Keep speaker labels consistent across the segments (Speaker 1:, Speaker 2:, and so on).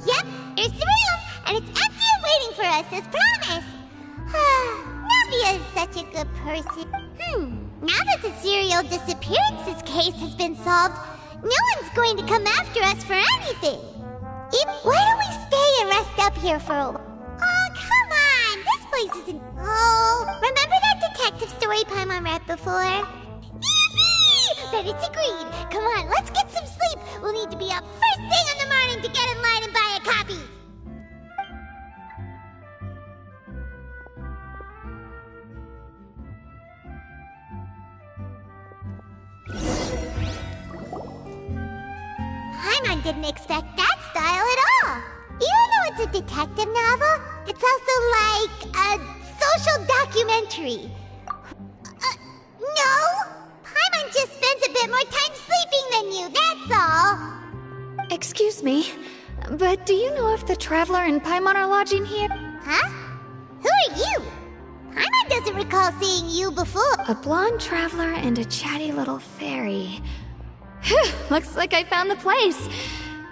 Speaker 1: Yep, here's the room, and it's empty and waiting for us as promised. Navia is such a good person. Now that the serial disappearances case has been solved, no one's going to come after us for anything. Why don't we stay and rest up here for a while? Oh, come on! This place isn't... Oh, remember that detective story Paimon read before? Yippee! Then it's agreed. Come on, let's get some sleep. We'll need to be up first thing in the morning to get in line and buy a copy. Paimon didn't expect that style at all. Even though it's a detective novel, it's also like a social documentary. No! Paimon just spends a bit more time sleeping than you, that's all.
Speaker 2: Excuse me, but do you know if the Traveler and Paimon are lodging here?
Speaker 1: Huh? Who are you? Paimon doesn't recall seeing you before.
Speaker 2: A blonde traveler and a chatty little fairy. Phew, looks like I found the place.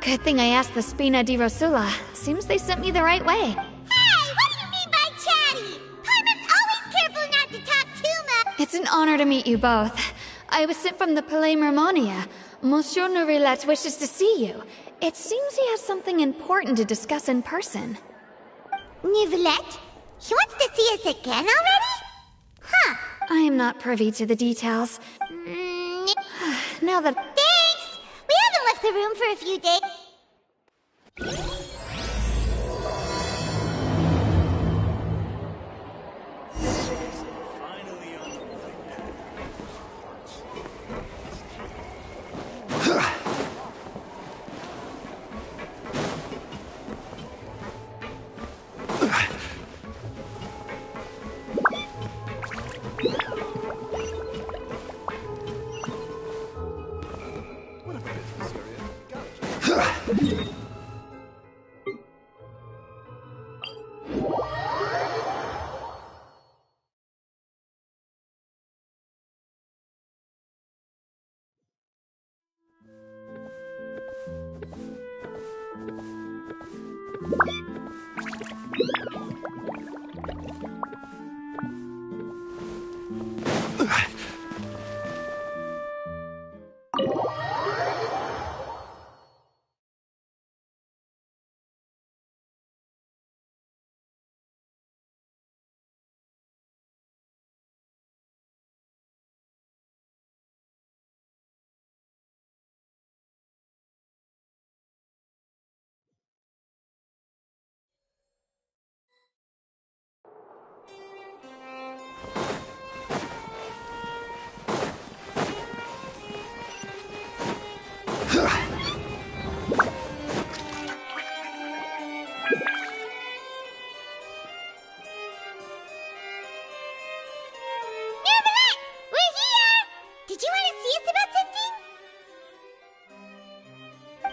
Speaker 2: Good thing I asked the Spina di Rosula. Seems they sent me the right way.
Speaker 1: Hey, what do you mean by chatty? Paimon's always careful not to talk too much.
Speaker 2: It's an honor to meet you both. I was sent from the Palais Mermonia. Monsieur Nourilette wishes to see you. It seems he has something important to discuss in person.
Speaker 1: Nourilette? He wants to see us again already? Huh.
Speaker 2: I am not privy to the details. Now that...
Speaker 1: Thanks! We haven't left the room for a few days.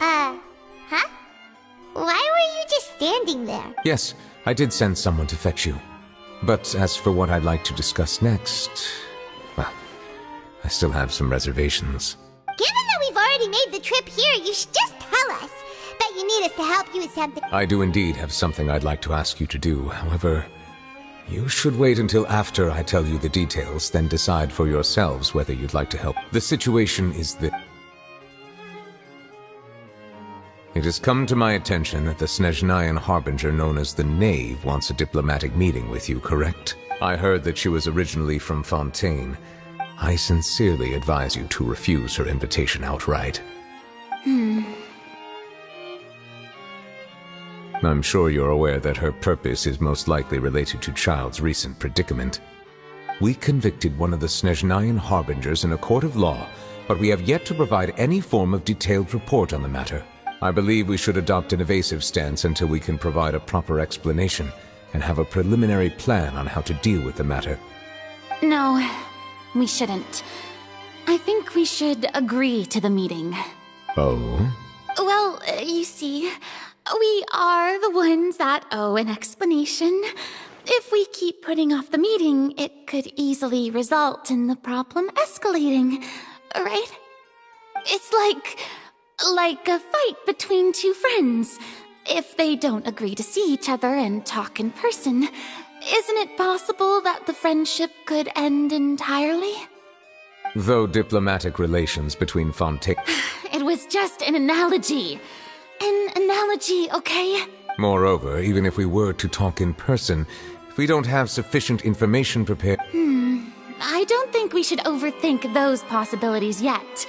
Speaker 1: Huh? Why were you just standing there?
Speaker 3: Yes, I did send someone to fetch you. But as for what I'd like to discuss next, well, I still have some reservations.
Speaker 1: Given that we've already made the trip here, you should just tell us. Bet you need us to help you with something.
Speaker 3: I do indeed have something I'd like to ask you to do. However, you should wait until after I tell you the details, then decide for yourselves whether you'd like to help. The situation is It has come to my attention that the Snezhnayan harbinger known as the Knave wants a diplomatic meeting with you, correct? I heard that she was originally from Fontaine. I sincerely advise you to refuse her invitation outright. I'm sure you're aware that her purpose is most likely related to Child's recent predicament. We convicted one of the Snezhnayan harbingers in a court of law, but we have yet to provide any form of detailed report on the matter. I believe we should adopt an evasive stance until we can provide a proper explanation and have a preliminary plan on how to deal with the matter.
Speaker 4: No, we shouldn't. I think we should agree to the meeting.
Speaker 3: Oh?
Speaker 4: Well, you see, we are the ones that owe an explanation. If we keep putting off the meeting, it could easily result in the problem escalating, right? It's like a fight between two friends. If they don't agree to see each other and talk in person, isn't it possible that the friendship could end entirely?
Speaker 3: Though diplomatic relations between Fontaine...
Speaker 4: It was just an analogy. An analogy, okay?
Speaker 3: Moreover, even if we were to talk in person, if we don't have sufficient information prepared...
Speaker 4: I don't think we should overthink those possibilities yet.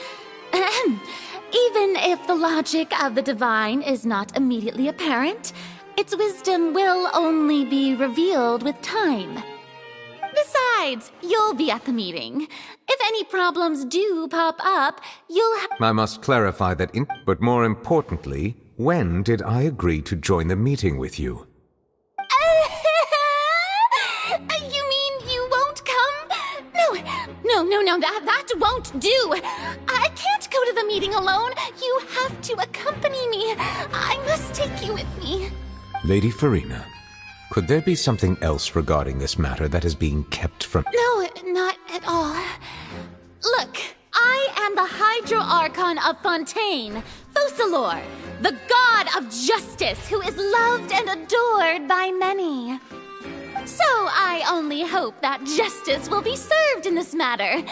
Speaker 4: Even if the logic of the divine is not immediately apparent, its wisdom will only be revealed with time. Besides, you'll be at the meeting. If any problems do pop up, you'll have...
Speaker 3: I must clarify that but more importantly, when did I agree to join the meeting with you?
Speaker 4: You mean you won't come? No, that won't do. I can't go to the meeting alone. You have to accompany me. I must take you with me.
Speaker 3: Lady Farina, could there be something else regarding this matter that is being kept from...
Speaker 4: No, not at all. Look, I am the Hydro-Archon of Fontaine, Focalor, the god of justice who is loved and adored by many. So I only hope that justice will be served in this matter.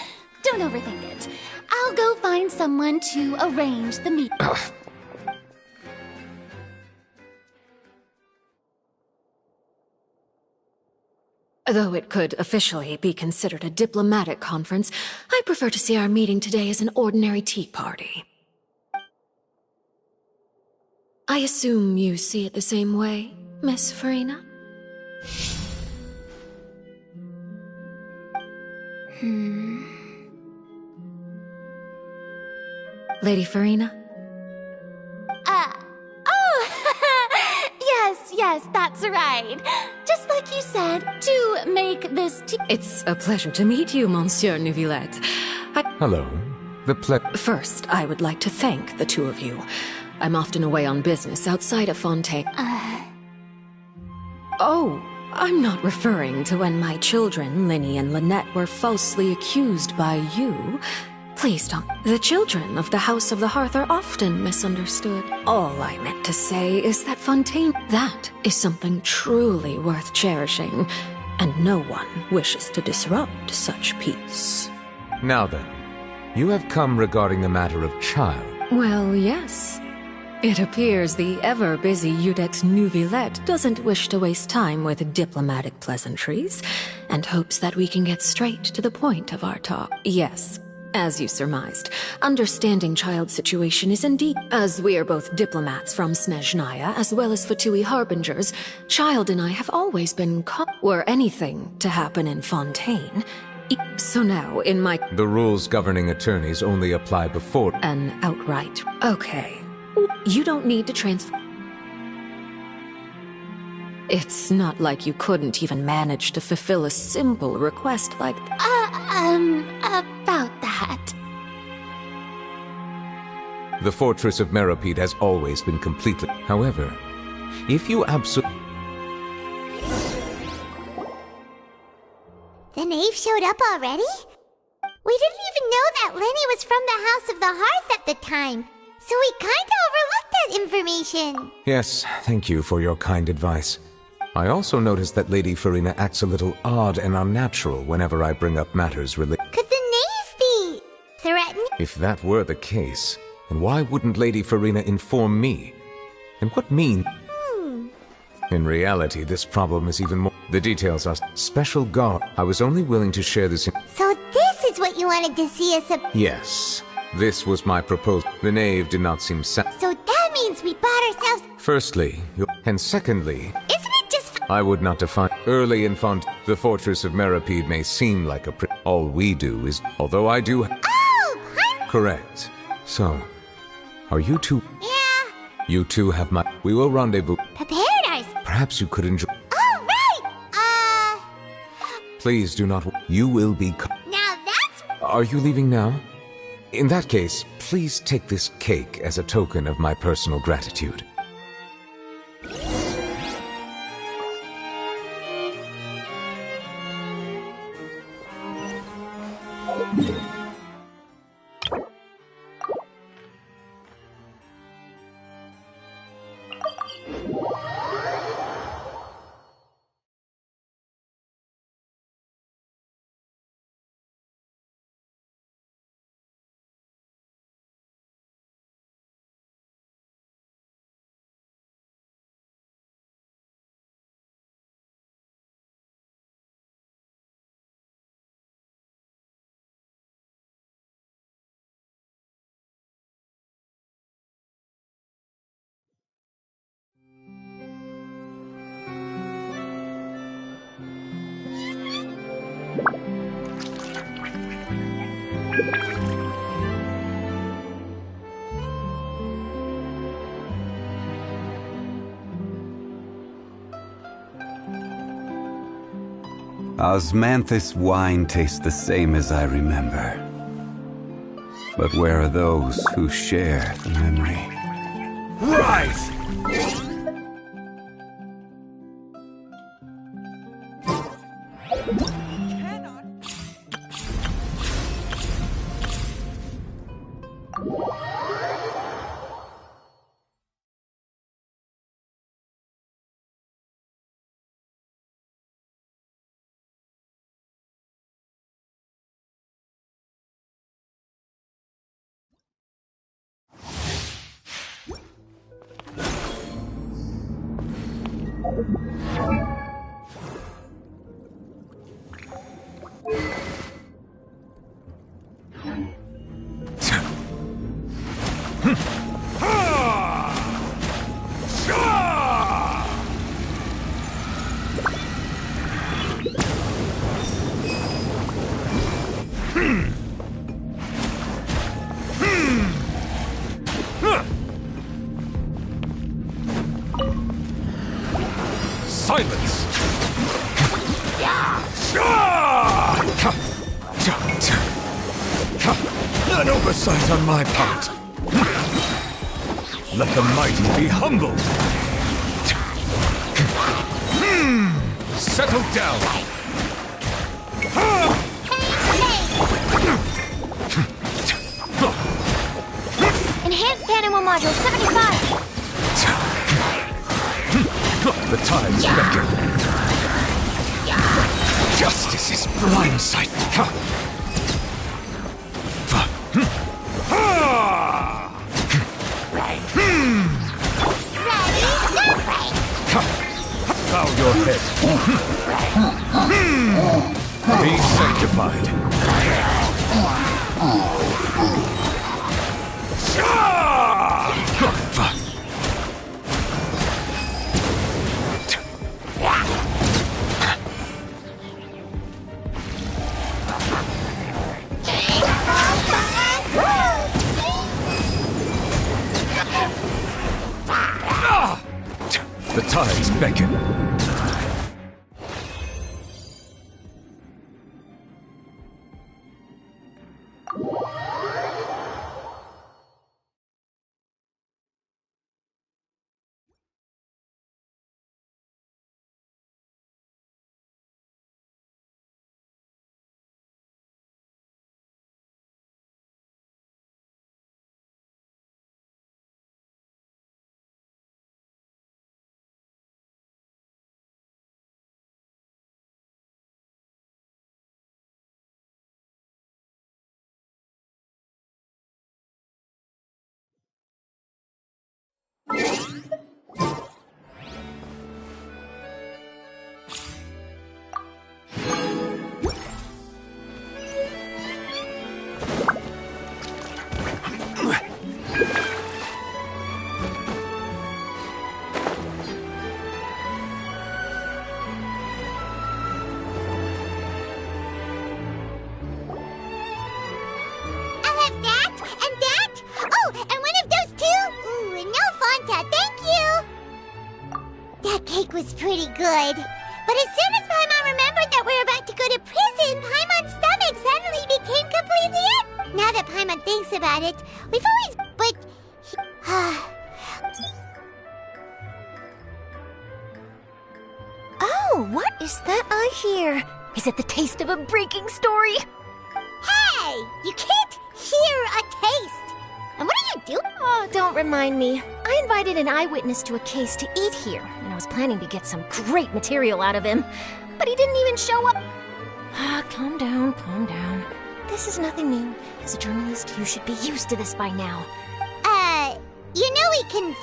Speaker 4: Don't overthink it. I'll go find someone to arrange the meeting.
Speaker 5: Though it could officially be considered a diplomatic conference, I prefer to see our meeting today as an ordinary tea party. I assume you see it the same way, Miss Farina? Lady Farina?
Speaker 4: Yes, that's right. Just like you said, to make this tea...
Speaker 5: It's a pleasure to meet you, Monsieur Neuvillette.
Speaker 3: Hello.
Speaker 5: First, I would like to thank the two of you. I'm often away on business outside of Fontaine. Oh, I'm not referring to when my children, Linny and Lynette, were falsely accused by you. Please don't. The children of the House of the Hearth are often misunderstood. All I meant to say is that Fontaine, that is something truly worth cherishing, and no one wishes to disrupt such peace.
Speaker 3: Now then, you have come regarding the matter of Child.
Speaker 5: Well, yes. It appears the ever-busy Iudex Neuvillette doesn't wish to waste time with diplomatic pleasantries, and hopes that we can get straight to the point of our talk. Yes. As you surmised, understanding Child's situation is indeed... As we are both diplomats from Snezhnaya as well as Fatui harbingers, Child and I have always been were anything to happen in Fontaine. So now, in my...
Speaker 3: The rules governing attorneys only apply before...
Speaker 5: An outright... Okay. You don't need to transfer... It's not like you couldn't even manage to fulfill a simple request like...
Speaker 4: About that.
Speaker 3: The fortress of Meropide has always been completely... However, if you absolutely...
Speaker 1: The knave showed up already? We didn't even know that Lenny was from the House of the Hearth at the time, so we kinda overlooked that information.
Speaker 3: Yes, thank you for your kind advice. I also noticed that Lady Farina acts a little odd and unnatural whenever I bring up matters related...
Speaker 1: Could the knave be threatened?
Speaker 3: If that were the case, then why wouldn't Lady Farina inform me, And what mean? In reality, this problem is even more. The details are special guard. I was only willing to share this.
Speaker 1: So this is what you wanted to see us a...
Speaker 3: Yes, this was my proposal. The knave did not seem
Speaker 1: So that means we bought ourselves...
Speaker 3: Firstly, and secondly,
Speaker 1: Isn't it just...
Speaker 3: I would not define. Early in Font, the fortress of Meripede may seem like a all we do is... Although I do...
Speaker 1: Oh, I'm...
Speaker 3: Correct. So, are you two...
Speaker 1: Yeah,
Speaker 3: You two have my... We will rendezvous.
Speaker 1: prepared ours.
Speaker 3: Perhaps you could enjoy...
Speaker 1: Oh, right!
Speaker 3: Please do not... You will be...
Speaker 1: Now that's...
Speaker 3: Are you leaving now? In that case, please take this cake as a token of my personal gratitude.
Speaker 6: Osmanthus wine tastes the same as I remember. But where are those who share the memory?
Speaker 7: Rise! Silence! An oversight on my part. Let the mighty be humbled. Settle down.
Speaker 1: Enhanced animal module 75.
Speaker 7: The tides beckon. Justice is blindsight. Bow your head. Be sanctified. The tides beckon.
Speaker 1: week was pretty good. But as soon as Paimon remembered that we were about to go to prison, Paimon's stomach suddenly became completely empty. Now that Paimon thinks about it, we've always... But...
Speaker 8: Oh, what is that I hear? Is it the taste of a breaking story?
Speaker 1: Hey! You can't hear a taste! And what are you doing?
Speaker 8: Oh, don't remind me. I invited an eyewitness to a case to eat here, and I was planning to get some great material out of him. But he didn't even show up. Ah, calm down, calm down. This is nothing new. As a journalist, you should be used to this by now.
Speaker 1: You know we can...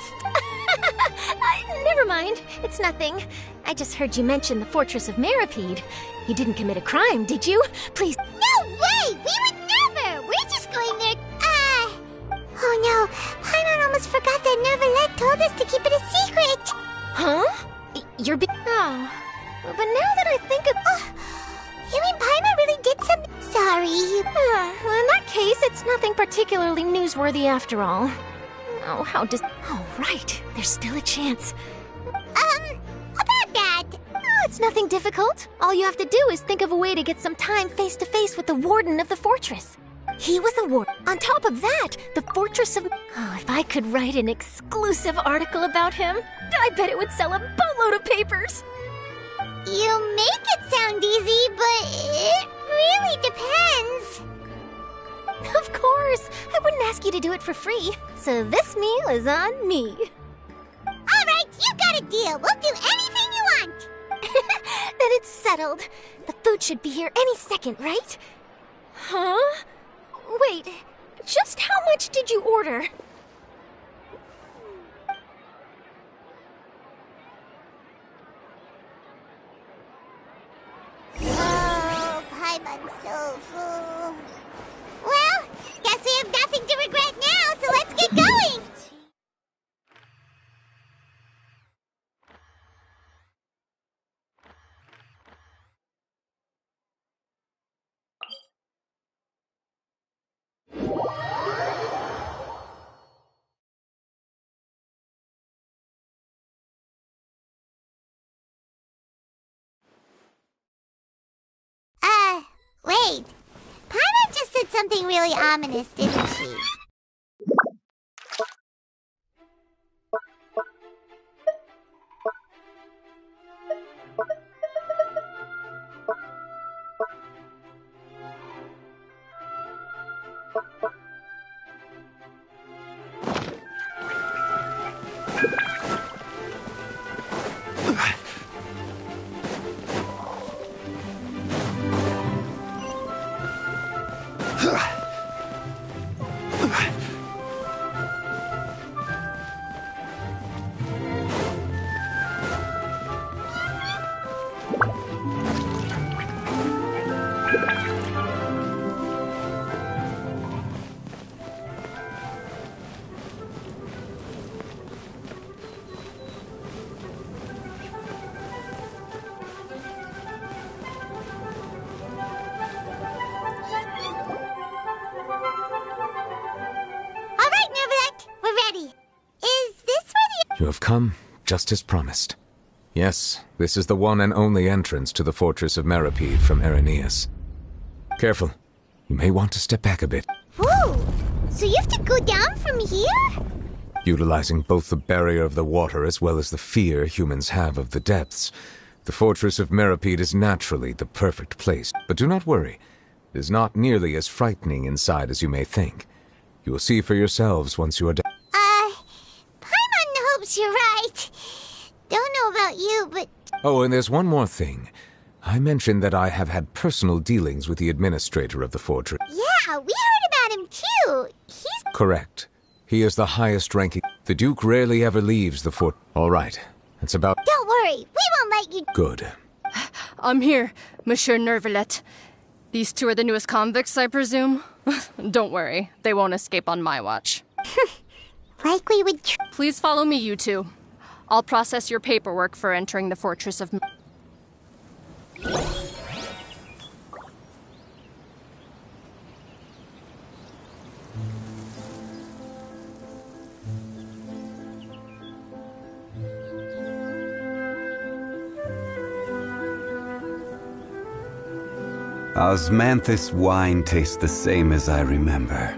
Speaker 8: Never mind. It's nothing. I just heard you mention the Fortress of Meripede. You didn't commit a crime, did you? Please...
Speaker 1: No way! We would never! We're just going there... Oh no, Paimon almost forgot that Nervalet told us to keep it a secret!
Speaker 8: Huh? You're Oh. But now that I think of...
Speaker 1: You mean Paimon really did something? Sorry.
Speaker 8: Well, in that case, it's nothing particularly newsworthy after all. Oh, how does... Oh, right. There's still a chance.
Speaker 1: About that.
Speaker 8: Oh, it's nothing difficult. All you have to do is think of a way to get some time face-to-face with the warden of the fortress. He was a warden. On top of that, the Fortress of... Oh, if I could write an exclusive article about him, I bet it would sell a boatload of papers.
Speaker 1: You make it sound easy, but it really depends.
Speaker 8: Of course. I wouldn't ask you to do it for free. So this meal is on me.
Speaker 1: All right, you got a deal. We'll do anything you want.
Speaker 8: Then it's settled. The food should be here any second, right? Huh? Wait, just how much did you order?
Speaker 1: Oh, Paimon's so full. Well, guess we have nothing to regret now, so let's get going! Wait. Paimon just said something really ominous, didn't she?
Speaker 3: You have come, just as promised. Yes, this is the one and only entrance to the Fortress of Meripede from Araneus. Careful. You may want to step back a bit.
Speaker 1: Whoa! So you have to go down from here?
Speaker 3: Utilizing both the barrier of the water as well as the fear humans have of the depths, the Fortress of Meripede is naturally the perfect place. But do not worry. It is not nearly as frightening inside as you may think. You will see for yourselves once you are down.
Speaker 1: Paimon hopes you're right. Don't know about you, but...
Speaker 3: Oh, and there's one more thing. I mentioned that I have had personal dealings with the administrator of the fortress.
Speaker 1: Yeah, we heard about him too. He's...
Speaker 3: Correct. He is the highest ranking. The Duke rarely ever leaves the fort. All right. It's about...
Speaker 1: Don't worry, we won't let you...
Speaker 3: Good.
Speaker 9: I'm here, Monsieur Nervalet. These two are the newest convicts, I presume? Don't worry, they won't escape on my watch.
Speaker 1: Like we would...
Speaker 9: Please follow me, you two. I'll process your paperwork for entering the Fortress of...
Speaker 6: Osmanthus wine tastes the same as I remember.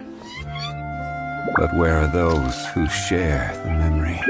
Speaker 6: But where are those who share the memory?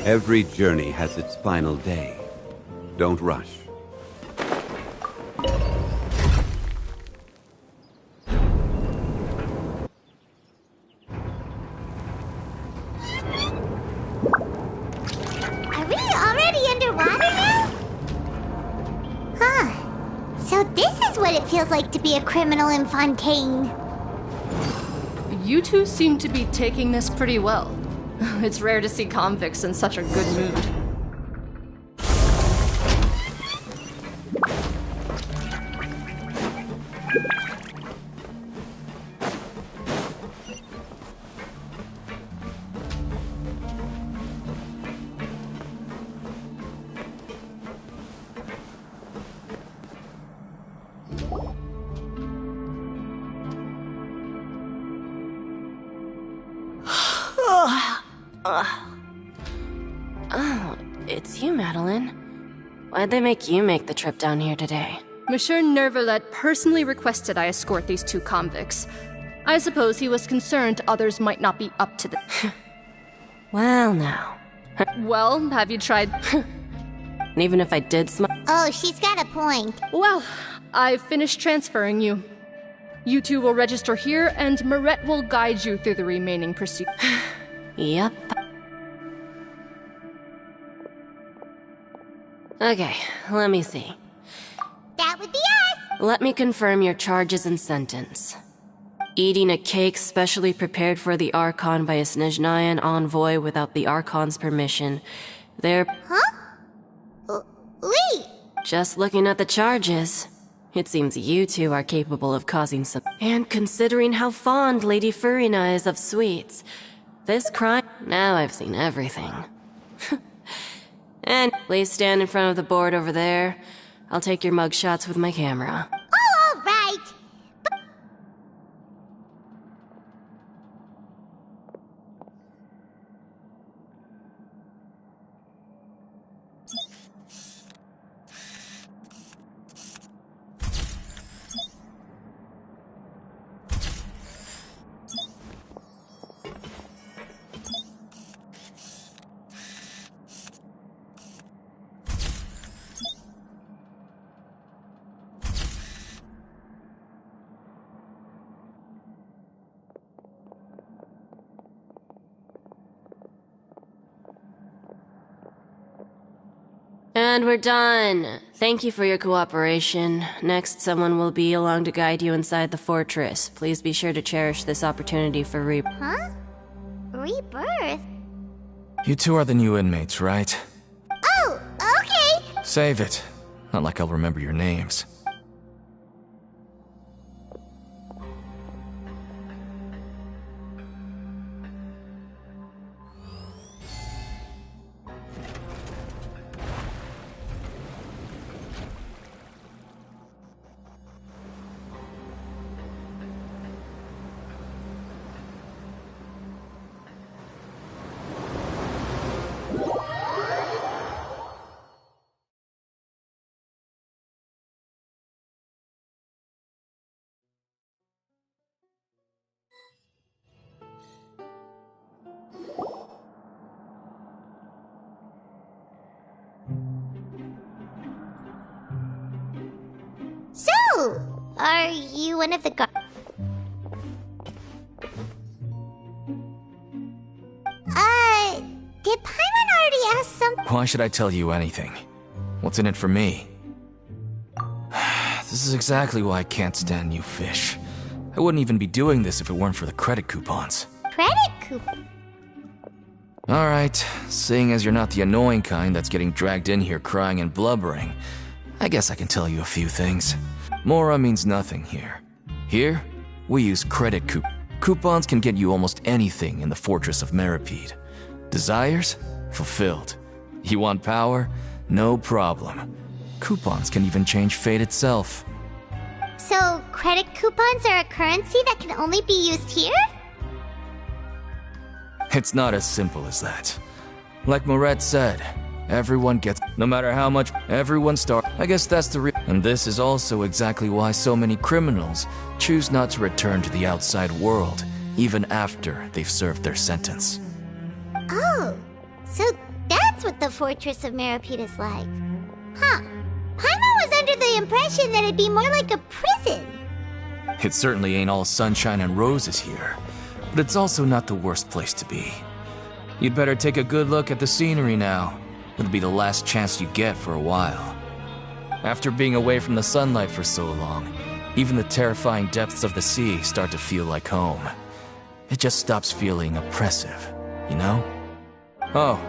Speaker 6: Every journey has its final day. Don't rush.
Speaker 1: Are we already underwater now? Huh. So this is what it feels like to be a criminal in Fontaine.
Speaker 9: You two seem to be taking this pretty well. It's rare to see convicts in such a good mood.
Speaker 10: Oh, it's you, Madeline. Why'd they make you make the trip down here today?
Speaker 9: Monsieur Nervalet personally requested I escort these two convicts. I suppose he was concerned others might not be up to the...
Speaker 10: Well, now.
Speaker 9: Well, have you tried...
Speaker 10: And even if I did
Speaker 1: Oh, she's got a point.
Speaker 9: Well, I've finished transferring you. You two will register here, and Marette will guide you through the remaining procedure.
Speaker 10: Yep. Okay, let me see.
Speaker 1: That would be us!
Speaker 10: Let me confirm your charges and sentence. Eating a cake specially prepared for the Archon by a Snezhnayan envoy without the Archon's permission.
Speaker 1: Huh? Wait!
Speaker 10: Just looking at the charges, it seems you two are capable of causing some... And considering how fond Lady Furina is of sweets, this crime... Now I've seen everything. And please stand in front of the board over there. I'll take your mug shots with my camera.
Speaker 1: Oh, all right.
Speaker 10: And we're done. Thank you for your cooperation. Next, someone will be along to guide you inside the fortress. Please be sure to cherish this opportunity for
Speaker 1: Huh? Rebirth?
Speaker 11: You two are the new inmates, right?
Speaker 1: Oh, okay.
Speaker 11: Save it. Not like I'll remember your names.
Speaker 1: So, are you one of the did Paimon already ask something?
Speaker 11: Why should I tell you anything? What's in it for me? This is exactly why I can't stand you fish. I wouldn't even be doing this if it weren't for the credit coupons.
Speaker 1: Credit coupon?
Speaker 11: Alright, seeing as you're not the annoying kind that's getting dragged in here crying and blubbering, I guess I can tell you a few things. Mora means nothing here. Here, we use credit coupons. Coupons can get you almost anything in the Fortress of Meripede. Desires? Fulfilled. You want power? No problem. Coupons can even change fate itself.
Speaker 1: So, credit coupons are a currency that can only be used here?
Speaker 11: It's not as simple as that. Like Moret said, everyone gets, no matter how much, everyone starts. I guess that's the real. And this is also exactly why so many criminals choose not to return to the outside world, even after they've served their sentence.
Speaker 1: Oh, so that's what the Fortress of Meripede is like. Huh. Paimon was under the impression that it'd be more like a prison.
Speaker 11: It certainly ain't all sunshine and roses here, but it's also not the worst place to be. You'd better take a good look at the scenery now. It'll be the last chance you get for a while. After being away from the sunlight for so long, even the terrifying depths of the sea start to feel like home. It just stops feeling oppressive, you know? Oh,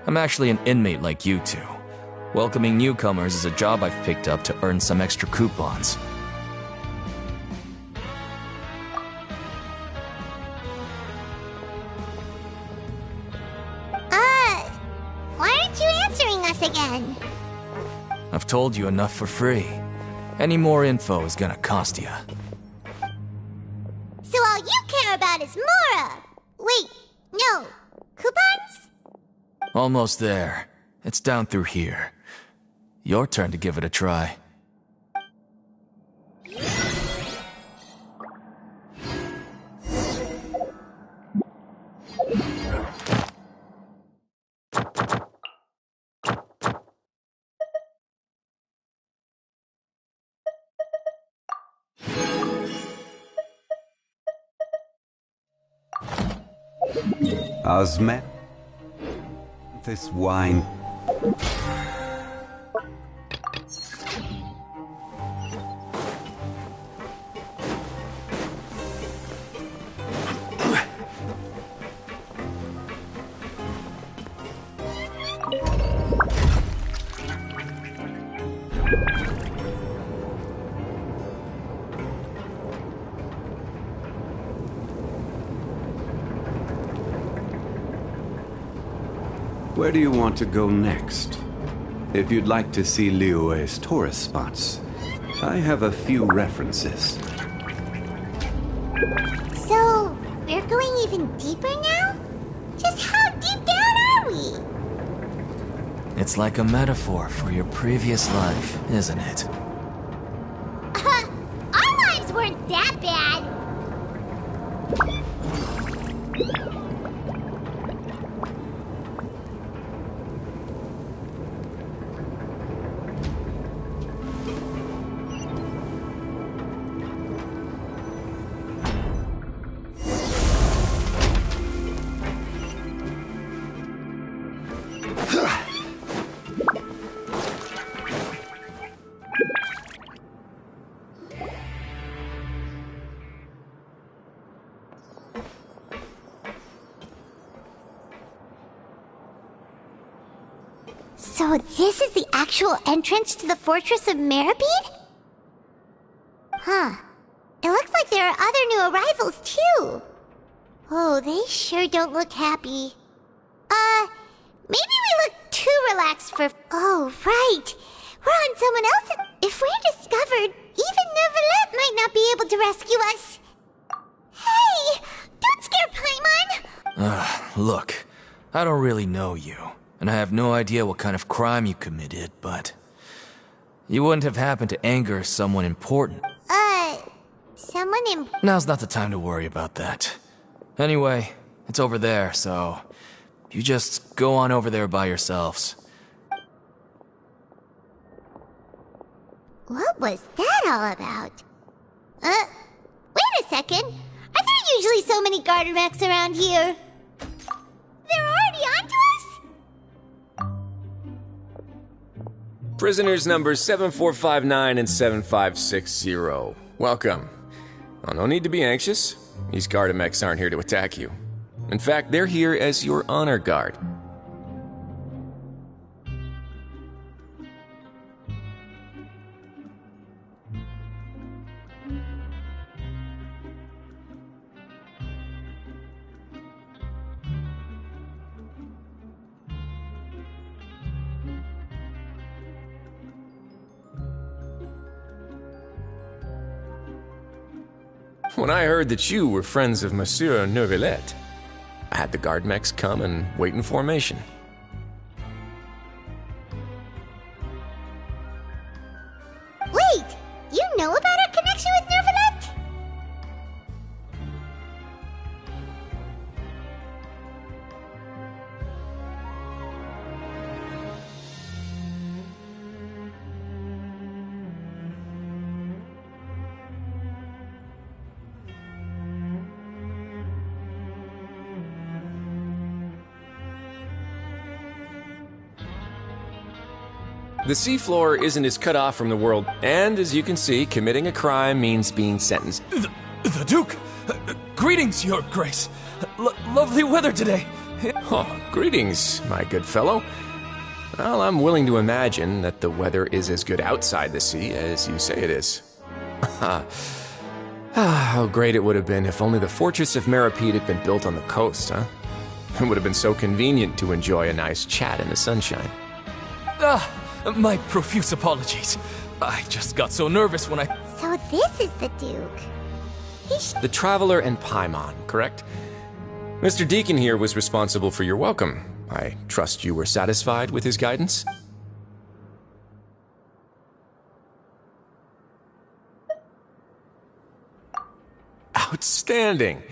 Speaker 11: I'm actually an inmate like you two. Welcoming newcomers is a job I've picked up to earn some extra coupons.
Speaker 1: Why aren't you answering us again?
Speaker 11: I've told you enough for free. Any more info is gonna cost you.
Speaker 1: So all you care about is Mora! Wait, no. Coupons?
Speaker 11: Almost there. It's down through here. Your turn to give it a try.
Speaker 6: Osmet, this wine. Where do you want to go next? If you'd like to see Liyue's tourist spots, I have a few references.
Speaker 1: So, we're going even deeper now? Just how deep down are we?
Speaker 11: It's like a metaphor for your previous life, isn't it?
Speaker 1: Our lives weren't that bad. So this is the actual entrance to the Fortress of Meripede? Huh. It looks like there are other new arrivals, too. Oh, they sure don't look happy. Maybe we look too relaxed for... Oh, right. We're on someone else's... If we're discovered, even Neuvillette might not be able to rescue us. Hey! Don't scare Paimon!
Speaker 11: Look, I don't really know you, and I have no idea what kind of crime you committed, but... You wouldn't have happened to anger someone important. Now's not the time to worry about that. Anyway, it's over there, so... You just go on over there by yourselves.
Speaker 1: What was that all about? Wait a second. Are there usually so many garter mechs around here? They're already onto us?
Speaker 12: Prisoners numbers 7459 and 7560. Welcome. Oh, no need to be anxious. These garter mechs aren't here to attack you. In fact, they're here as your honor guard. When I heard that you were friends of Monsieur Neuvillette, I had the guard mechs come and wait in formation.
Speaker 1: Wait! You know about our connection with Neuvillette?
Speaker 12: The seafloor isn't as cut off from the world, and as you can see, committing a crime means being sentenced.
Speaker 11: The Duke! Greetings, Your Grace! Lovely weather today!
Speaker 12: Oh, greetings, my good fellow. Well, I'm willing to imagine that the weather is as good outside the sea as you say it is. How great it would have been if only the Fortress of Meripede had been built on the coast, huh? It would have been so convenient to enjoy a nice chat in the sunshine.
Speaker 11: My profuse apologies. I just got so nervous when I...
Speaker 1: So this is the Duke.
Speaker 12: The Traveler and Paimon, correct? Mr. Deacon here was responsible for your welcome. I trust you were satisfied with his guidance? Outstanding.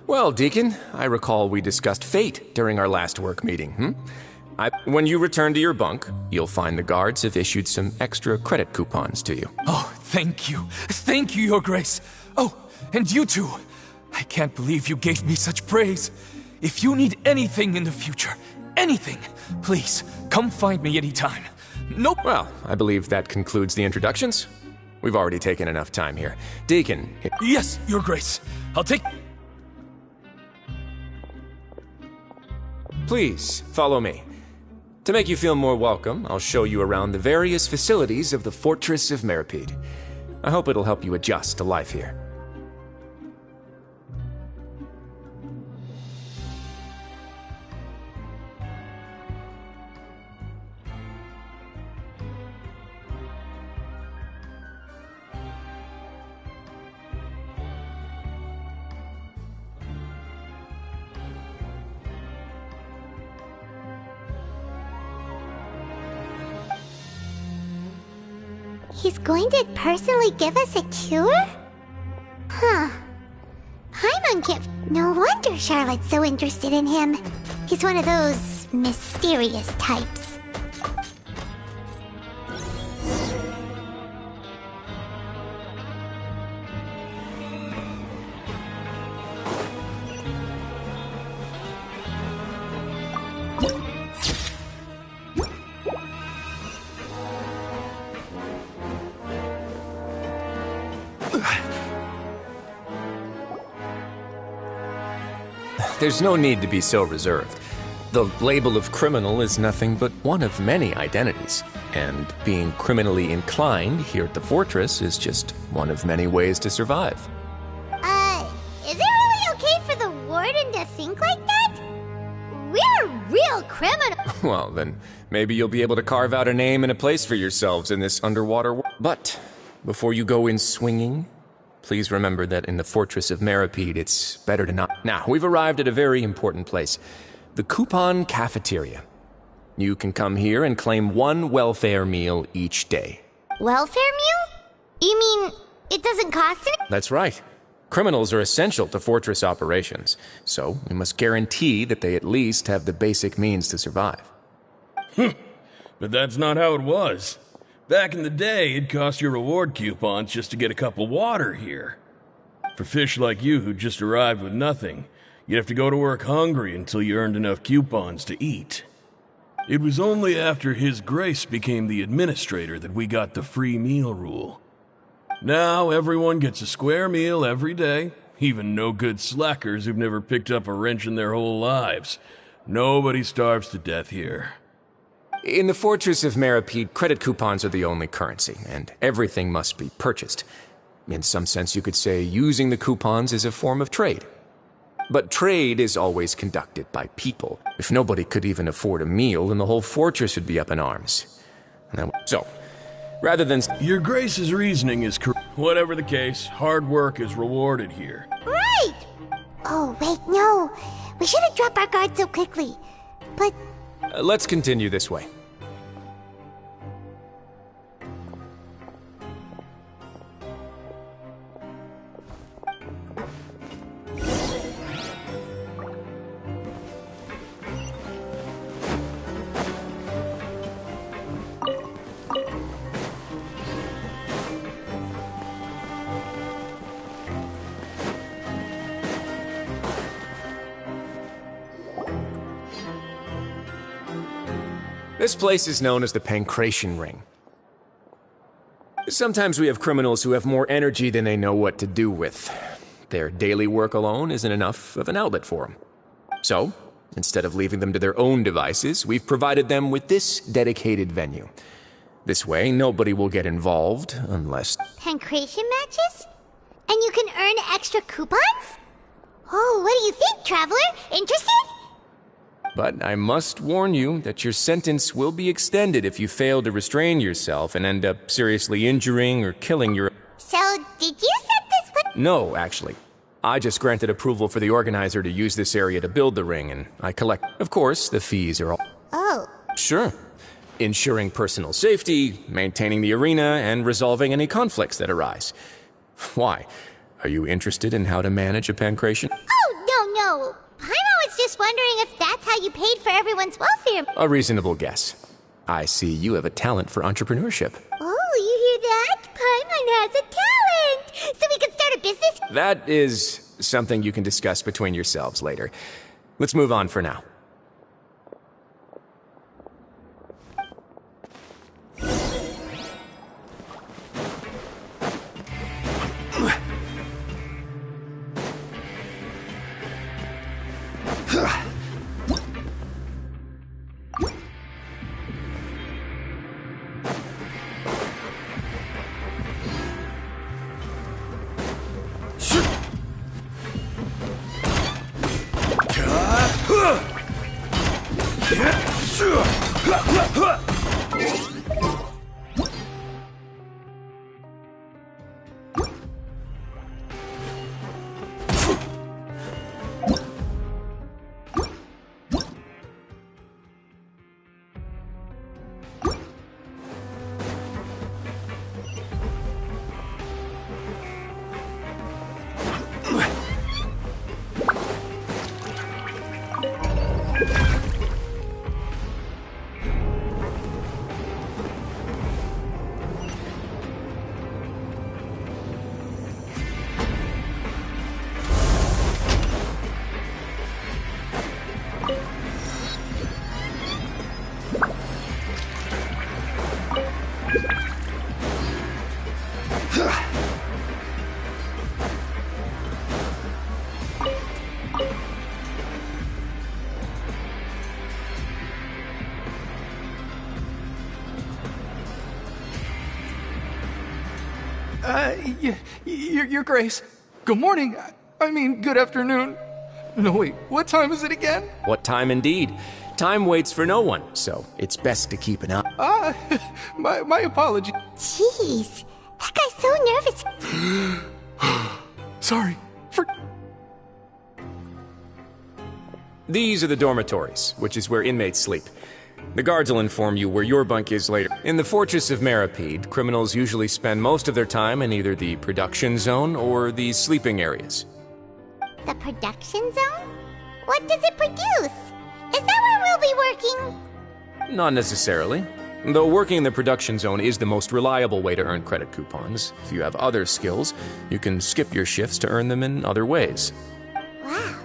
Speaker 12: Well, Deacon, I recall we discussed fate during our last work meeting, When you return to your bunk, you'll find the guards have issued some extra credit coupons to you.
Speaker 11: Oh, thank you. Thank you, Your Grace. Oh, and you too. I can't believe you gave me such praise. If you need anything in the future, anything, please, come find me anytime. Nope.
Speaker 12: Well, I believe that concludes the introductions. We've already taken enough time here. Deacon.
Speaker 11: Yes, Your Grace. I'll take...
Speaker 12: Please, follow me. To make you feel more welcome, I'll show you around the various facilities of the Fortress of Meripede. I hope it'll help you adjust to life here.
Speaker 1: He's going to personally give us a cure? Huh. Paimon can't... No wonder Charlotte's so interested in him. He's one of those mysterious types.
Speaker 12: There's no need to be so reserved. The label of criminal is nothing but one of many identities, and being criminally inclined here at the fortress is just one of many ways to survive.
Speaker 1: Is it really okay for the warden to think like that? We're real criminals.
Speaker 12: Well, then maybe you'll be able to carve out a name and a place for yourselves in this underwater world. But before you go in swinging, please remember that in the Fortress of Meripede, it's better to not... Now, we've arrived at a very important place. The Coupon Cafeteria. You can come here and claim one welfare meal each day.
Speaker 1: Welfare meal? You mean it doesn't cost any?
Speaker 12: That's right. Criminals are essential to Fortress operations, so we must guarantee that they at least have the basic means to survive.
Speaker 13: But that's not how it was. Back in the day, it cost your reward coupons just to get a cup of water here. For fish like you who just arrived with nothing, you'd have to go to work hungry until you earned enough coupons to eat. It was only after His Grace became the administrator that we got the free meal rule. Now everyone gets a square meal every day, even no-good slackers who've never picked up a wrench in their whole lives. Nobody starves to death here.
Speaker 12: In the Fortress of Meripede, credit coupons are the only currency, and everything must be purchased. In some sense, you could say using the coupons is a form of trade. But trade is always conducted by people. If nobody could even afford a meal, then the whole fortress would be up in arms. So, rather than...
Speaker 13: Your Grace's reasoning is correct. Whatever the case, hard work is rewarded here.
Speaker 1: Right! Oh, wait, no. We shouldn't drop our guard so quickly. But...
Speaker 12: let's continue this way. This place is known as the Pancration Ring. Sometimes we have criminals who have more energy than they know what to do with. Their daily work alone isn't enough of an outlet for them. So, instead of leaving them to their own devices, we've provided them with this dedicated venue. This way, nobody will get involved unless...
Speaker 1: Pancration matches? And you can earn extra coupons? Oh, what do you think, traveler? Interested?
Speaker 12: But I must warn you that your sentence will be extended if you fail to restrain yourself and end up seriously injuring or killing your...
Speaker 1: So, did you set this one?
Speaker 12: No, actually. I just granted approval for the organizer to use this area to build the ring, and I collect... Of course, the fees are all...
Speaker 1: Oh.
Speaker 12: Sure. Ensuring personal safety, maintaining the arena, and resolving any conflicts that arise. Why? Are you interested in how to manage a pancration?
Speaker 1: Oh, no. Paimon was just wondering if that's how you paid for everyone's welfare.
Speaker 12: A reasonable guess. I see you have a talent for entrepreneurship.
Speaker 1: Oh, you hear that? Paimon has a talent! So we can start a business?
Speaker 12: That is something you can discuss between yourselves later. Let's move on for now.
Speaker 14: Your Grace. Good morning. I mean, good afternoon. No, wait, what time is it again?
Speaker 12: What time indeed? Time waits for no one, so it's best to keep an eye.
Speaker 14: My apologies.
Speaker 1: Jeez, that guy's so nervous.
Speaker 14: Sorry.
Speaker 12: These are the dormitories, which is where inmates sleep. The guards will inform you where your bunk is later. In the Fortress of Meripede, criminals usually spend most of their time in either the production zone or the sleeping areas.
Speaker 1: The production zone? What does it produce? Is that where we'll be working?
Speaker 12: Not necessarily. Though working in the production zone is the most reliable way to earn credit coupons. If you have other skills, you can skip your shifts to earn them in other ways.
Speaker 1: Wow.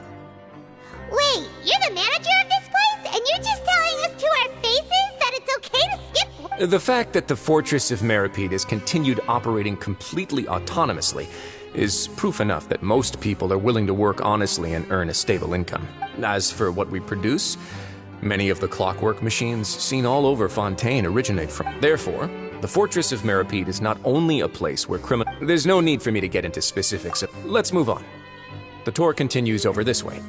Speaker 1: Wait, you're the manager of this place, and you're just telling us to our faces that it's okay to skip?
Speaker 12: The fact that the Fortress of Meripede has continued operating completely autonomously is proof enough that most people are willing to work honestly and earn a stable income. As for what we produce, many of the clockwork machines seen all over Fontaine originate from. Therefore, the Fortress of Meripede is not only a place where There's no need for me to get into specifics. Let's move on. The tour continues over this way.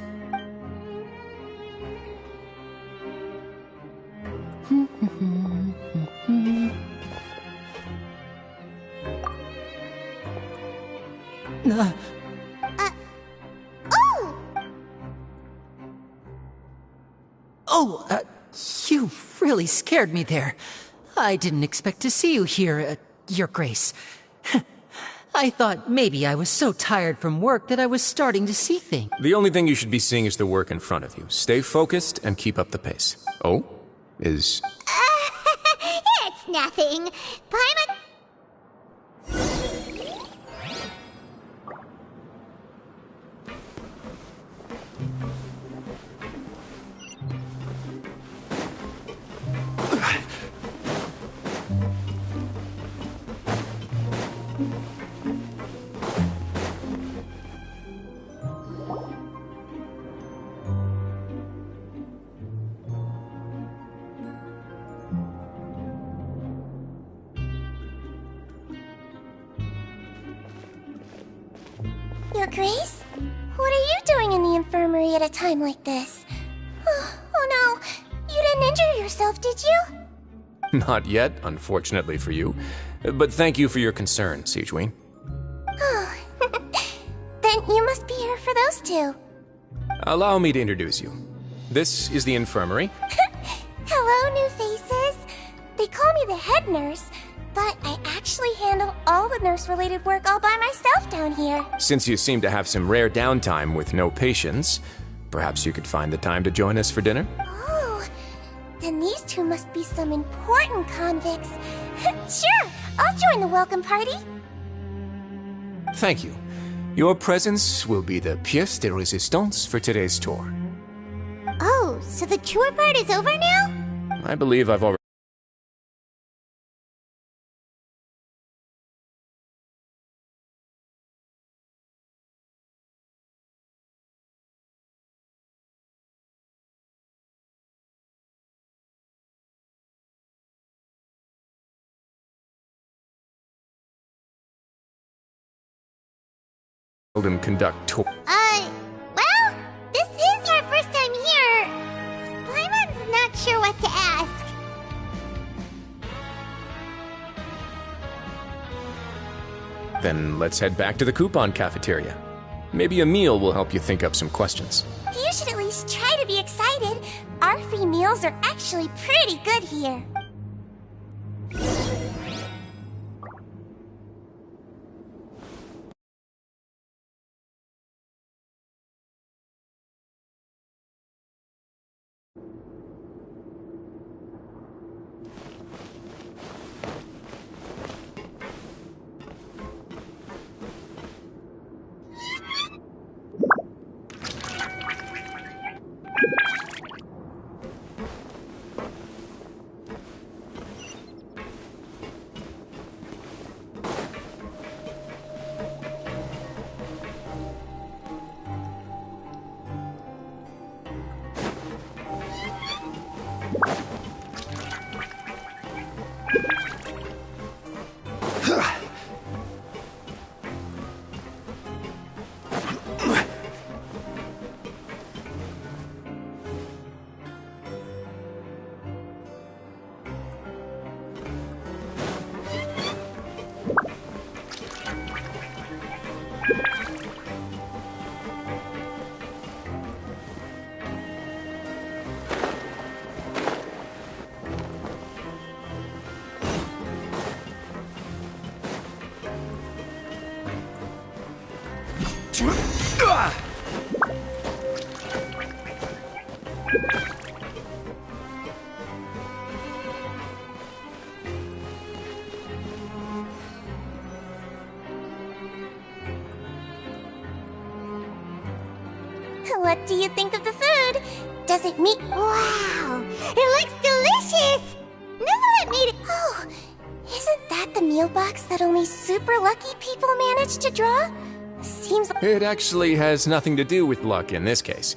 Speaker 15: You really scared me there. I didn't expect to see you here, Your Grace. I thought maybe I was so tired from work that I was starting to see things.
Speaker 12: The only thing you should be seeing is the work in front of you. Stay focused and keep up the pace. Oh? Is...
Speaker 1: It's nothing. Paimon... Your Grace? What are you doing in the infirmary at a time like this? Oh no, you didn't injure yourself, did you?
Speaker 12: Not yet, unfortunately for you. But thank you for your concern, Siegeween.
Speaker 1: Oh, then you must be here for those two.
Speaker 12: Allow me to introduce you. This is the infirmary.
Speaker 1: Hello, new faces. They call me the head nurse, but I actually handle all the nurse-related work all by myself down here.
Speaker 12: Since you seem to have some rare downtime with no patients, perhaps you could find the time to join us for dinner?
Speaker 1: Oh, then these two must be some important convicts. Sure, I'll join the welcome party.
Speaker 12: Thank you. Your presence will be the pièce de résistance for today's tour.
Speaker 1: Oh, so the tour part is over now?
Speaker 12: I believe I've already... and conduct tour.
Speaker 1: Well, this is our first time here. Paimon's not sure what to ask.
Speaker 12: Then let's head back to the coupon cafeteria. Maybe a meal will help you think up some questions.
Speaker 1: You should at least try to be excited. Our free meals are actually pretty good here. What do you think of the food? Does it meet... Wow! It looks delicious! Never made it... Oh, isn't that the meal box that only super lucky people manage to draw? Seems like...
Speaker 12: It actually has nothing to do with luck in this case.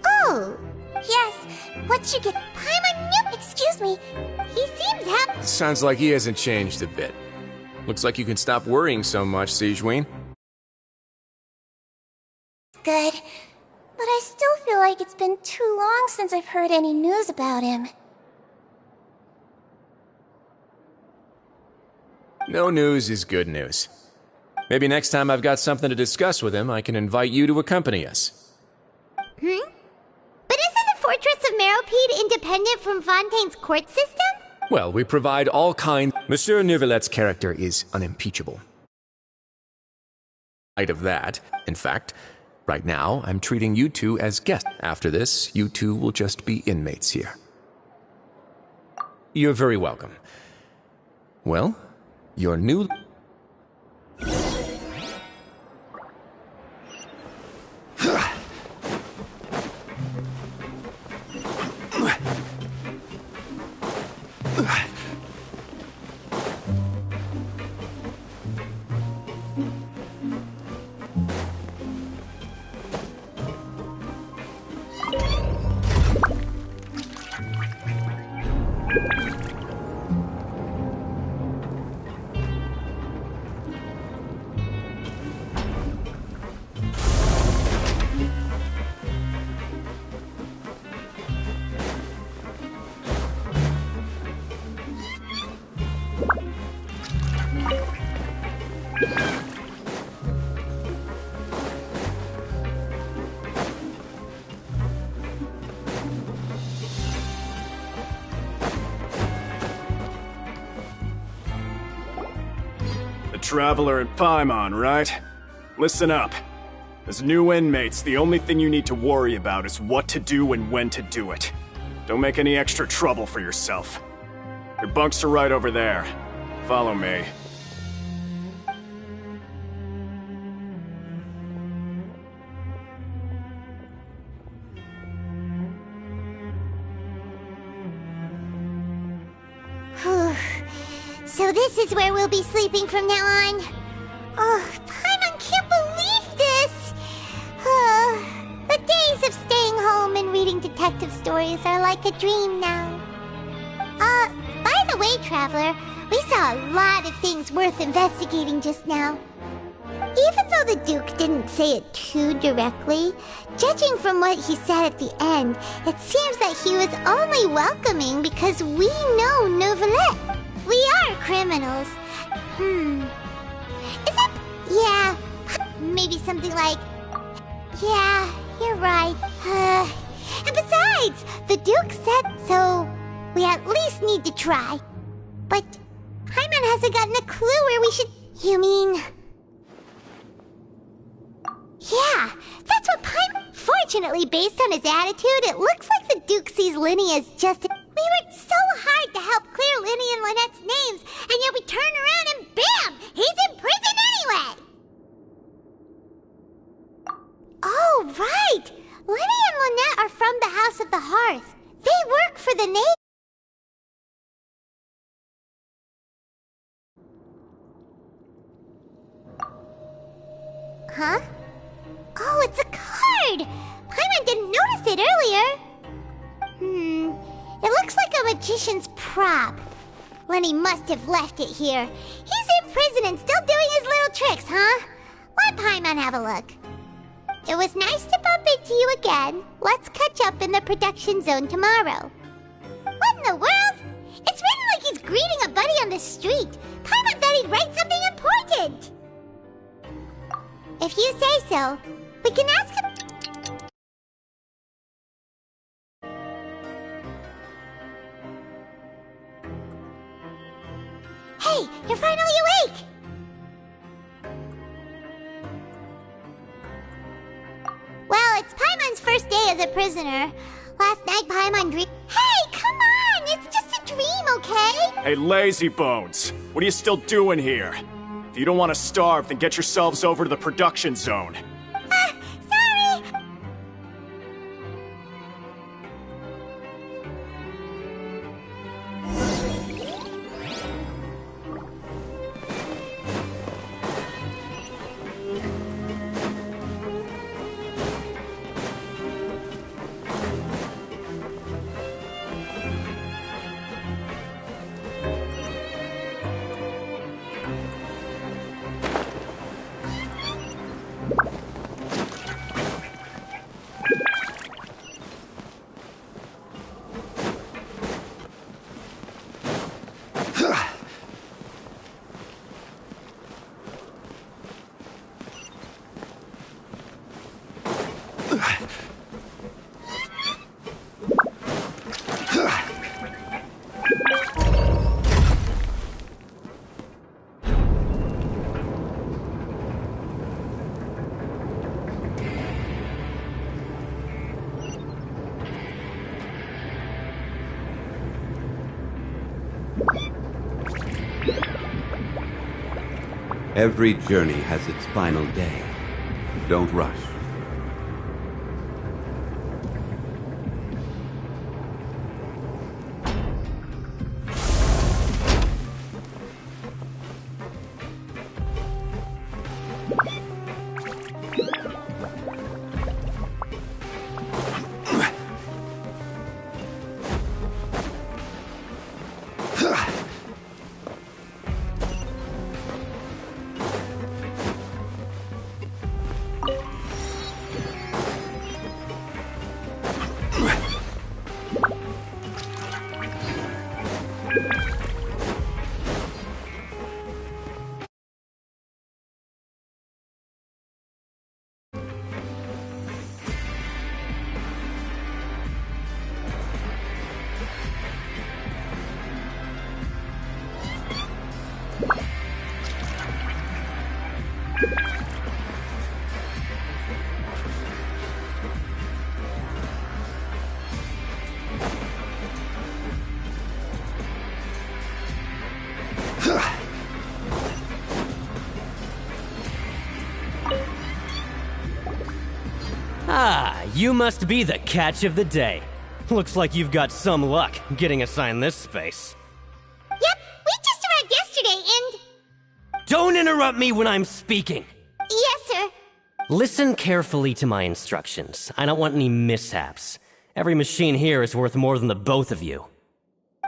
Speaker 1: Oh! Yes, what you get... Paimon, excuse me. He seems happy.
Speaker 12: Sounds like he hasn't changed a bit. Looks like you can stop worrying so much, Sijween.
Speaker 1: Good. But I still feel like it's been too long since I've heard any news about him.
Speaker 12: No news is good news. Maybe next time I've got something to discuss with him, I can invite you to accompany us.
Speaker 1: But isn't the Fortress of Meropide independent from Fontaine's court system?
Speaker 12: Well, we provide all kinds... Monsieur Neuvillette's character is unimpeachable. In light of that, in fact, right now, I'm treating you two as guests. After this, you two will just be inmates here. You're very welcome. Well, your new...
Speaker 16: Traveler and Paimon, right? Listen up. As new inmates, the only thing you need to worry about is what to do and when to do it. Don't make any extra trouble for yourself. Your bunks are right over there. Follow me.
Speaker 1: So this is where we'll be sleeping from now on. Oh, Paimon can't believe this! The days of staying home and reading detective stories are like a dream now. By the way, Traveler, we saw a lot of things worth investigating just now. Even though the Duke didn't say it too directly, judging from what he said at the end, it seems that he was only welcoming because we know Neuvillette. We are criminals. Is that... Yeah. Maybe something like... Yeah, you're right. And besides, the Duke said so. We at least need to try. But Paimon hasn't gotten a clue where we should... You mean... Yeah, that's what Paimon... Fortunately, based on his attitude, it looks like the Duke sees Linny as just... We worked so hard to help clear Linny and Lynette's names, and yet we turn around and bam! He's in prison anyway! Oh, right! Linny and Lynette are from the House of the Hearth. They work for the name. Huh? Oh, it's a card! Paimon didn't notice it earlier. It looks like a magician's prop. Lenny must have left it here. He's in prison and still doing his little tricks, huh? Let Paimon have a look. It was nice to bump into you again. Let's catch up in the production zone tomorrow. What in the world? It's written like he's greeting a buddy on the street. Paimon thought he'd write something important. If you say so, we can ask him... Hey, you're finally awake! Well, it's Paimon's first day as a prisoner. Last night, Paimon dreamed... Hey, come on! It's just a dream, okay?
Speaker 16: Hey, lazy bones! What are you still doing here? If you don't want to starve, then get yourselves over to the production zone.
Speaker 1: Sorry!
Speaker 6: Every journey has its final day. Don't rush.
Speaker 17: Ah, you must be the catch of the day. Looks like you've got some luck getting assigned this space.
Speaker 1: Yep, we just arrived yesterday and...
Speaker 17: Don't interrupt me when I'm speaking!
Speaker 1: Yes, sir.
Speaker 17: Listen carefully to my instructions. I don't want any mishaps. Every machine here is worth more than the both of you.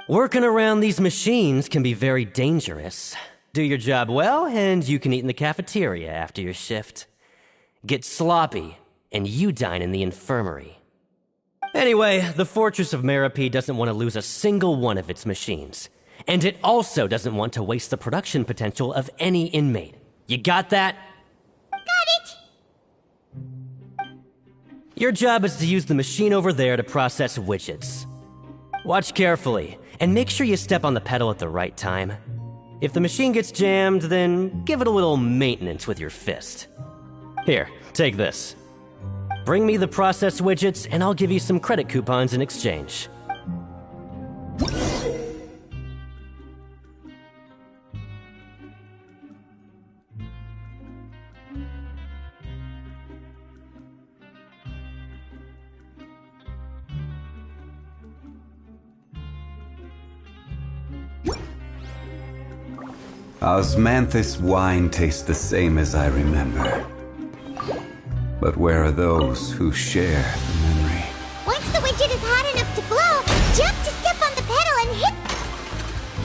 Speaker 17: Working around these machines can be very dangerous. Do your job well, and you can eat in the cafeteria after your shift. Get sloppy, and you dine in the infirmary. Anyway, the Fortress of Meropide doesn't want to lose a single one of its machines. And it also doesn't want to waste the production potential of any inmate. You got that?
Speaker 1: Got it.
Speaker 17: Your job is to use the machine over there to process widgets. Watch carefully, and make sure you step on the pedal at the right time. If the machine gets jammed, then give it a little maintenance with your fist. Here, take this. Bring me the process widgets, and I'll give you some credit coupons in exchange.
Speaker 6: Osmanthus wine tastes the same as I remember. But where are those who share the memory?
Speaker 1: Once the widget is hot enough to blow, jump to step on the pedal and hit...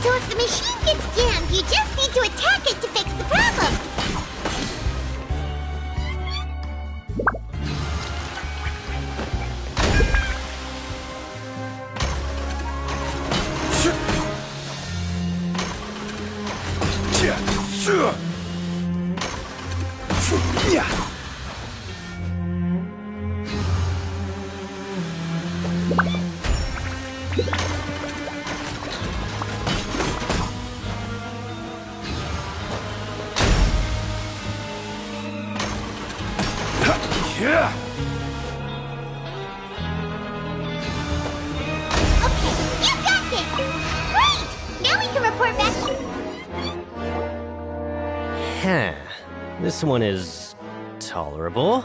Speaker 1: So if the machine gets jammed, you just need to attack it to fix the problem.
Speaker 17: This one is tolerable.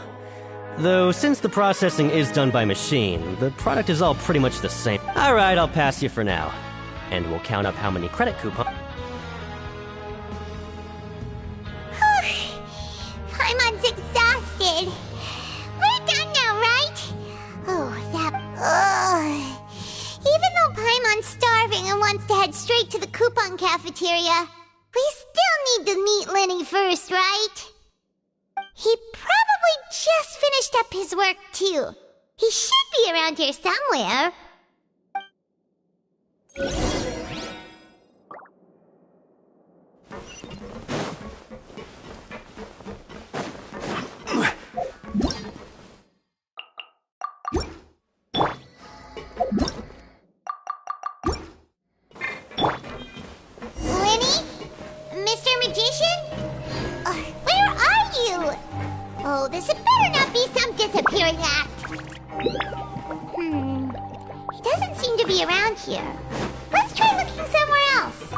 Speaker 17: Though, since the processing is done by machine, the product is all pretty much the same. Alright, I'll pass you for now. And we'll count up how many credit coupons...
Speaker 1: Paimon's exhausted. We're done now, right? Oh, that... Even though Paimon's starving and wants to head straight to the coupon cafeteria, we still need to meet Lenny first, right? He probably just finished up his work, too. He should be around here somewhere. Lenny? Mr. Magician? Where are you? Oh, this had better not be some disappearing act. He doesn't seem to be around here. Let's try looking somewhere else. house.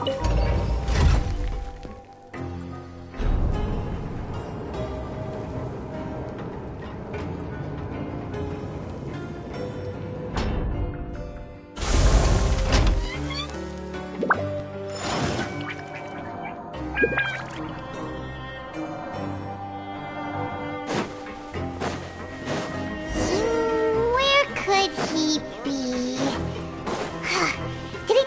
Speaker 1: Where could he be? Did he...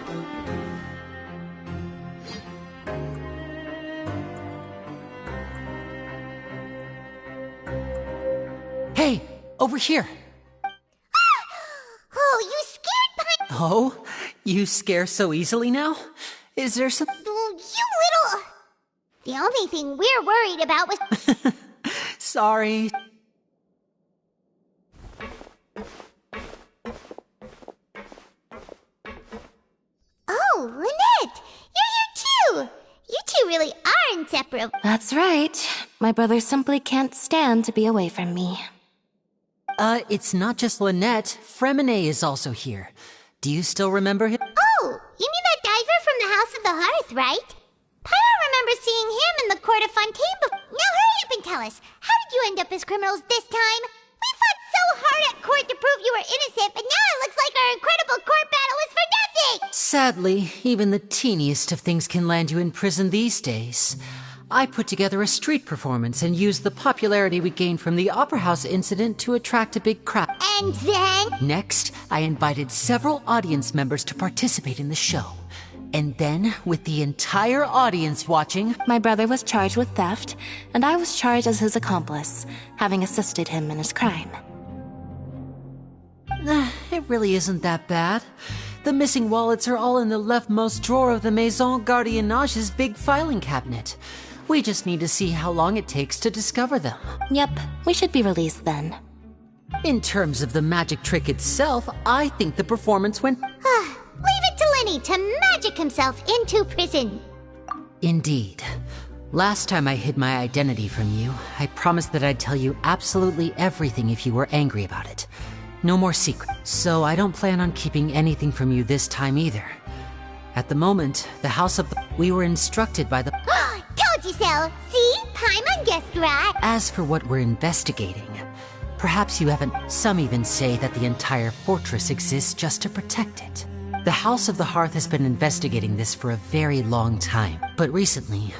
Speaker 15: Hey, over here.
Speaker 1: Oh, you scared Paimon?
Speaker 15: Oh, you scare so easily now? Is there some...
Speaker 1: You little... The only thing we're worried about was...
Speaker 15: Sorry.
Speaker 1: Oh, Lynette! You're here too! You two really are inseparable.
Speaker 8: That's right. My brother simply can't stand to be away from me.
Speaker 15: It's not just Lynette. Fremine is also here. Do you still remember him?
Speaker 1: Oh, you mean that diver from the House of the Hearth, right? Paimon remembers seeing him in the Court of Fontaine before. Now hurry up and tell us, how did you end up as criminals this time? We fought so hard at court to prove you were innocent, but now it looks like our incredible court battle was for nothing!
Speaker 15: Sadly, even the teeniest of things can land you in prison these days. I put together a street performance and used the popularity we gained from the Opera House incident to attract a big crowd.
Speaker 1: And then?
Speaker 15: Next, I invited several audience members to participate in the show. And then, with the entire audience watching...
Speaker 8: My brother was charged with theft, and I was charged as his accomplice, having assisted him in his crime.
Speaker 15: It really isn't that bad. The missing wallets are all in the leftmost drawer of the Maison Gardiennage's big filing cabinet. We just need to see how long it takes to discover them.
Speaker 8: Yep, we should be released then.
Speaker 15: In terms of the magic trick itself, I think the performance went...
Speaker 1: Leave it to Lenny to magic himself into prison.
Speaker 15: Indeed. Last time I hid my identity from you, I promised that I'd tell you absolutely everything if you were angry about it. No more secret. So I don't plan on keeping anything from you this time either. At the moment, the House of... We were instructed by the...
Speaker 1: Told you so! See? Paimon guessed right.
Speaker 15: As for what we're investigating, perhaps you haven't... Some even say that the entire fortress exists just to protect it. The House of the Hearth has been investigating this for a very long time. But recently,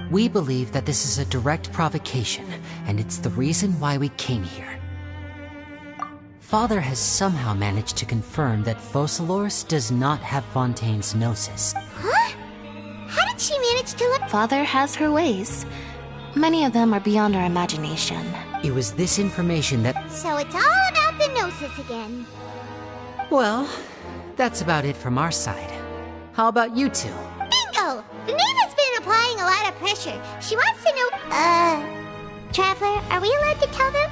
Speaker 15: we believe that this is a direct provocation, and it's the reason why we came here. Father has somehow managed to confirm that Focalors does not have Fontaine's gnosis.
Speaker 1: Huh? How did she manage to look?
Speaker 8: Father has her ways. Many of them are beyond our imagination.
Speaker 15: It was this information that...
Speaker 1: So it's all about the gnosis again.
Speaker 15: Well, that's about it from our side. How about you two?
Speaker 1: Bingo! The maid has been applying a lot of pressure. She wants to know... Traveler, are we allowed to tell them?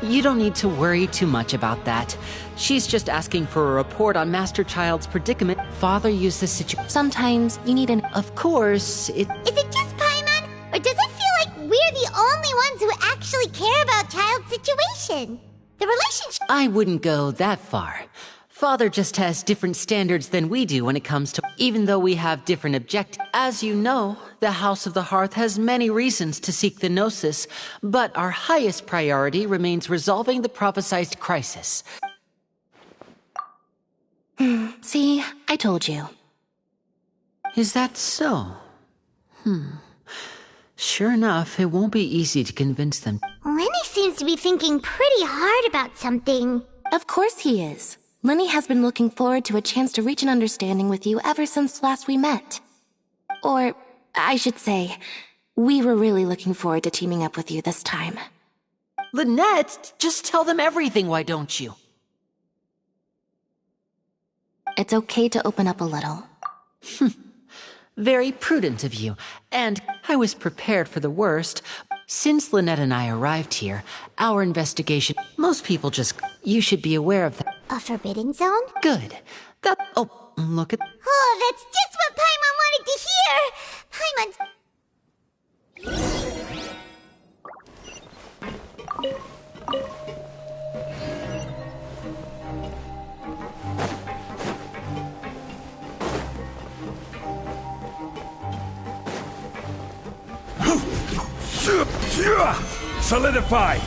Speaker 15: You don't need to worry too much about that. She's just asking for a report on Master Child's predicament. Father used the situation.
Speaker 8: Sometimes you need an...
Speaker 15: Of course,
Speaker 1: Is it just Paimon? Or does it feel like we're the only ones who actually care about Child's situation? The relationship...
Speaker 15: I wouldn't go that far. Father just has different standards than we do when it comes to... Even though we have different objectives. As you know, the House of the Hearth has many reasons to seek the Gnosis, but our highest priority remains resolving the prophesized crisis.
Speaker 8: See, I told you.
Speaker 15: Is that so? Sure enough, it won't be easy to convince them.
Speaker 1: Lenny seems to be thinking pretty hard about something.
Speaker 8: Of course he is. Lenny has been looking forward to a chance to reach an understanding with you ever since last we met. Or, I should say, we were really looking forward to teaming up with you this time.
Speaker 15: Lynette, just tell them everything, why don't you?
Speaker 8: It's okay to open up a little.
Speaker 15: Very prudent of you, and I was prepared for the worst. Since Lynette and I arrived here, our investigation... Most people just... You should be aware of that.
Speaker 1: A forbidden zone?
Speaker 15: Good. Oh, look at...
Speaker 1: Oh, that's just what Paimon wanted to hear! Paimon's...
Speaker 7: Solidify!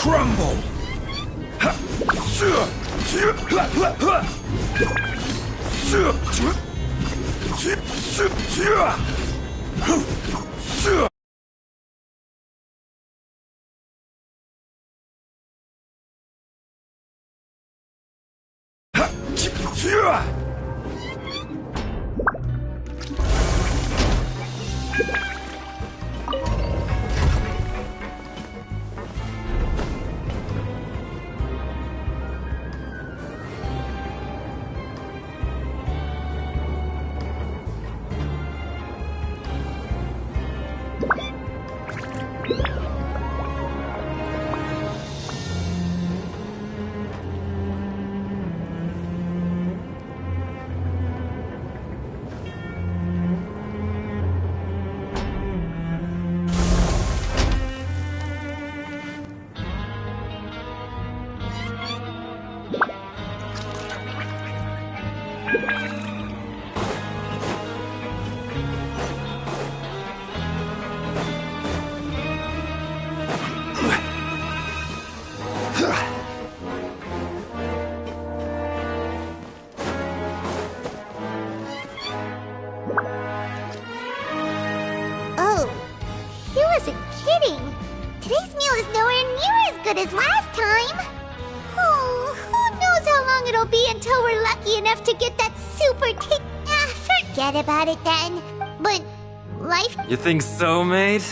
Speaker 7: Crumble!
Speaker 1: Oh, he wasn't kidding. Today's meal is nowhere near as good as last time. Oh, who knows how long it'll be until we're lucky enough to get that super forget about it then. But life...
Speaker 18: You think so, mate?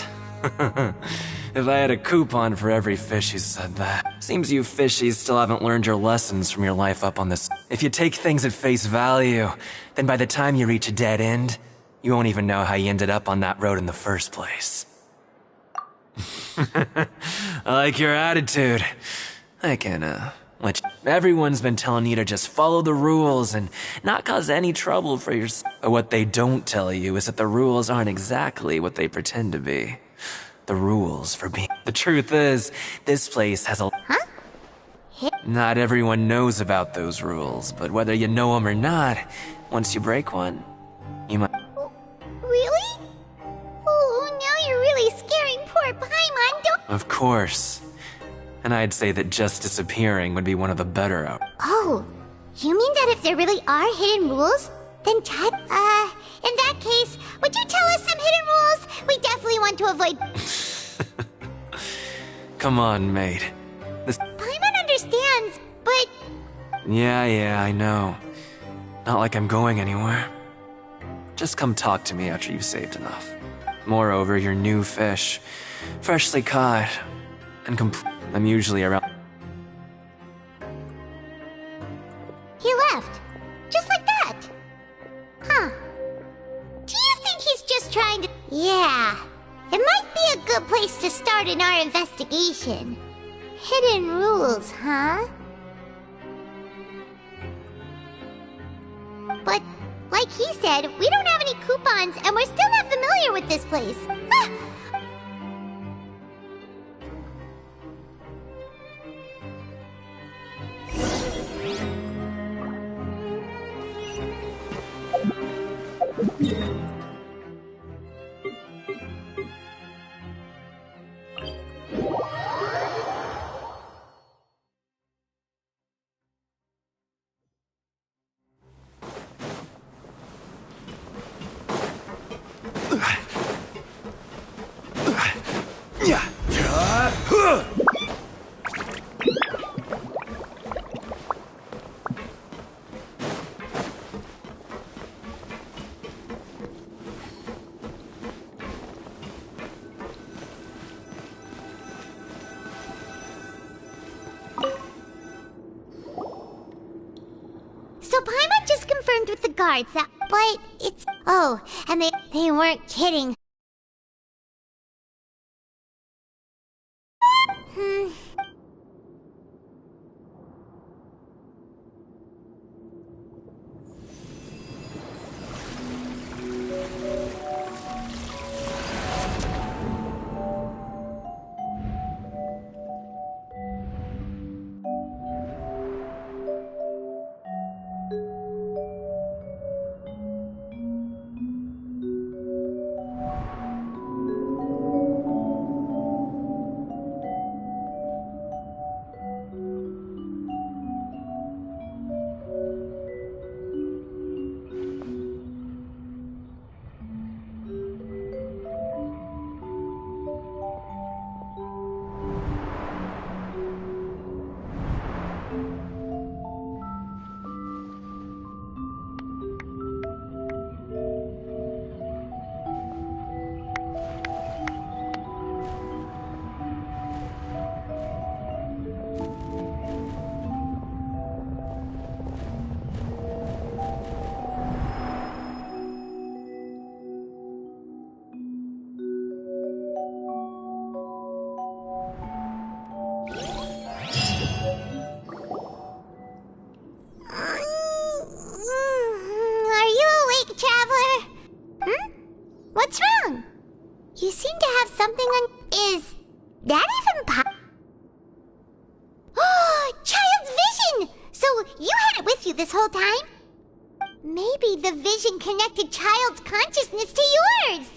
Speaker 18: If I had a coupon for every fish who said that. Seems you fishies still haven't learned your lessons from your life up on this. If you take things at face value, then by the time you reach a dead end, you won't even know how you ended up on that road in the first place. I like your attitude. I can, let you... Everyone's been telling you to just follow the rules and not cause any trouble for yourself. But what they don't tell you is that the rules aren't exactly what they pretend to be. The rules for being... The truth is, this place has a...
Speaker 1: Huh?
Speaker 18: Not everyone knows about those rules, but whether you know them or not, once you break one, you might...
Speaker 1: Really? Oh, now you're really scaring poor Paimon, don't...
Speaker 18: Of course. And I'd say that just disappearing would be one of the better out.
Speaker 1: Oh, you mean that if there really are hidden rules, then in that case, would you tell us some hidden rules? We definitely want to avoid...
Speaker 18: Come on, mate.
Speaker 1: Paimon understands, but...
Speaker 18: Yeah, I know. Not like I'm going anywhere. Just come talk to me after you've saved enough. Moreover, you're new fish, freshly caught, and I'm usually around.
Speaker 1: He left. Just like that. Huh. Do you think he's just trying to... Yeah. It might be a good place to start in our investigation. Hidden rules, huh? But, like he said, we don't have any coupons and we're still not familiar with this place. Ah! So Paimon just confirmed with the guards that... But it's... Oh, and they weren't kidding. What's wrong? You seem to have something on... Is that even Oh, child's vision! So you had it with you this whole time? Maybe the vision connected Child's consciousness to yours.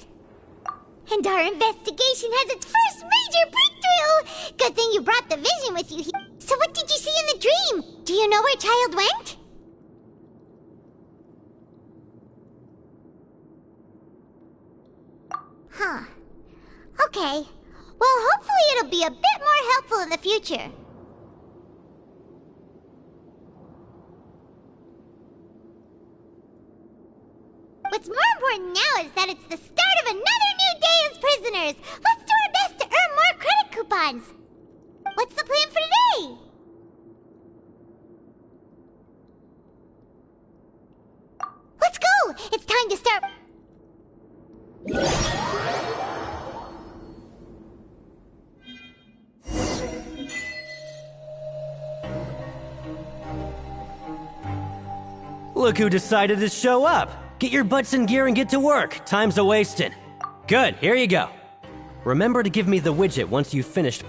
Speaker 1: And our investigation has its first major breakthrough! Good thing you brought the vision with you here. So what did you see in the dream? Do you know where Child went? Huh. Okay. Well, hopefully it'll be a bit more helpful in the future. What's more important now is that it's the start of another new day as prisoners. Let's do our best to earn more credit coupons. What's the plan for today? Let's go! It's time to start...
Speaker 17: Look who decided to show up! Get your butts in gear and get to work. Time's a-wasting. Good, here you go. Remember to give me the widget once you've finished.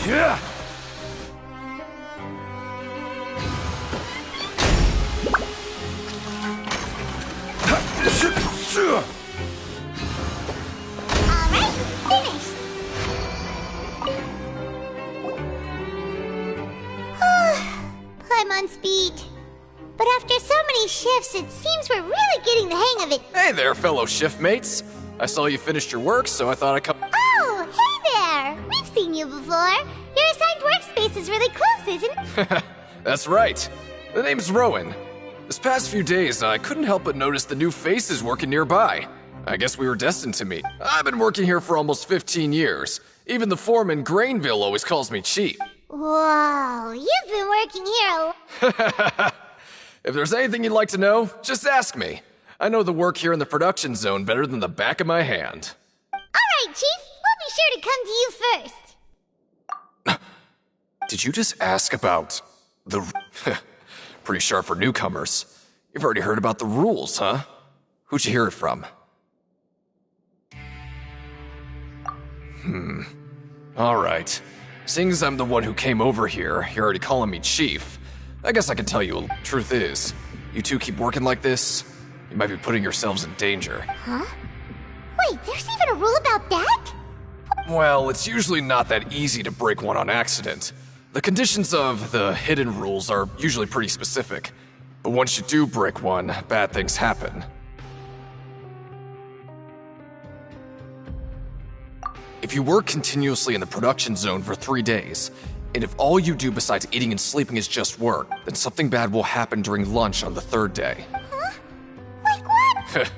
Speaker 16: Yeah!
Speaker 1: Alright, finished! I'm on speed. But after so many shifts, it seems we're really getting the hang of it.
Speaker 12: Hey there, fellow shiftmates. I saw you finished your work, so I thought I'd come...
Speaker 1: Oh, hey there! We've seen you before. Your assigned workspace is really close, isn't it?
Speaker 12: That's right. The name's Rowan. This past few days, I couldn't help but notice the new faces working nearby. I guess we were destined to meet. I've been working here for almost 15 years. Even the foreman, Grainville, always calls me Chief.
Speaker 1: Whoa, you've been working here
Speaker 12: If there's anything you'd like to know, just ask me. I know the work here in the production zone better than the back of my hand.
Speaker 1: Alright, Chief. We'll be sure to come to you first.
Speaker 12: Did you just ask about the... Pretty sharp for newcomers. You've already heard about the rules, huh? Who'd you hear it from? Alright. Seeing as I'm the one who came over here, you're already calling me Chief. I guess I can tell you, truth is, you two keep working like this, you might be putting yourselves in danger.
Speaker 1: Huh? Wait, there's even a rule about that?
Speaker 12: Well, it's usually not that easy to break one on accident. The conditions of the hidden rules are usually pretty specific. But once you do break one, bad things happen. If you work continuously in the production zone for 3 days, and if all you do besides eating and sleeping is just work, then something bad will happen during lunch on the 3rd day.
Speaker 1: Huh? Like what?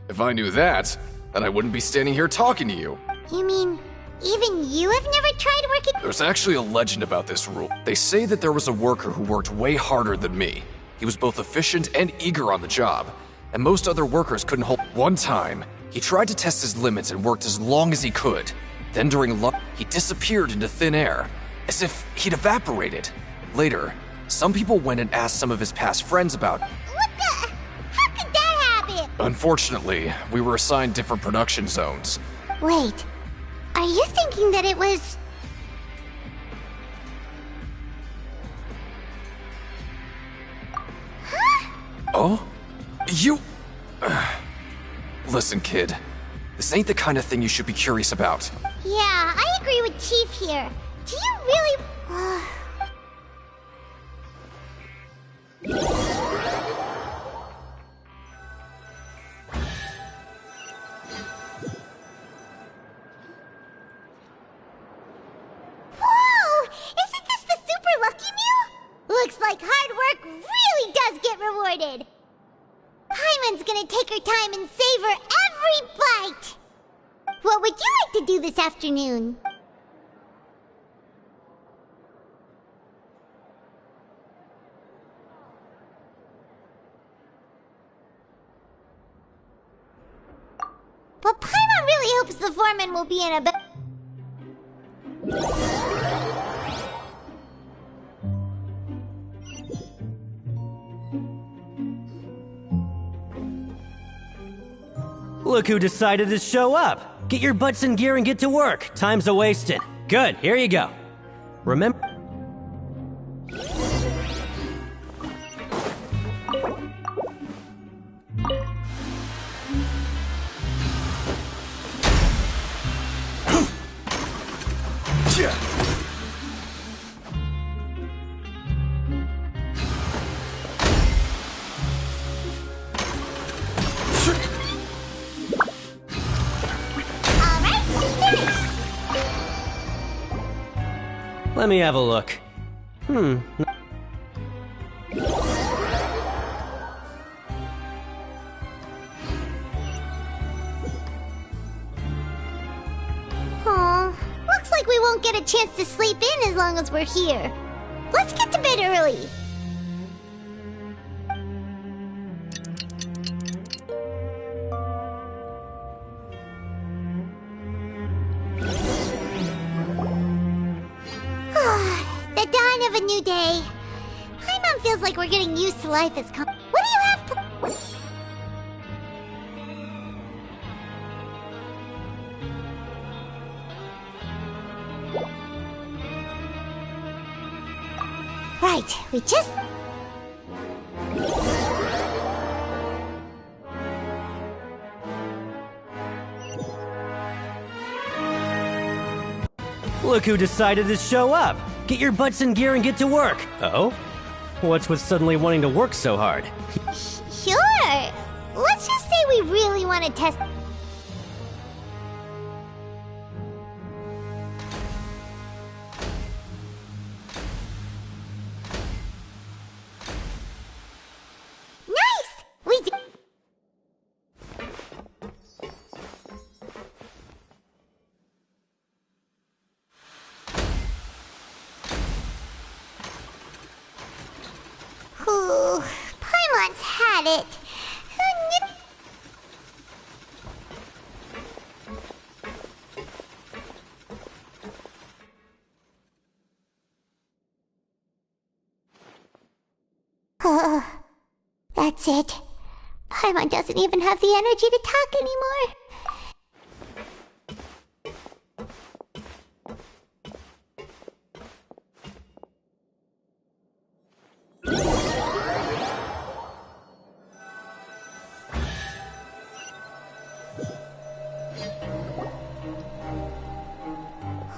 Speaker 12: If I knew that, then I wouldn't be standing here talking to you.
Speaker 1: You mean, even you have never tried working?
Speaker 12: There's actually a legend about this rule. They say that there was a worker who worked way harder than me. He was both efficient and eager on the job, and most other workers couldn't hold. One time, he tried to test his limits and worked as long as he could. Then during lunch, he disappeared into thin air, as if he'd evaporated. Later, some people went and asked some of his past friends about it.
Speaker 1: What the? How could that happen?
Speaker 12: Unfortunately, we were assigned different production zones.
Speaker 1: Wait, are you thinking that it was... Huh?
Speaker 12: Oh? You... Listen, kid. This ain't the kind of thing you should be curious about.
Speaker 1: Yeah, I agree with Chief here. Do you really... Whoa! Isn't this the Super Lucky Meal? Looks like hard work really does get rewarded. Paimon's gonna take her time and savor every bite. What would you like to do this afternoon? But Paimon really hopes the foreman will be in a
Speaker 17: Look who decided to show up! Get your butts in gear and get to work. Time's a-wasting. Good, here you go. Remember... Let me have a look.
Speaker 1: Aw, looks like we won't get a chance to sleep in as long as we're here. Let's get to bed early. The dawn of a new day. Paimon feels like we're getting used to life as What do you have Right, we just...
Speaker 17: Look who decided to show up! Get your butts in gear and get to work! Oh? What's with suddenly wanting to work so hard?
Speaker 1: Sure! Let's just say we really want to test... Nice! We did... Ooh, Paimon's had it. That's it. Paimon doesn't even have the energy to talk anymore.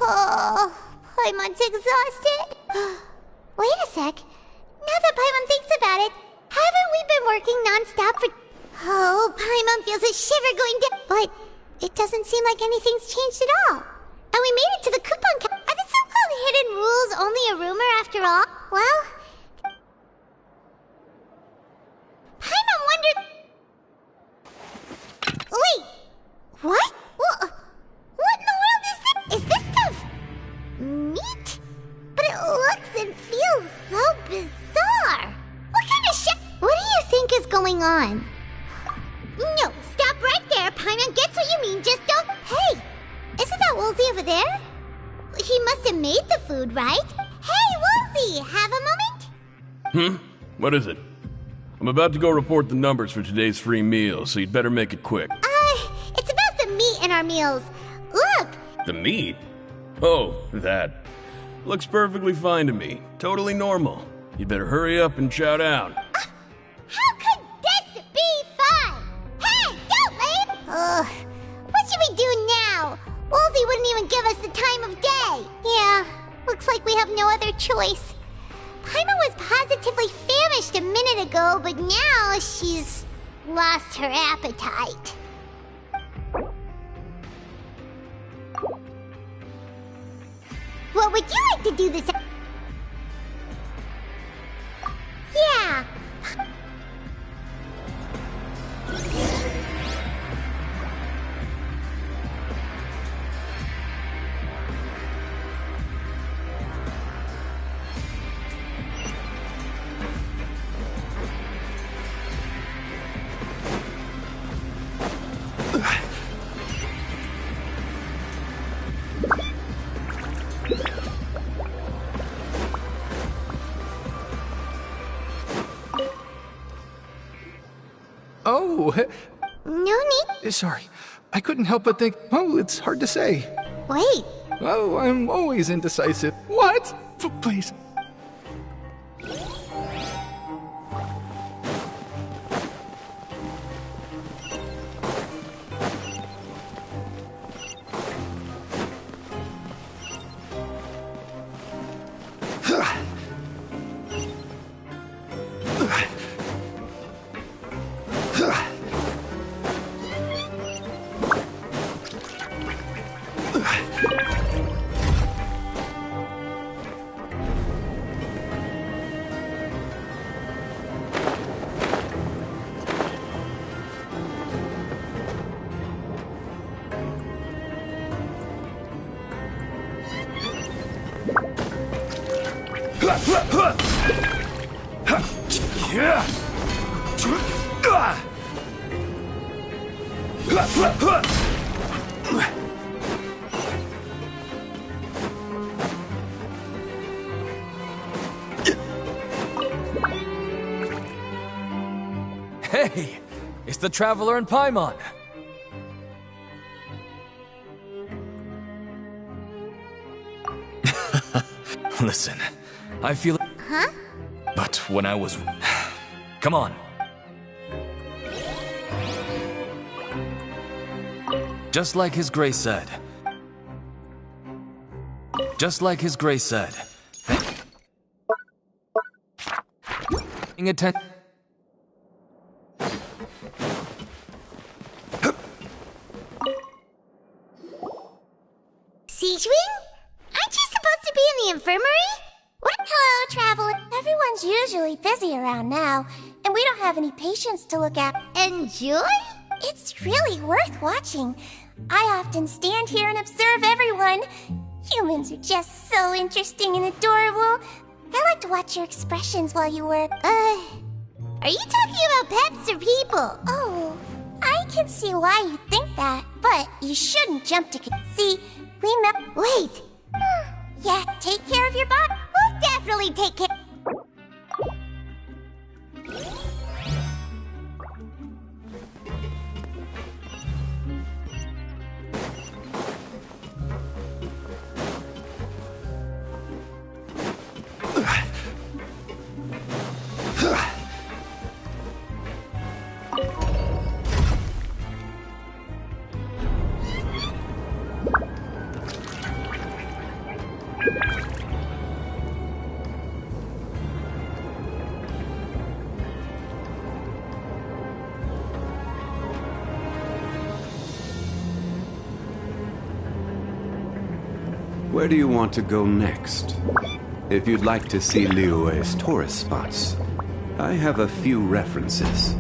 Speaker 1: Oh, Paimon's exhausted. Wait a sec. Now that Paimon thinks about it, haven't we been working non-stop for... Oh, Paimon feels a shiver going down. But it doesn't seem like anything's changed at all. And we made it to the coupon Are the so-called hidden rules only a rumor after all? Well... Paimon wondered... Wait! What? What in the world is this? Is this stuff... meat? But it looks and feels so bizarre. What kind of shit? What do you think is going on? No, stop right there. Paimon gets what you mean. Just don't... Hey, isn't that Woolsey over there? He must have made the food, right? Hey, Woolsey, have a moment?
Speaker 13: What is it? I'm about to go report the numbers for today's free meal, so you'd better make it quick.
Speaker 1: It's about the meat in our meals. Look!
Speaker 13: The meat? Oh, that. Looks perfectly fine to me. Totally normal. You'd better hurry up and chow down.
Speaker 1: How could this be fun? Hey, don't leave! What should we do now? Woolsey wouldn't even give us the time of day. Yeah, looks like we have no other choice. Paimon was positively famished a minute ago, but now she's lost her appetite. What would you like to do this? Yeah.
Speaker 14: No.
Speaker 1: No need.
Speaker 14: Sorry. I couldn't help but think, oh, it's hard to say.
Speaker 1: Wait.
Speaker 14: Oh, I'm always indecisive. What? Please.
Speaker 11: Hey, it's the Traveler and Paimon. Listen, I feel...
Speaker 1: Huh?
Speaker 11: But when I was... Come on. Just like His Grace said. Just like His Grace said. Paying attention...
Speaker 1: Siege Wing? Aren't you supposed to be in the infirmary? What? Hello, Traveler. Everyone's usually busy around now, and we don't have any patients to look at. Enjoy? It's really worth watching. I often stand here and observe everyone. Humans are just so interesting and adorable. I like to watch your expressions while you work. Are you talking about pets or people? Oh, I can see why you think that, but you shouldn't jump to see. Wait. Yeah, take care of your body. We'll definitely take care.
Speaker 6: Where do you want to go next? If you'd like to see Liyue's tourist spots, I have a few references.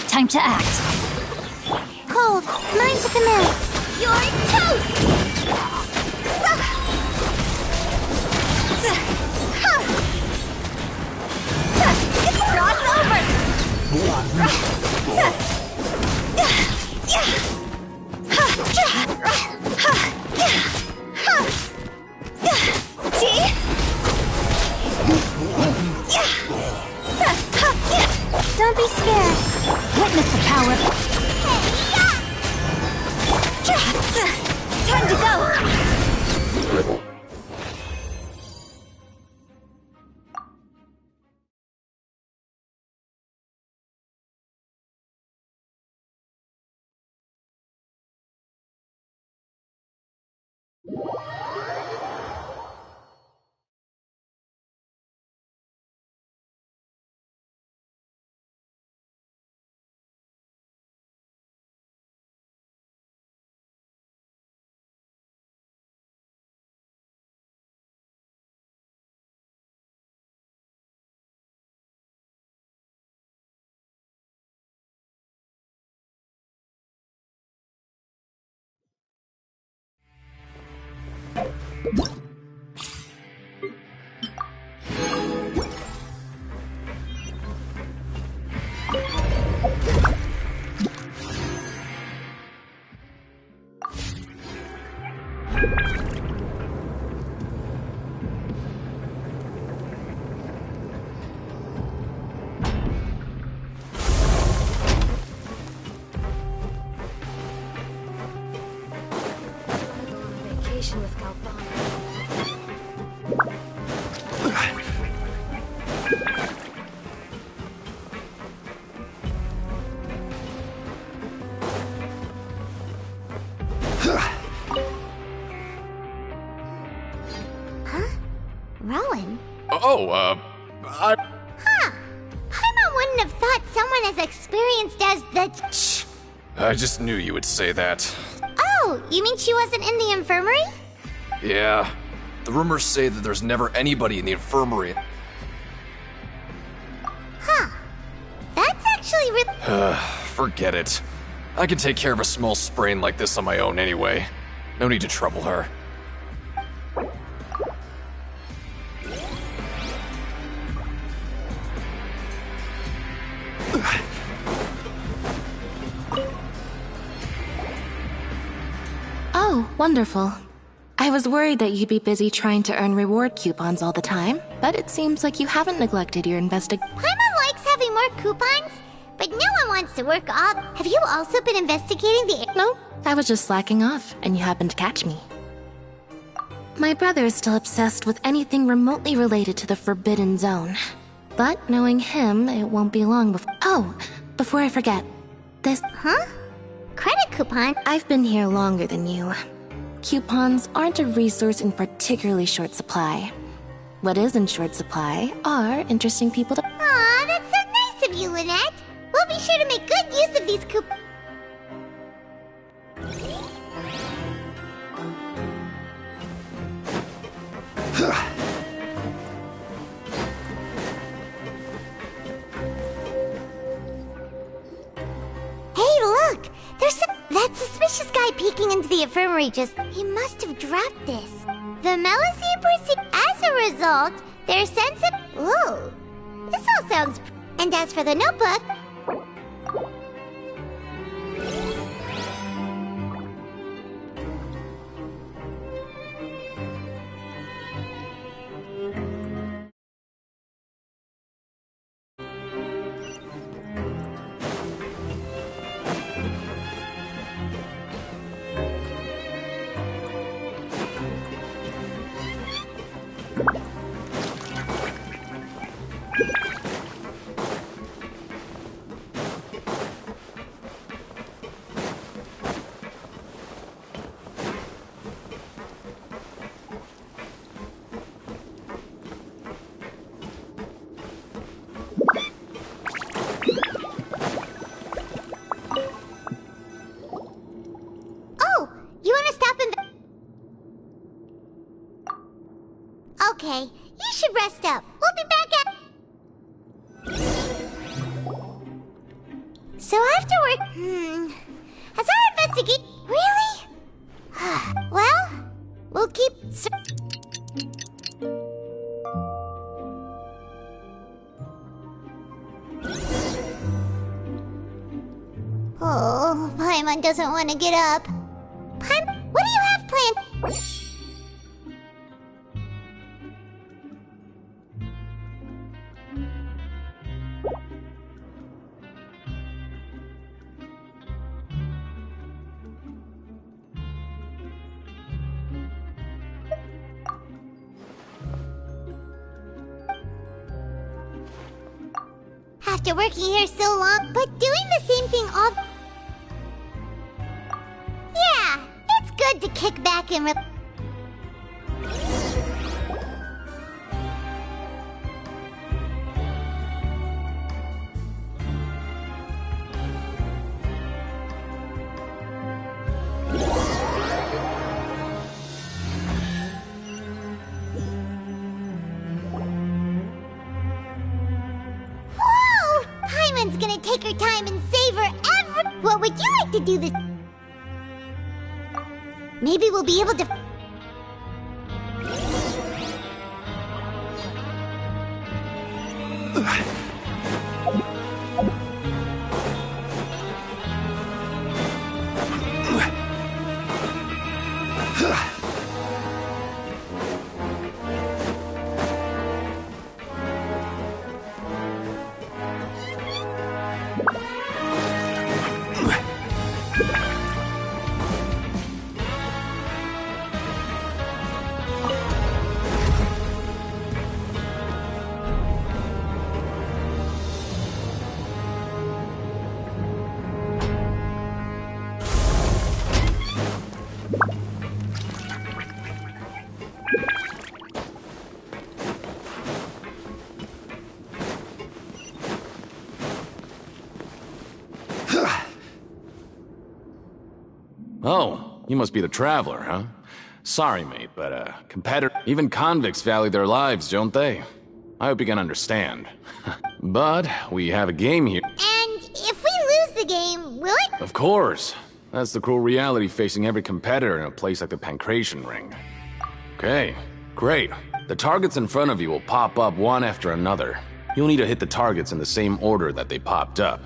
Speaker 19: Time to act.
Speaker 1: Cold, mine's at the mill. You're toast!
Speaker 19: Frost over! here! Witness the power! Time to go!
Speaker 2: Vacation with Galvana.
Speaker 1: Rowan?
Speaker 12: Oh,
Speaker 1: Huh. Paimon wouldn't have thought someone as experienced as the... Shh.
Speaker 12: I just knew you would say that.
Speaker 1: Oh, you mean she wasn't in the infirmary?
Speaker 20: Yeah. The rumors say that there's never anybody in the infirmary.
Speaker 1: Huh. That's actually
Speaker 20: Forget it. I can take care of a small sprain like this on my own anyway. No need to trouble her.
Speaker 4: Oh, wonderful. I was worried that you'd be busy trying to earn reward coupons all the time, but it seems like you haven't neglected your
Speaker 1: Paimon likes having more coupons, but no one wants to work off. Have you also been investigating the...
Speaker 4: No, I was just slacking off, and you happened to catch me. My brother is still obsessed with anything remotely related to the Forbidden Zone. But knowing him, it won't be long before... Oh, before I forget, this...
Speaker 1: Huh? Credit coupon?
Speaker 4: I've been here longer than you. Coupons aren't a resource in particularly short supply. What is in short supply are interesting people to...
Speaker 1: Aw, that's so nice of you, Lynette. We'll be sure to make good use of these coupons. Hey, look! There's that suspicious guy peeking into the infirmary just... He must have dropped this. The Melusine proceed... As a result, their sense of... Ooh. This all sounds... And as for the notebook... Okay, you should rest up. We'll be back at... So after work... Has our investigation... Really? Well, we'll keep... Oh, Paimon doesn't want to get up. Paimon, what do you have planned? after working here so long, but doing the same thing all... Yeah, it's good to kick back and Whoa! Paimon's gonna take her time and savor every... What would you like to do this... Maybe we'll be able to...
Speaker 2: Oh, you must be the Traveler, huh? Sorry, mate, but, even convicts value their lives, don't they? I hope you can understand. But, we have a game here.
Speaker 1: And if we lose the game, will it...
Speaker 2: Of course. That's the cruel reality facing every competitor in a place like the Pancration Ring. Okay, great. The targets in front of you will pop up one after another. You'll need to hit the targets in the same order that they popped up.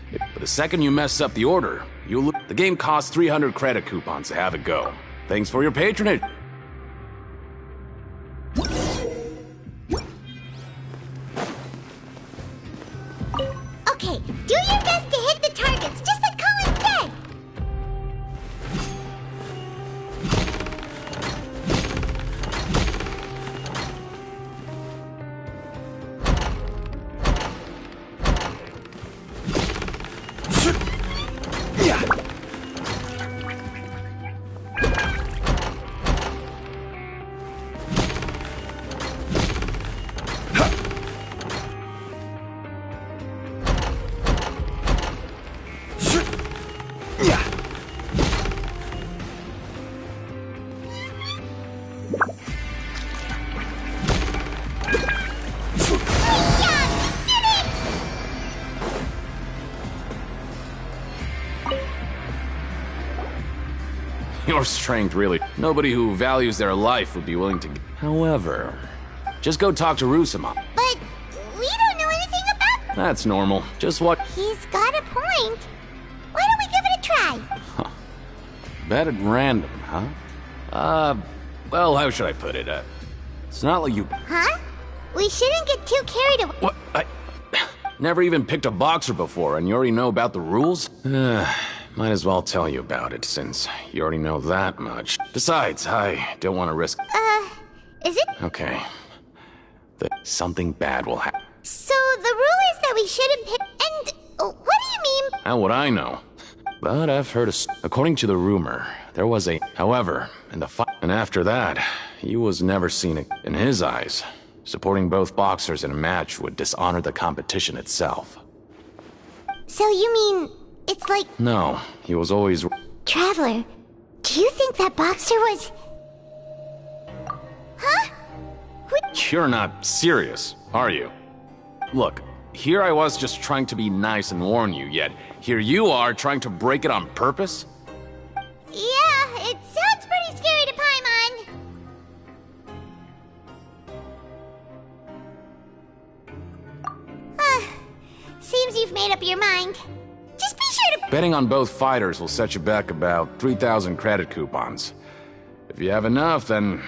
Speaker 2: But the second you mess up the order, the game costs 300 credit coupons to have it go. Thanks for your patronage.
Speaker 1: Okay, do your best to hit the targets, just like Colin said!
Speaker 2: Your strength, really. Nobody who values their life would be willing to... However, just go talk to Rusama.
Speaker 1: But we don't know anything about...
Speaker 2: That's normal. Just what...
Speaker 1: He's got a point. Why don't we give it a try?
Speaker 2: Huh. Bet at random, huh? Well, how should I put it? It's not like you...
Speaker 1: Huh? We shouldn't get too carried away.
Speaker 2: What? I... Never even picked a boxer before, and you already know about the rules? Might as well tell you about it, since you already know that much. Besides, I don't want to risk...
Speaker 1: Is it?
Speaker 2: Okay. Something bad will happen.
Speaker 1: So the rule is that we shouldn't pick... And what do you mean?
Speaker 2: How would I know? But I've heard according to the rumor, there was a... However, in the fight... And after that, he was never seen in his eyes. Supporting both boxers in a match would dishonor the competition itself.
Speaker 1: So you mean... It's like...
Speaker 2: No, he was always...
Speaker 1: Traveler, do you think that boxer was... Huh?
Speaker 2: You're not serious, are you? Look, here I was just trying to be nice and warn you, yet here you are trying to break it on purpose?
Speaker 1: Yeah, it sounds pretty scary to Paimon. Seems you've made up your mind. Just be sure to...
Speaker 2: Betting on both fighters will set you back about 3,000 credit coupons. If you have enough, then...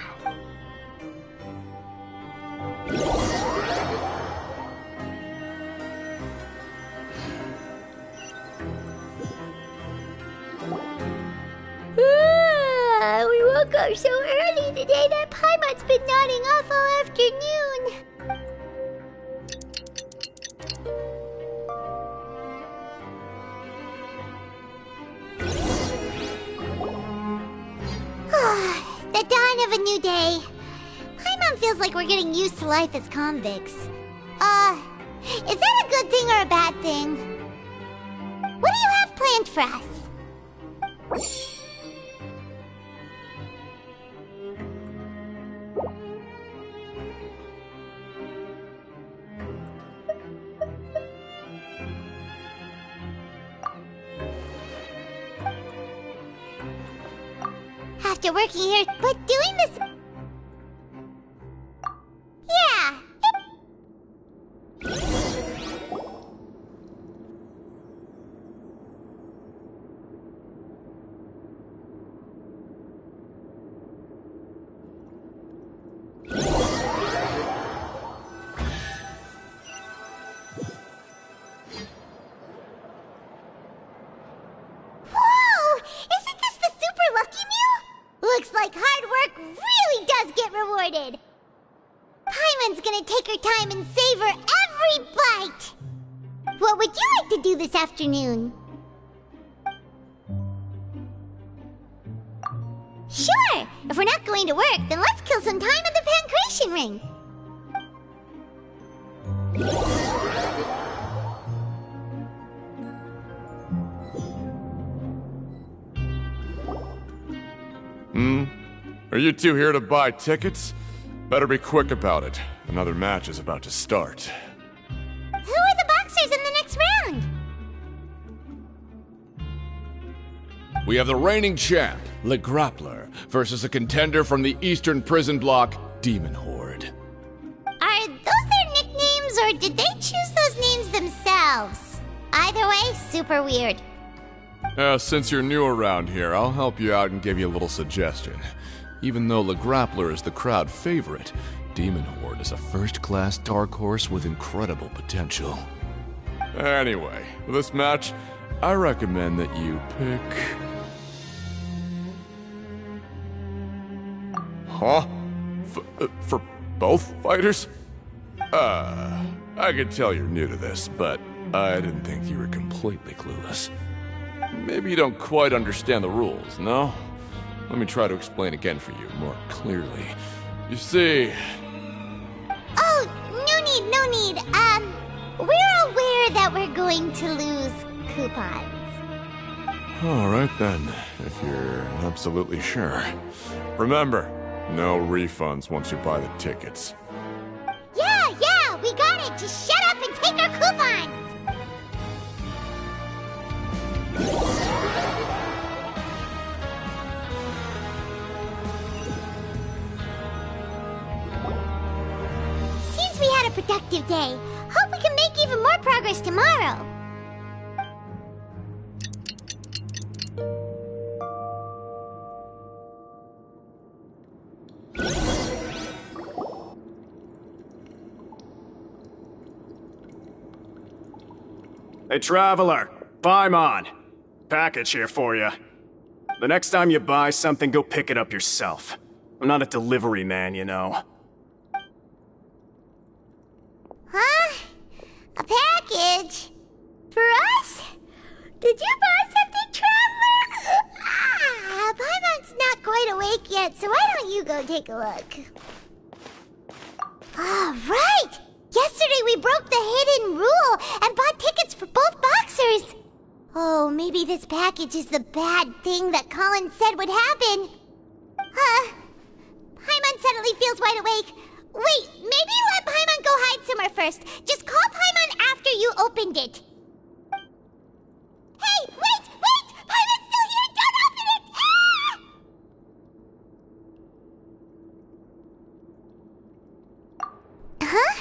Speaker 1: We woke up so early today that Paimon's been nodding off all afternoon. new day. Paimon feels like we're getting used to life as convicts. Is that a good thing or a bad thing? What do you have planned for us? After working here, but doing this... Yeah. Looks like hard work really does get rewarded. Paimon's gonna take her time and savor every bite. What would you like to do this afternoon? Sure! If we're not going to work, then let's kill some time at the Pancration Ring.
Speaker 21: Are you two here to buy tickets? Better be quick about it. Another match is about to start.
Speaker 1: Who are the boxers in the next round?
Speaker 21: We have the reigning champ, Le Grappler, versus a contender from the Eastern Prison Block, Demon Horde.
Speaker 1: Are those their nicknames, or did they choose those names themselves? Either way, super weird.
Speaker 21: Since you're new around here, I'll help you out and give you a little suggestion. Even though Le Grappler is the crowd favorite, Demon Horde is a first-class dark horse with incredible potential. Anyway, for this match, I recommend that you pick... Huh? For both fighters? I can tell you're new to this, but I didn't think you were completely clueless. Maybe you don't quite understand the rules, no? Let me try to explain again for you more clearly. You see...
Speaker 1: Oh, no need. We're aware that we're going to lose coupons.
Speaker 21: Alright then, if you're absolutely sure. Remember, no refunds once you buy the tickets.
Speaker 1: Yeah, we got it! Just shut up and take our coupons! Seems we had a productive day. Hope we can make even more progress tomorrow.
Speaker 16: Hey, Traveler, Paimon. Package here for you. The next time you buy something, go pick it up yourself. I'm not a delivery man, you know.
Speaker 1: Huh? A package? For us? Did you buy something, Traveler? Paimon's not quite awake yet, so why don't you go take a look? Right! Yesterday we broke the hidden rule and bought tickets for both boxers. Oh, maybe this package is the bad thing that Colin said would happen. Paimon suddenly feels wide awake. Wait, maybe let Paimon go hide somewhere first. Just call Paimon after you opened it. Hey, wait! Paimon's still here! Don't open it! Huh?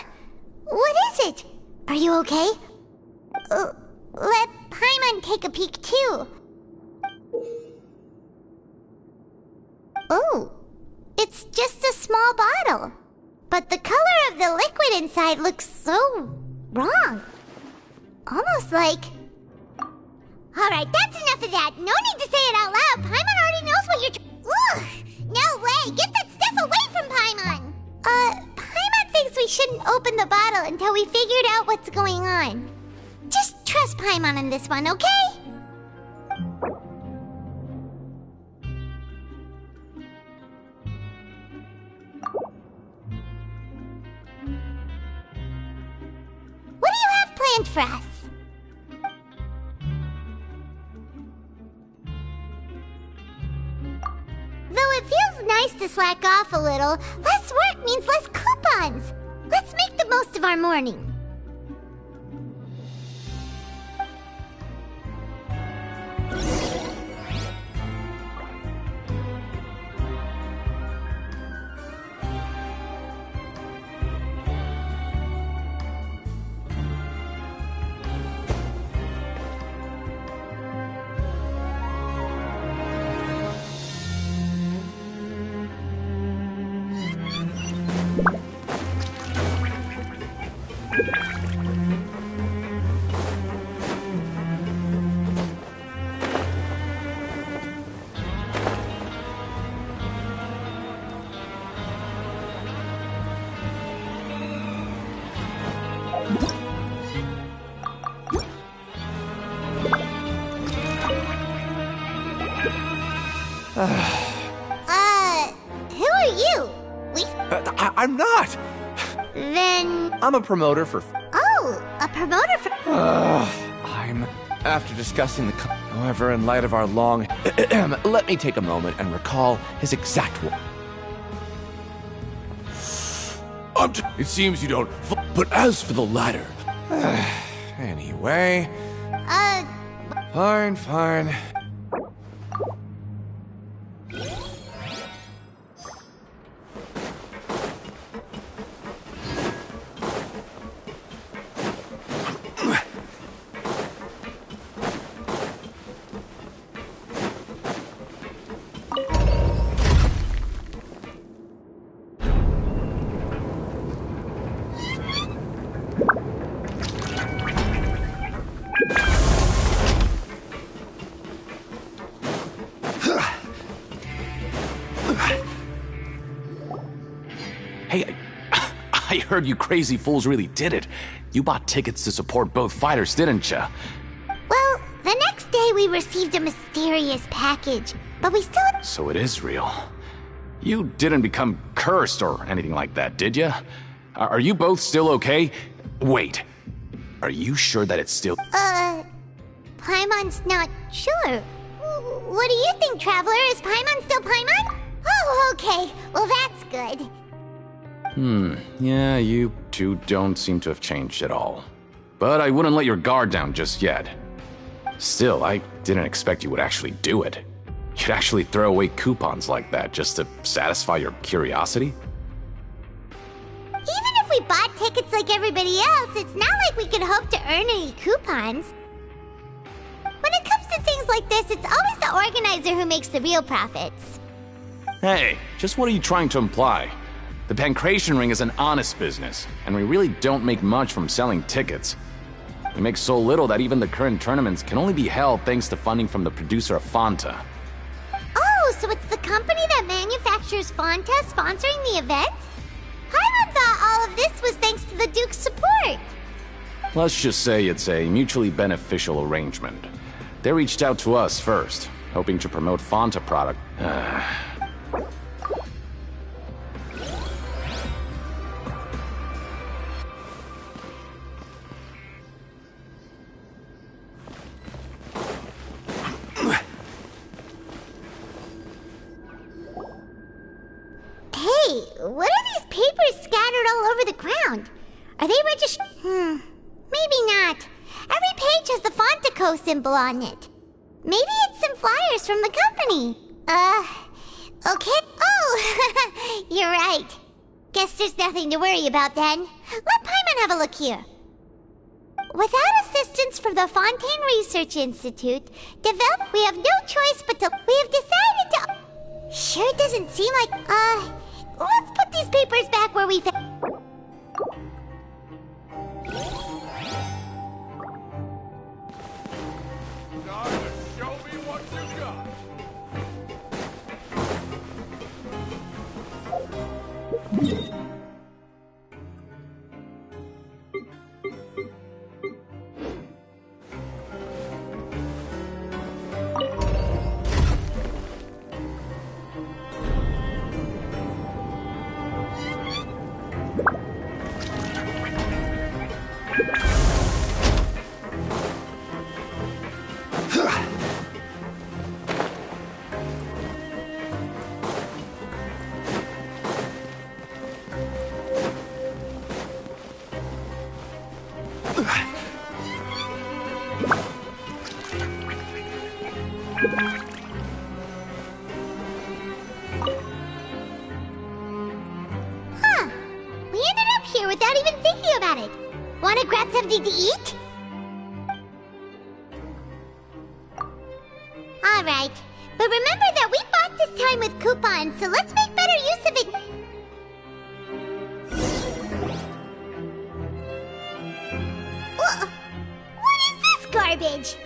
Speaker 1: What is it? Are you okay? Let Paimon take a peek too. Oh, it's just a small bottle. But the color of the liquid inside looks so wrong. Almost like... Alright, that's enough of that. No need to say it out loud. Paimon already knows what you're... Ugh! No way! Get that stuff away from Paimon! Paimon thinks we shouldn't open the bottle until we figured out what's going on. Just trust Paimon on this one, okay? Though it feels nice to slack off a little, less work means less coupons. Let's make the most of our morning. Who are you?
Speaker 5: I'm not!
Speaker 1: Then...
Speaker 5: I'm a promoter for...
Speaker 1: Oh, a promoter for...
Speaker 5: I'm... After discussing the... However, in light of our long... let me take a moment and recall his exact words. It seems you don't... But as for the latter... Anyway... Fine.
Speaker 2: Hey, I heard you crazy fools really did it. You bought tickets to support both fighters, didn't ya?
Speaker 1: Well, the next day we received a mysterious package, but we still...
Speaker 2: So it is real. You didn't become cursed or anything like that, did ya? Are you both still okay? Wait, are you sure that it's still...
Speaker 1: Paimon's not sure. What do you think, Traveler? Is Paimon still Paimon? Oh, okay. Well, that's good.
Speaker 2: Yeah, you two don't seem to have changed at all. But I wouldn't let your guard down just yet. Still, I didn't expect you would actually do it. You'd actually throw away coupons like that just to satisfy your curiosity?
Speaker 1: Even if we bought tickets like everybody else, it's not like we could hope to earn any coupons. When it comes to things like this, it's always the organizer who makes the real profits.
Speaker 2: Hey, just what are you trying to imply? The Pancration Ring is an honest business, and we really don't make much from selling tickets. We make so little that even the current tournaments can only be held thanks to funding from the producer of Fanta.
Speaker 1: Oh, so it's the company that manufactures Fanta sponsoring the events? Paimon thought all of this was thanks to the Duke's support.
Speaker 2: Let's just say it's a mutually beneficial arrangement. They reached out to us first, hoping to promote Fanta product.
Speaker 1: Hey, what are these papers scattered all over the ground? Are they registered? Maybe not. Every page has the Fontaco symbol on it. Maybe it's some flyers from the company. Okay. Oh, you're right. Guess there's nothing to worry about then. Let Paimon have a look here. Without assistance from the Fontaine Research Institute, we have no choice but to... We have decided to... Sure doesn't seem like... Let's put these papers back where we found...
Speaker 21: Show me what you got.
Speaker 1: Huh. We ended up here without even thinking about it. Wanna grab something to eat? Alright. But remember that we bought this time with coupons, so let's make better use of it. What is this garbage?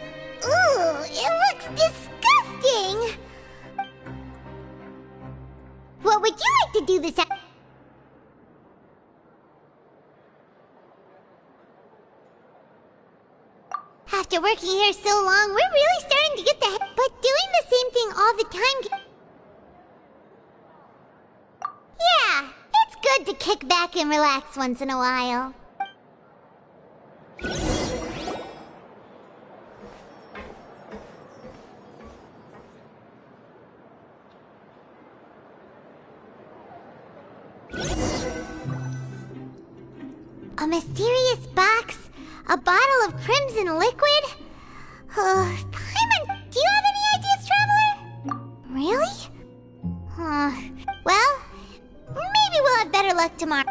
Speaker 1: Ooh, it looks disgusting! What would you like to do this After working here so long, we're really starting to get the but doing the same thing all the time. Yeah, it's good to kick back and relax once in a while. A mysterious box? A bottle of crimson liquid? Paimon, do you have any ideas, Traveler? Really? Well, maybe we'll have better luck tomorrow.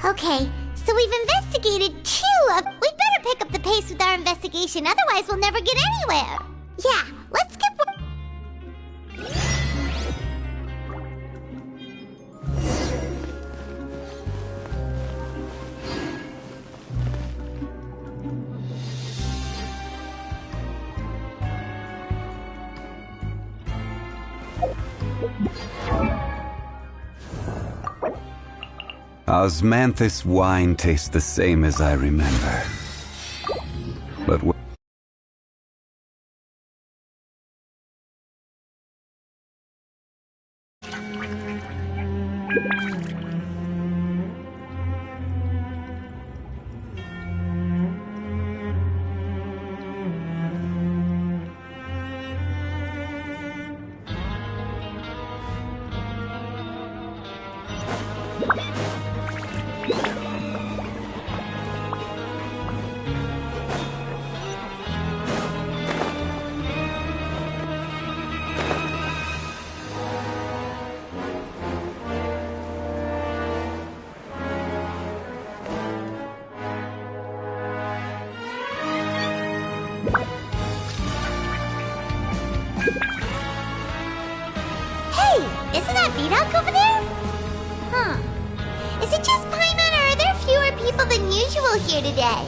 Speaker 1: Okay, so we've investigated 2 of... We'd better pick up the pace with our investigation, otherwise we'll never get anywhere. Yeah, let's skip...
Speaker 6: Osmanthus wine tastes the same as I remember. But
Speaker 1: Isn't that Vidok over there? Huh. Is it just Paimon, or are there fewer people than usual here today?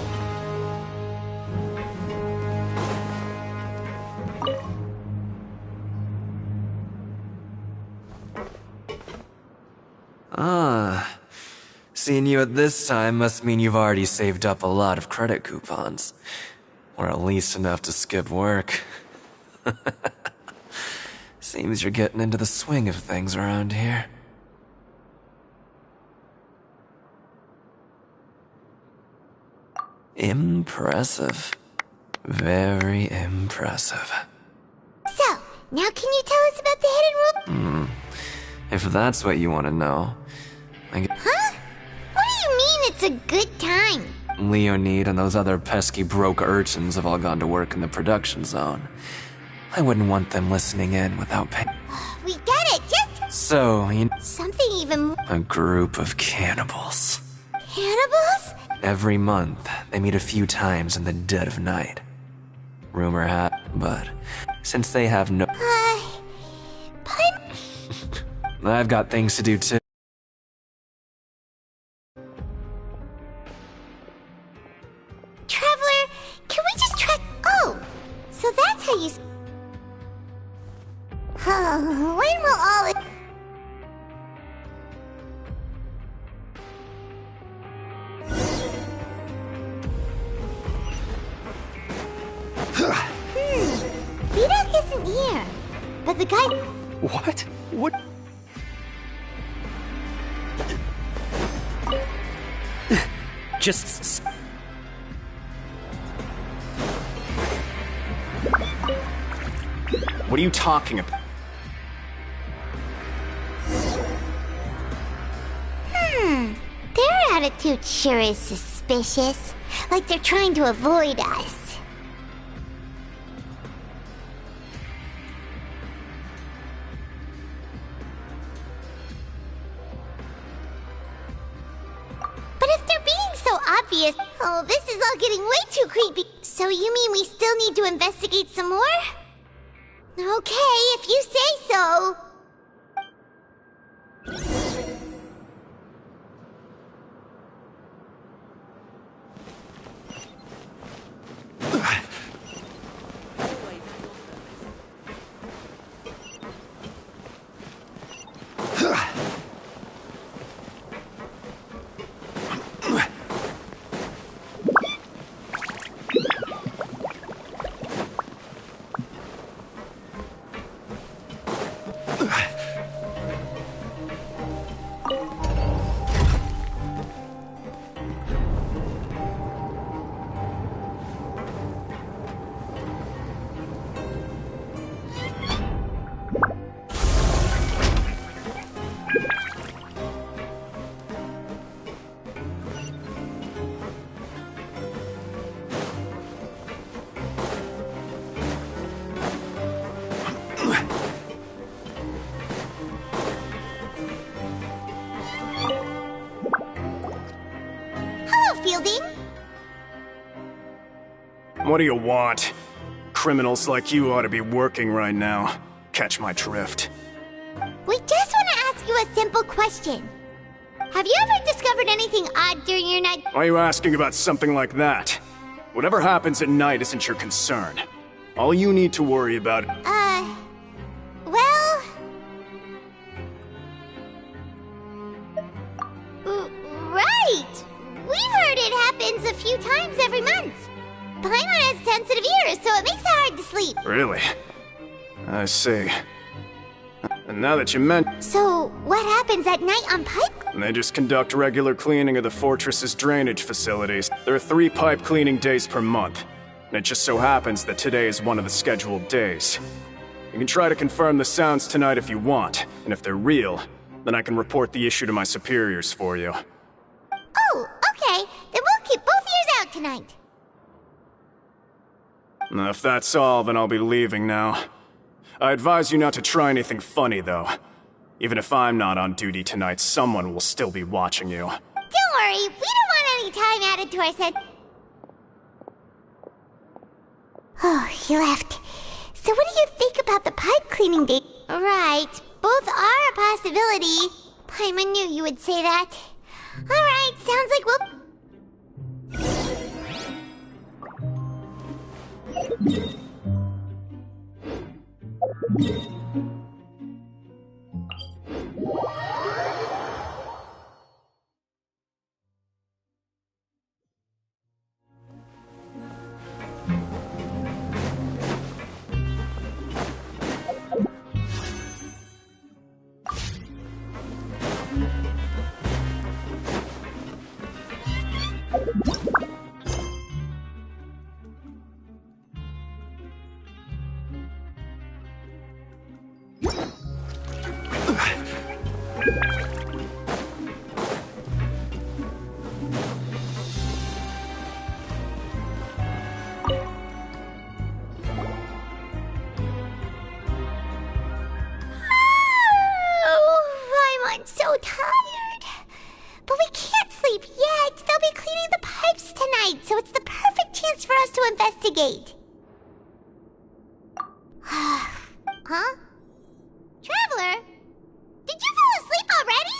Speaker 18: Seeing you at this time must mean you've already saved up a lot of credit coupons. Or at least enough to skip work. Seems you're getting into the swing of things around here. Impressive. Very impressive.
Speaker 1: So, now can you tell us about the hidden room?
Speaker 18: If that's what you want to know,
Speaker 1: Huh? What do you mean it's a good time?
Speaker 18: Leonid and those other pesky broke urchins have all gone to work in the production zone. I wouldn't want them listening in without paying.
Speaker 1: We get it, just...
Speaker 18: So,
Speaker 1: Something even more...
Speaker 18: a group of cannibals.
Speaker 1: Cannibals?
Speaker 18: Every month, they meet a few times in the dead of night. Rumor but since they have no... I've got things to do too.
Speaker 1: Traveler, can we just try... Oh, so that's how you... When will all it... Vidok isn't here, but the guy...
Speaker 14: What? What?
Speaker 17: Just...
Speaker 16: What are you talking about?
Speaker 1: attitude sure is suspicious. Like they're trying to avoid us. But if they're being so obvious... Oh, this is all getting way too creepy. So you mean we still need to investigate some more? Okay, if you say so.
Speaker 16: What do you want? Criminals like you ought to be working right now. Catch my drift.
Speaker 1: We just want to ask you a simple question. Have you ever discovered anything odd during your night?
Speaker 16: Why are you asking about something like that? Whatever happens at night isn't your concern. All you need to worry about...
Speaker 1: well... Right! We've heard it happens a few times every month. Paimon has sensitive ears, so it makes it hard to sleep.
Speaker 16: Really? I see. And now that you mention...
Speaker 1: So, what happens at night on pipe?
Speaker 16: They just conduct regular cleaning of the fortress's drainage facilities. There are 3 pipe cleaning days per month. And it just so happens that today is one of the scheduled days. You can try to confirm the sounds tonight if you want, and if they're real, then I can report the issue to my superiors for you.
Speaker 1: Oh, okay. Then we'll keep both ears out tonight.
Speaker 16: If that's all, then I'll be leaving now. I advise you not to try anything funny, though. Even if I'm not on duty tonight, someone will still be watching you.
Speaker 1: Don't worry, we don't want any time added to our set. Oh, he left. So what do you think about the pipe cleaning day? Right, both are a possibility. Paimon knew you would say that. Alright, sounds like we'll... so tired. But we can't sleep yet. They'll be cleaning the pipes tonight, so it's the perfect chance for us to investigate. Huh? Traveler? Did you fall asleep already?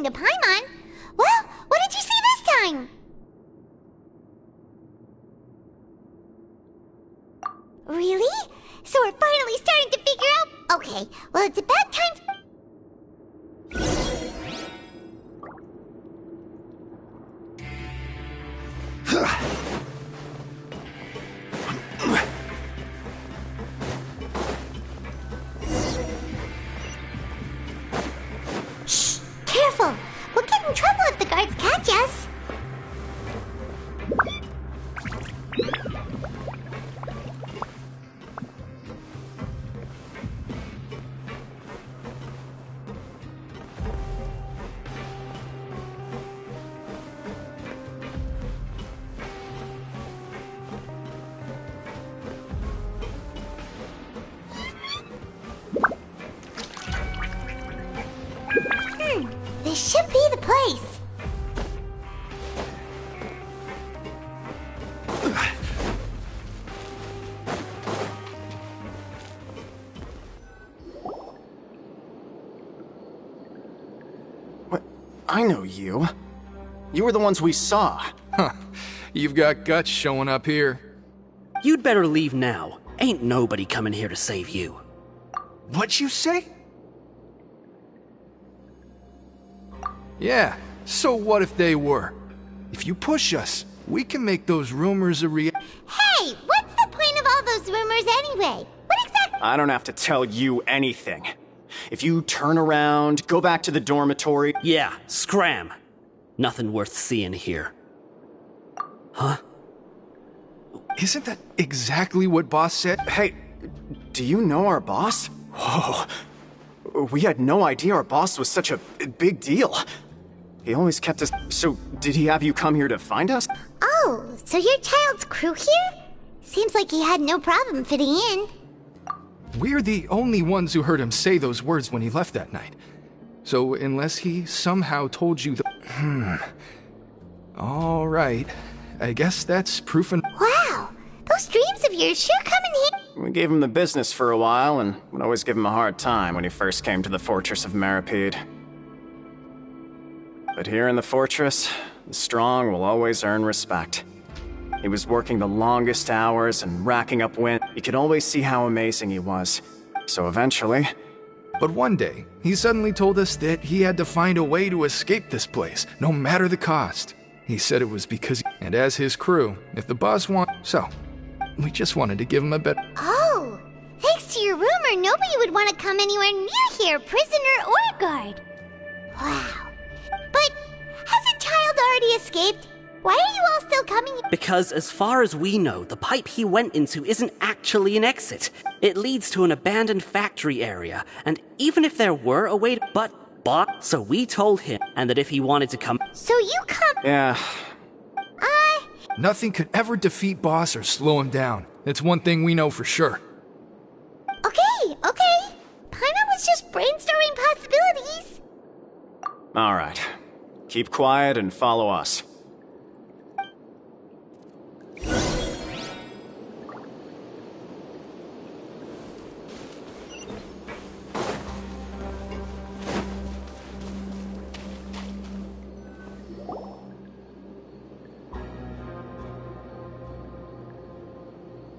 Speaker 1: to Paimon. Well, what did you see this time? Really? So we're finally starting to figure out... Okay, well, it's about time... Shh! Careful! We'll get in trouble if the guards catch us. This should be the place.
Speaker 16: What? I know you. You were the ones we saw.
Speaker 14: Huh. You've got guts showing up here.
Speaker 3: You'd better leave now. Ain't nobody coming here to save you.
Speaker 14: What'd you say? Yeah, so what if they were? If you push us, we can make those rumors a reality.
Speaker 1: Hey, what's the point of all those rumors anyway? What exactly?
Speaker 16: I don't have to tell you anything. If you turn around, go back to the dormitory...
Speaker 3: Yeah, scram. Nothing worth seeing here. Huh?
Speaker 14: Isn't that exactly what Boss said?
Speaker 16: Hey, do you know our boss? Whoa. We had no idea our boss was such a big deal. He always kept us... So, did he have you come here to find us?
Speaker 1: Oh, so your child's crew here? Seems like he had no problem fitting in.
Speaker 14: We're the only ones who heard him say those words when he left that night. So, unless he somehow told you the... All right. I guess that's proof and...
Speaker 1: Wow! Those dreams of yours sure come in handy.
Speaker 16: We gave him the business for a while, and would always give him a hard time when he first came to the fortress of Maripede. But here in the fortress, the strong will always earn respect. He was working the longest hours and racking up wind. You could always see how amazing he was. So eventually...
Speaker 14: But one day, he suddenly told us that he had to find a way to escape this place, no matter the cost. He said it was because... And as his crew, if the boss want... So, we just wanted to give him a bit...
Speaker 1: Oh! Thanks to your rumor, nobody would want to come anywhere near here, prisoner or guard. Wow. But hasn't Child already escaped? Why are you all still coming here?
Speaker 3: Because as far as we know, the pipe he went into isn't actually an exit. It leads to an abandoned factory area, and even if there were a way to... But, so we told him, and that if he wanted to come...
Speaker 1: So you come...
Speaker 16: Yeah.
Speaker 14: Nothing could ever defeat Boss or slow him down. It's one thing we know for sure.
Speaker 1: Okay. Paimon was just brainstorming possibilities.
Speaker 16: Alright. Keep quiet and follow us.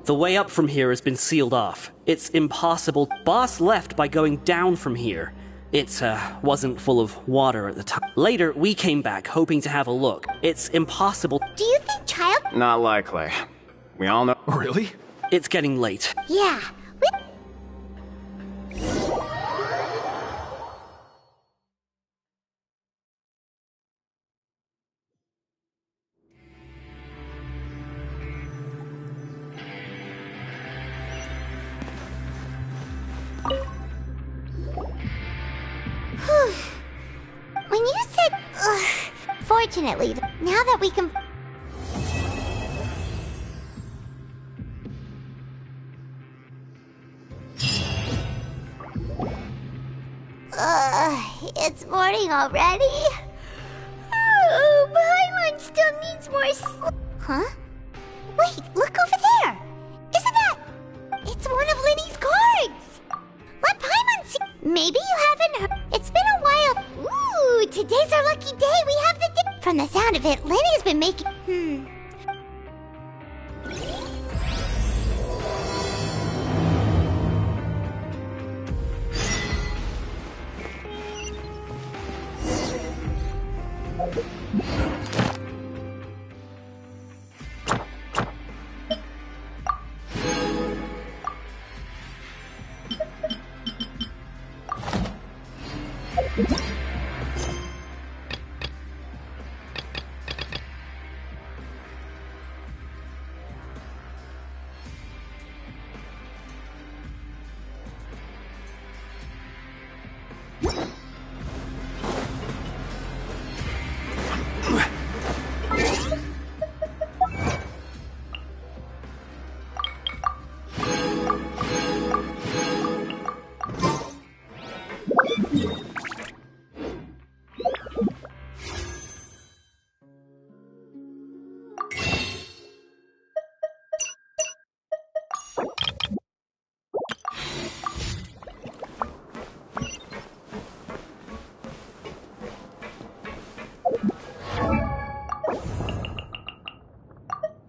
Speaker 3: The way up from here has been sealed off. It's impossible. Boss left by going down from here. It, wasn't full of water at the time. Later, we came back hoping to have a look. It's impossible.
Speaker 1: Do you think Child...
Speaker 16: Not likely. We all know...
Speaker 14: Really?
Speaker 3: It's getting late.
Speaker 1: Yeah. When you said, fortunately, now that we can... It's morning already? Oh, Paimon still needs more sleep. Huh? Wait, look over there! Isn't that... It's one of Linny's cards! Let Paimon see... Maybe you haven't heard... It's been a while. Ooh, today's our of it, Lenny's been making...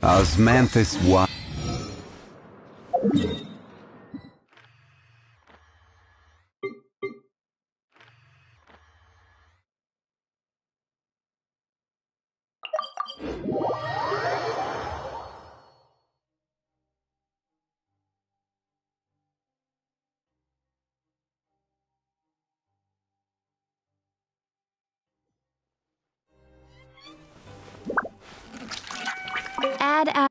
Speaker 6: Osmanthus wine.
Speaker 4: Add.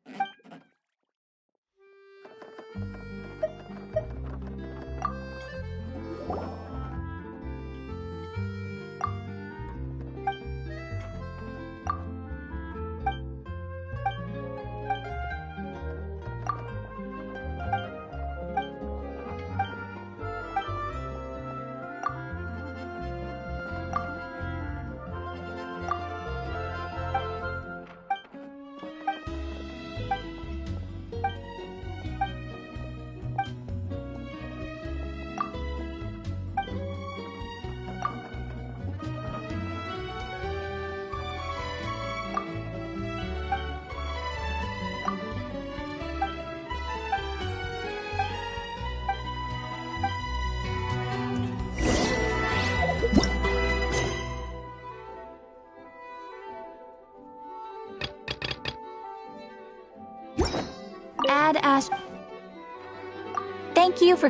Speaker 4: Add Ash. Thank you for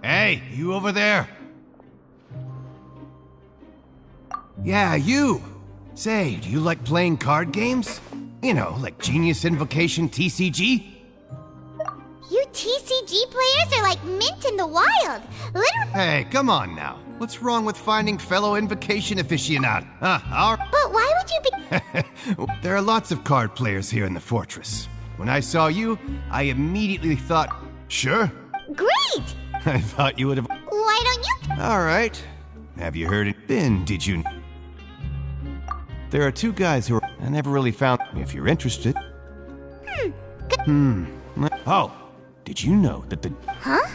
Speaker 9: Hey, you over there? Yeah, you! Say, do you like playing card games? You know, like Genius Invocation TCG?
Speaker 1: You TCG players are like mint in the wild. Literally.
Speaker 9: Hey, come on now. What's wrong with finding fellow Invocation aficionados?
Speaker 1: But why would you be...
Speaker 9: There are lots of card players here in the fortress. When I saw you, I immediately thought, sure.
Speaker 1: Great!
Speaker 9: I thought you would have...
Speaker 1: Why don't you...
Speaker 9: Alright. Have you heard it? Ben, did you... There are two guys who are... I never really found... If you're interested... Oh, did you know that the...
Speaker 1: Huh?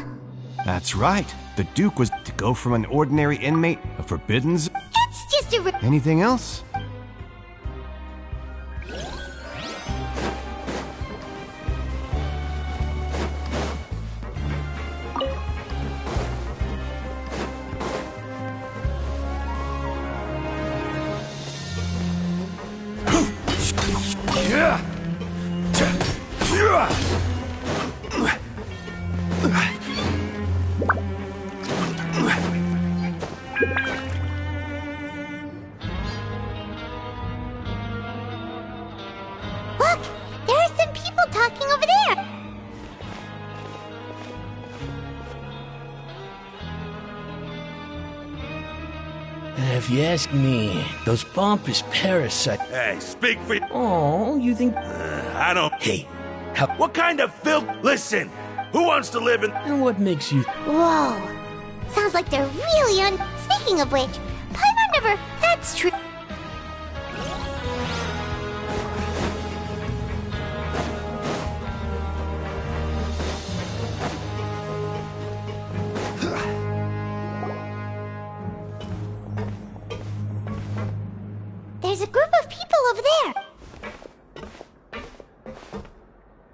Speaker 9: That's right. The Duke was to go from an ordinary inmate of Forbidden...
Speaker 1: It's just a...
Speaker 9: Anything else?
Speaker 7: If you ask me, those pompous parasites...
Speaker 10: Hey, speak for...
Speaker 7: Oh, you think...
Speaker 10: I don't...
Speaker 7: Hey,
Speaker 10: what kind of filth... Listen, who wants to live in...
Speaker 7: And what makes you...
Speaker 1: Whoa. Sounds like they're really Speaking of which, Paimon never... That's true. There's a group of people over there.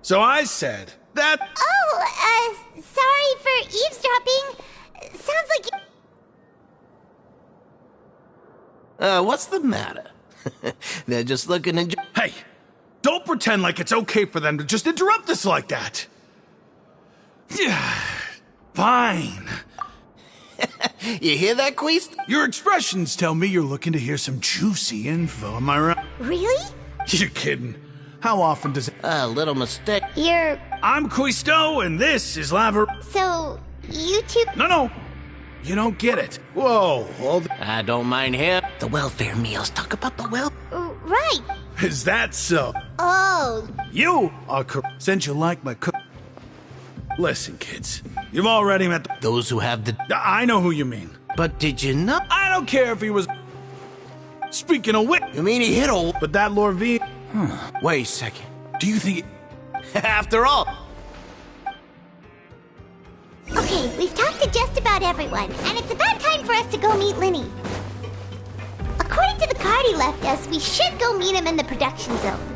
Speaker 10: So I said that...
Speaker 1: Oh, sorry for eavesdropping. Sounds like...
Speaker 7: what's the matter? They're just looking at...
Speaker 10: Hey, don't pretend like it's okay for them to just interrupt us like that. Fine.
Speaker 7: You hear that, Queest?
Speaker 10: Your expressions tell me you're looking to hear some juicy info, am I right?
Speaker 1: Really?
Speaker 10: You're kidding. How often does it...
Speaker 7: A little mistake.
Speaker 10: I'm Quisto, and this is Lava...
Speaker 1: So, you two...
Speaker 10: No. You don't get it. Whoa, hold...
Speaker 7: I don't mind him. The welfare meals. Talk about the
Speaker 1: Right.
Speaker 10: Is that so?
Speaker 1: Oh.
Speaker 10: You are correct. Since you like my cook... Listen, kids. You've already met
Speaker 7: those who have the...
Speaker 10: I know who you mean.
Speaker 7: But did you know?
Speaker 10: I don't care if he was... Speaking of which...
Speaker 7: You mean he hit a...
Speaker 10: But that Lord V...
Speaker 7: Wait a second.
Speaker 10: Do you think...
Speaker 7: After all...
Speaker 1: Okay, we've talked to just about everyone, and it's about time for us to go meet Linny. According to the card he left us, we should go meet him in the production zone.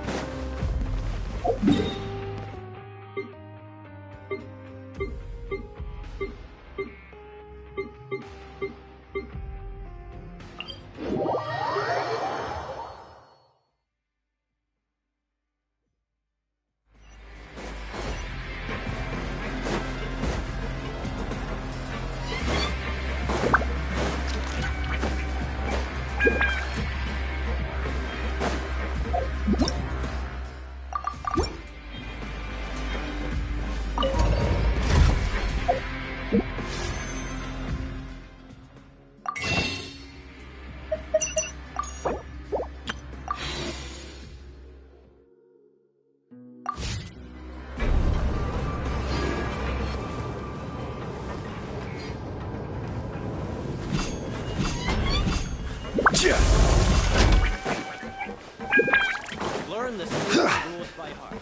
Speaker 17: Learn the rules by heart.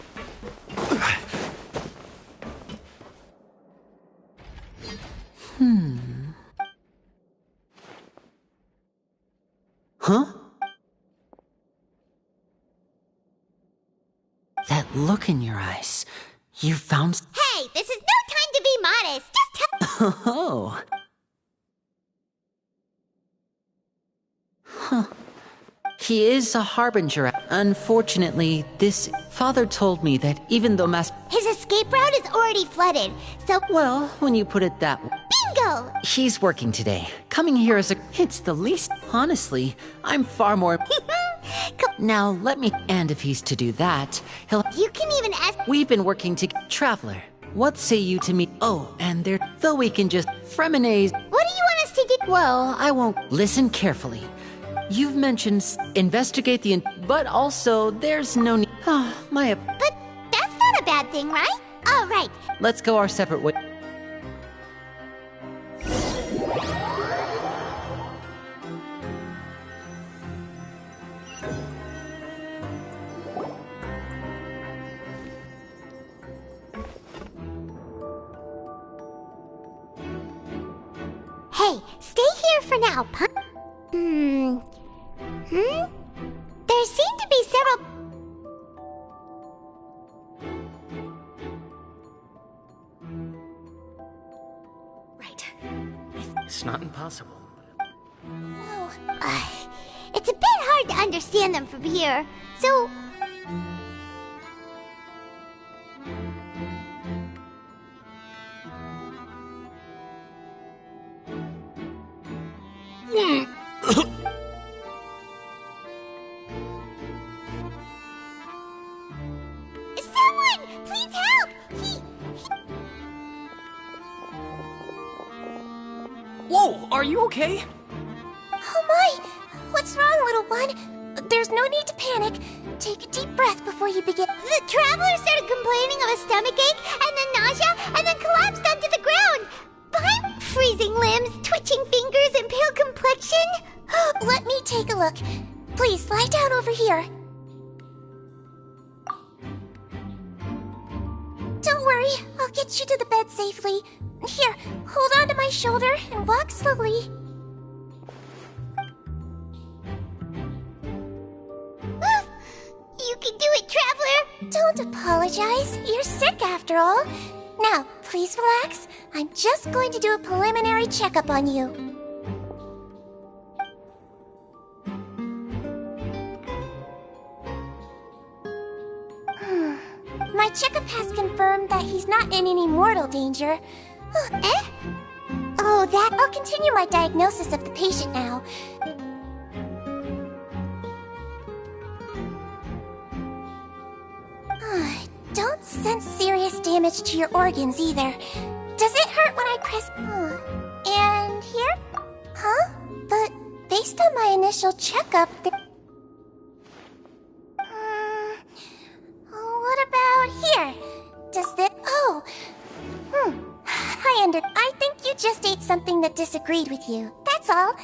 Speaker 15: Huh? That look in your eyes. You found...
Speaker 1: Hey, this is no time to be modest. Just tell...
Speaker 15: Oh. Huh. He is a harbinger. Unfortunately, this... Father told me that even though
Speaker 1: His escape route is already flooded, so...
Speaker 15: Well, when you put it that way...
Speaker 1: Bingo!
Speaker 15: He's working today. Coming here as a... It's the least... Honestly, I'm far more... Now, let me... And if he's to do that, he'll...
Speaker 1: You can even ask...
Speaker 15: We've been working to... Traveler, what say you to me... Oh, and there... Though we can just... Fremenaise...
Speaker 1: What do you want us to do?
Speaker 15: Well, I won't... Listen carefully. You've mentioned... Investigate the... But also, there's no need... Oh, my...
Speaker 1: But that's not a bad thing, right? All right.
Speaker 15: Let's go our separate ways.
Speaker 1: Hey, stay here for now, There seem to be several...
Speaker 17: Right. It's not impossible.
Speaker 1: Oh, it's a bit hard to understand them from here, so... Someone! Please help!
Speaker 17: Whoa, are you okay?
Speaker 1: Oh What's wrong, little one? There's no need to panic. Take a deep breath before you begin. The traveler started complaining of a stomachache, and then nausea, and then collapsed onto the ground. Paimon, freezing limbs, twitching fingers, and pale complexion. Let me take a look. Please, lie down over here. Don't worry, I'll get you to the bed safely. Here, hold on to my shoulder and walk slowly. You can do it, Traveler! Don't apologize. You're sick after all. Now, please relax. I'm just going to do a preliminary checkup on you. My checkup has confirmed that he's not in any mortal danger. Eh? Oh, that... I'll continue my diagnosis of the patient now. Don't sense serious damage to your organs either. Does it hurt when I press... And here? Huh? But based on my initial checkup... What about here? Does this... Oh! I think you just ate something that disagreed with you. That's all.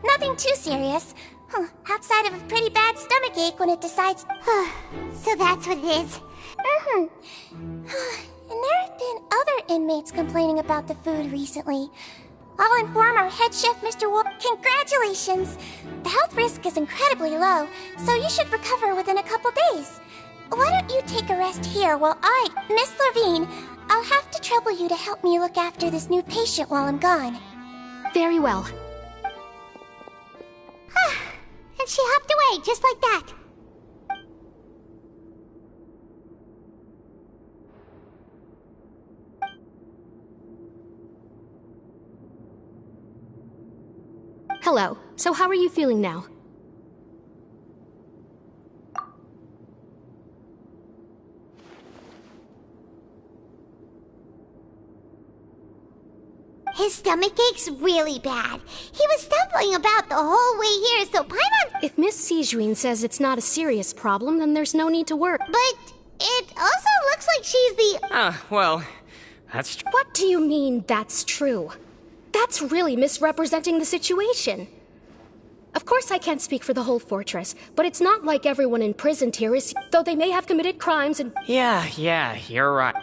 Speaker 1: Nothing too serious. Outside of a pretty bad stomachache when it decides... So that's what it is. And there have been other inmates complaining about the food recently. I'll inform our head chef, Mr. Wolf. Congratulations! The health risk is incredibly low, so you should recover within a couple days. Why don't you take a rest here while Miss Levine, I'll have to trouble you to help me look after this new patient while I'm gone.
Speaker 8: Very well.
Speaker 1: And she hopped away, just like that.
Speaker 8: Hello. So how are you feeling now?
Speaker 1: His stomach ache's really bad. He was stumbling about the whole way here, so Paimon...
Speaker 8: If Miss Sijuin says it's not a serious problem, then there's no need to worry.
Speaker 1: But it also looks like she's the...
Speaker 22: Well, that's true.
Speaker 8: What do you mean, that's true? That's really misrepresenting the situation. Of course I can't speak for the whole fortress, but it's not like everyone imprisoned here is... Though they may have committed crimes and...
Speaker 22: Yeah, you're right.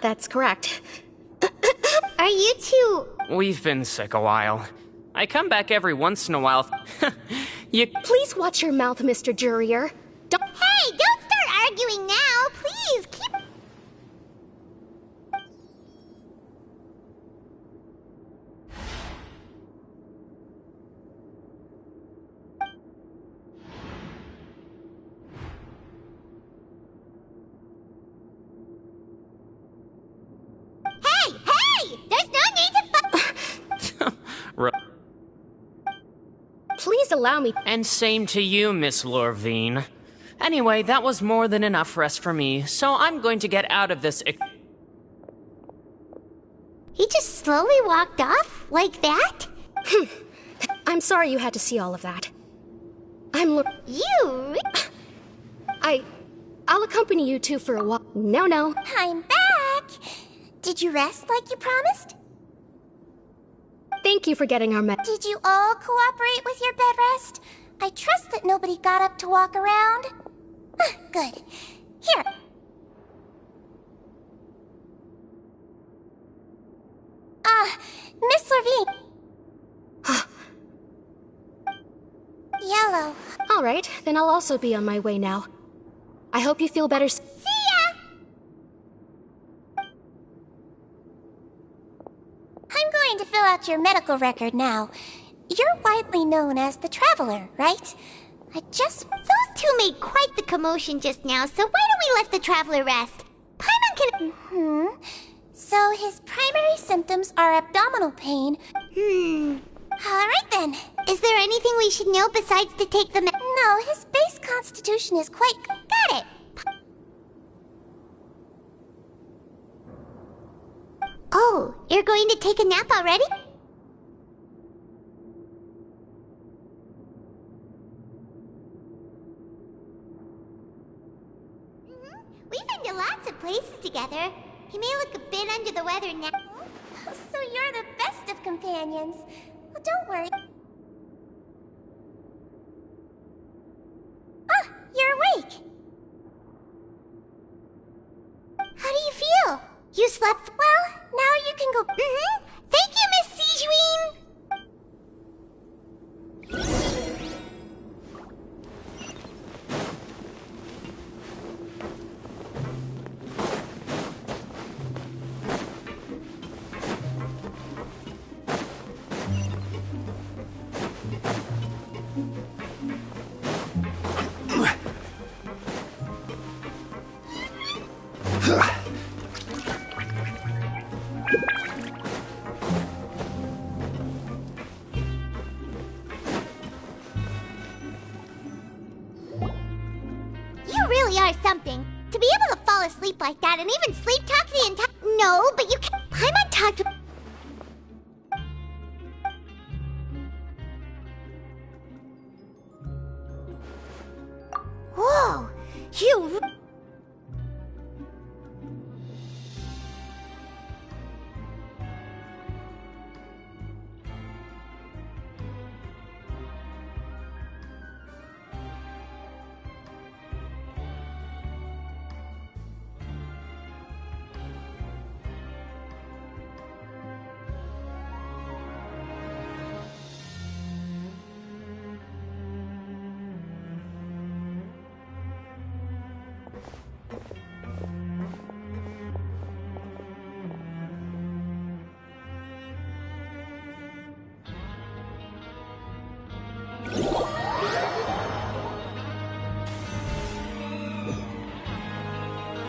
Speaker 8: That's correct.
Speaker 1: Are you two...
Speaker 22: We've been sick a while. I come back every once in a while.
Speaker 8: Please watch your mouth, Mr. Jurier.
Speaker 1: Hey, don't start arguing now! Please, keep... Hey! There's no need to
Speaker 8: Please allow me.
Speaker 22: And same to you, Miss Lorvine. Anyway, that was more than enough rest for me, so I'm going to get out of this.
Speaker 1: He just slowly walked off? Like that?
Speaker 8: I'm sorry you had to see all of that. I'll accompany you two for a walk. No.
Speaker 1: I'm back! Did you rest like you promised?
Speaker 8: Thank you for getting our
Speaker 1: Did you all cooperate with your bed rest? I trust that nobody got up to walk around. Good. Here. Miss Levine. Yellow.
Speaker 8: All right, then I'll also be on my way now. I hope you feel better.
Speaker 1: See ya! I'm going to fill out your medical record now. You're widely known as the Traveler, right? Those two made quite the commotion just now, so why don't we let the Traveler rest? Paimon can... So his primary symptoms are abdominal pain. Alright then. Is there anything we should know besides to take the No, his base constitution is quite... Got it! Oh, you're going to take a nap already? lots of places together. He may look a bit under the weather now. So you're the best of companions. Well, don't worry. Ah, you're awake. How do you feel? You slept well? Now you can go. Thank you, Miss Sijuin. You really are something. To be able to fall asleep like that and even sleep talk the entire— No, but you can't— Paimon talked— Whoa! You—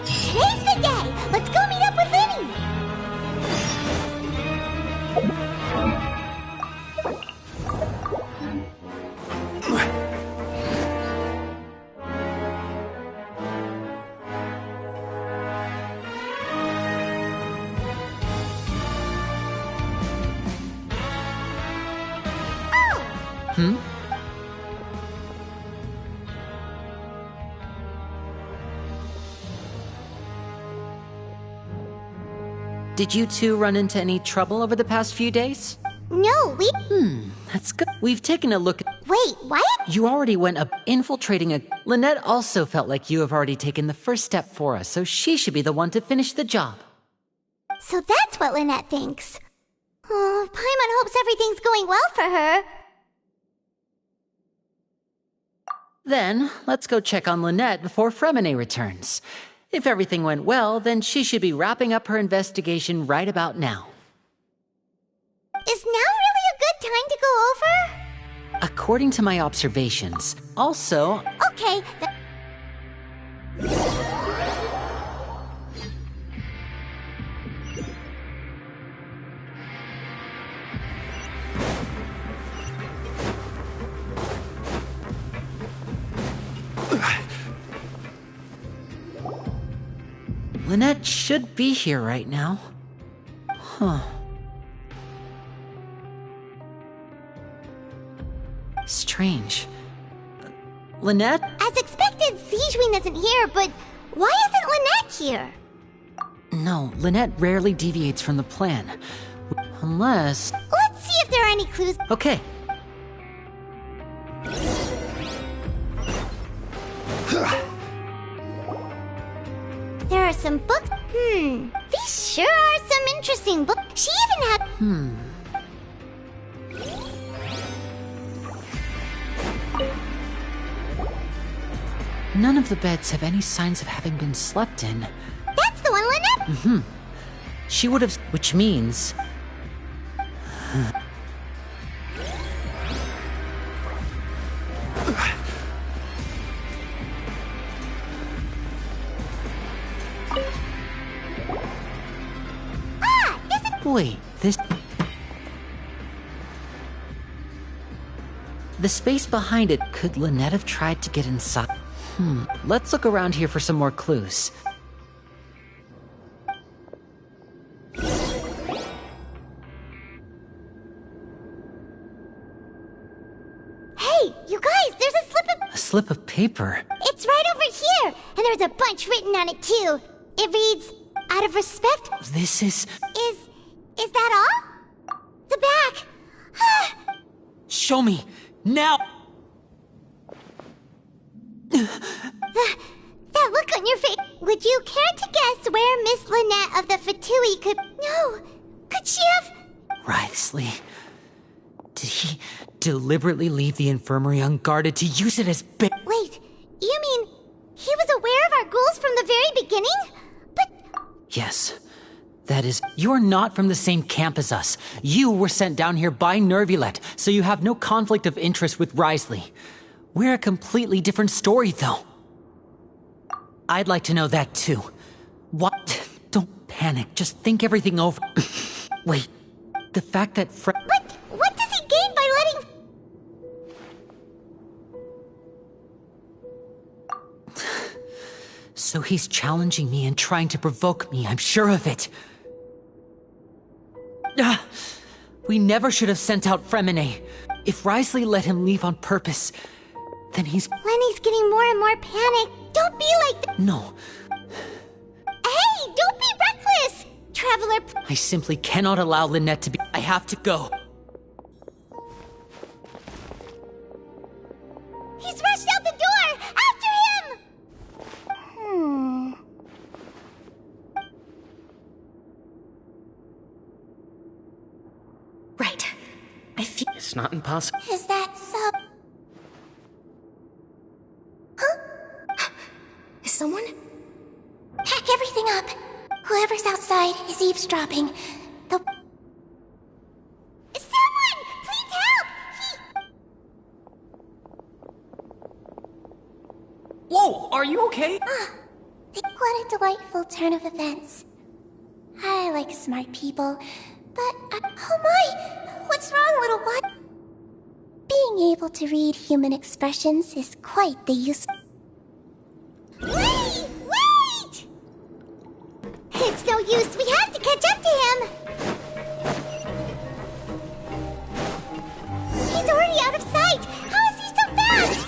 Speaker 1: Today's the day! Let's go meet up with Vinny!
Speaker 15: Did you two run into any trouble over the past few days?
Speaker 1: No, we—
Speaker 15: That's good. We've taken a look at—
Speaker 1: Wait, what?
Speaker 15: You already went up infiltrating a— Lynette also felt like you have already taken the first step for us, so she should be the one to finish the job.
Speaker 1: So that's what Lynette thinks. Oh, Paimon hopes everything's going well for her.
Speaker 15: Then, let's go check on Lynette before Fremine returns. If everything went well, then she should be wrapping up her investigation right about now.
Speaker 1: Is now really a good time to go over?
Speaker 15: According to my observations. Also—
Speaker 1: Okay,
Speaker 15: Lynette should be here right now. Huh. Strange. Lynette?
Speaker 1: As expected, Sijuin isn't here, but why isn't Lynette here?
Speaker 15: No, Lynette rarely deviates from the plan. Unless—
Speaker 1: Let's see if there are any clues.
Speaker 15: Okay.
Speaker 1: There are some books. These sure are some interesting books. She even had—
Speaker 15: None of the beds have any signs of having been slept in.
Speaker 1: That's the one Lynette—
Speaker 15: She would have— Which means— Wait, this— The space behind it, could Lynette have tried to get inside? Let's look around here for some more clues.
Speaker 1: Hey, you guys, there's a slip of—
Speaker 15: A slip of paper.
Speaker 1: It's right over here, and there's a bunch written on it too. It reads, out of respect.
Speaker 15: This is...
Speaker 1: Is that all? The back.
Speaker 15: Show me, now!
Speaker 1: That look on your face. Would you care to guess where Miss Lynette of the Fatui could... No. Could she have...
Speaker 15: Wriothesley. Did he deliberately leave the infirmary unguarded to use it as bait?
Speaker 1: Wait, you mean he was aware of our goals from the very beginning? But...
Speaker 15: Yes. That is, you're not from the same camp as us. You were sent down here by Nervulet, so you have no conflict of interest with Wriothesley. We're a completely different story, though. I'd like to know that, too. What? Don't panic. Just think everything over. Wait. The fact that
Speaker 1: What does he gain by letting...
Speaker 15: So he's challenging me and trying to provoke me, I'm sure of it. We never should have sent out Fremine. If Wriothesley let him leave on purpose, then he's...
Speaker 1: Lenny's getting more and more panicked. Don't be like that.
Speaker 15: No.
Speaker 1: Hey, don't be reckless! Traveler...
Speaker 15: I simply cannot allow Lynette to be... I have to go.
Speaker 1: He's rushed out the door! After him!
Speaker 8: Right. I feel...
Speaker 22: It's not impossible.
Speaker 1: Is that so?
Speaker 8: Is someone?
Speaker 1: Pack everything up. Whoever's outside is eavesdropping. Someone! Please help!
Speaker 22: Whoa, are you okay?
Speaker 1: What a delightful turn of events. I like smart people, but... oh my! What's wrong, little one? Being able to read human expressions is quite the use... Wait! Wait! It's no use. We have to catch up to him. He's already out of sight. How is he so fast?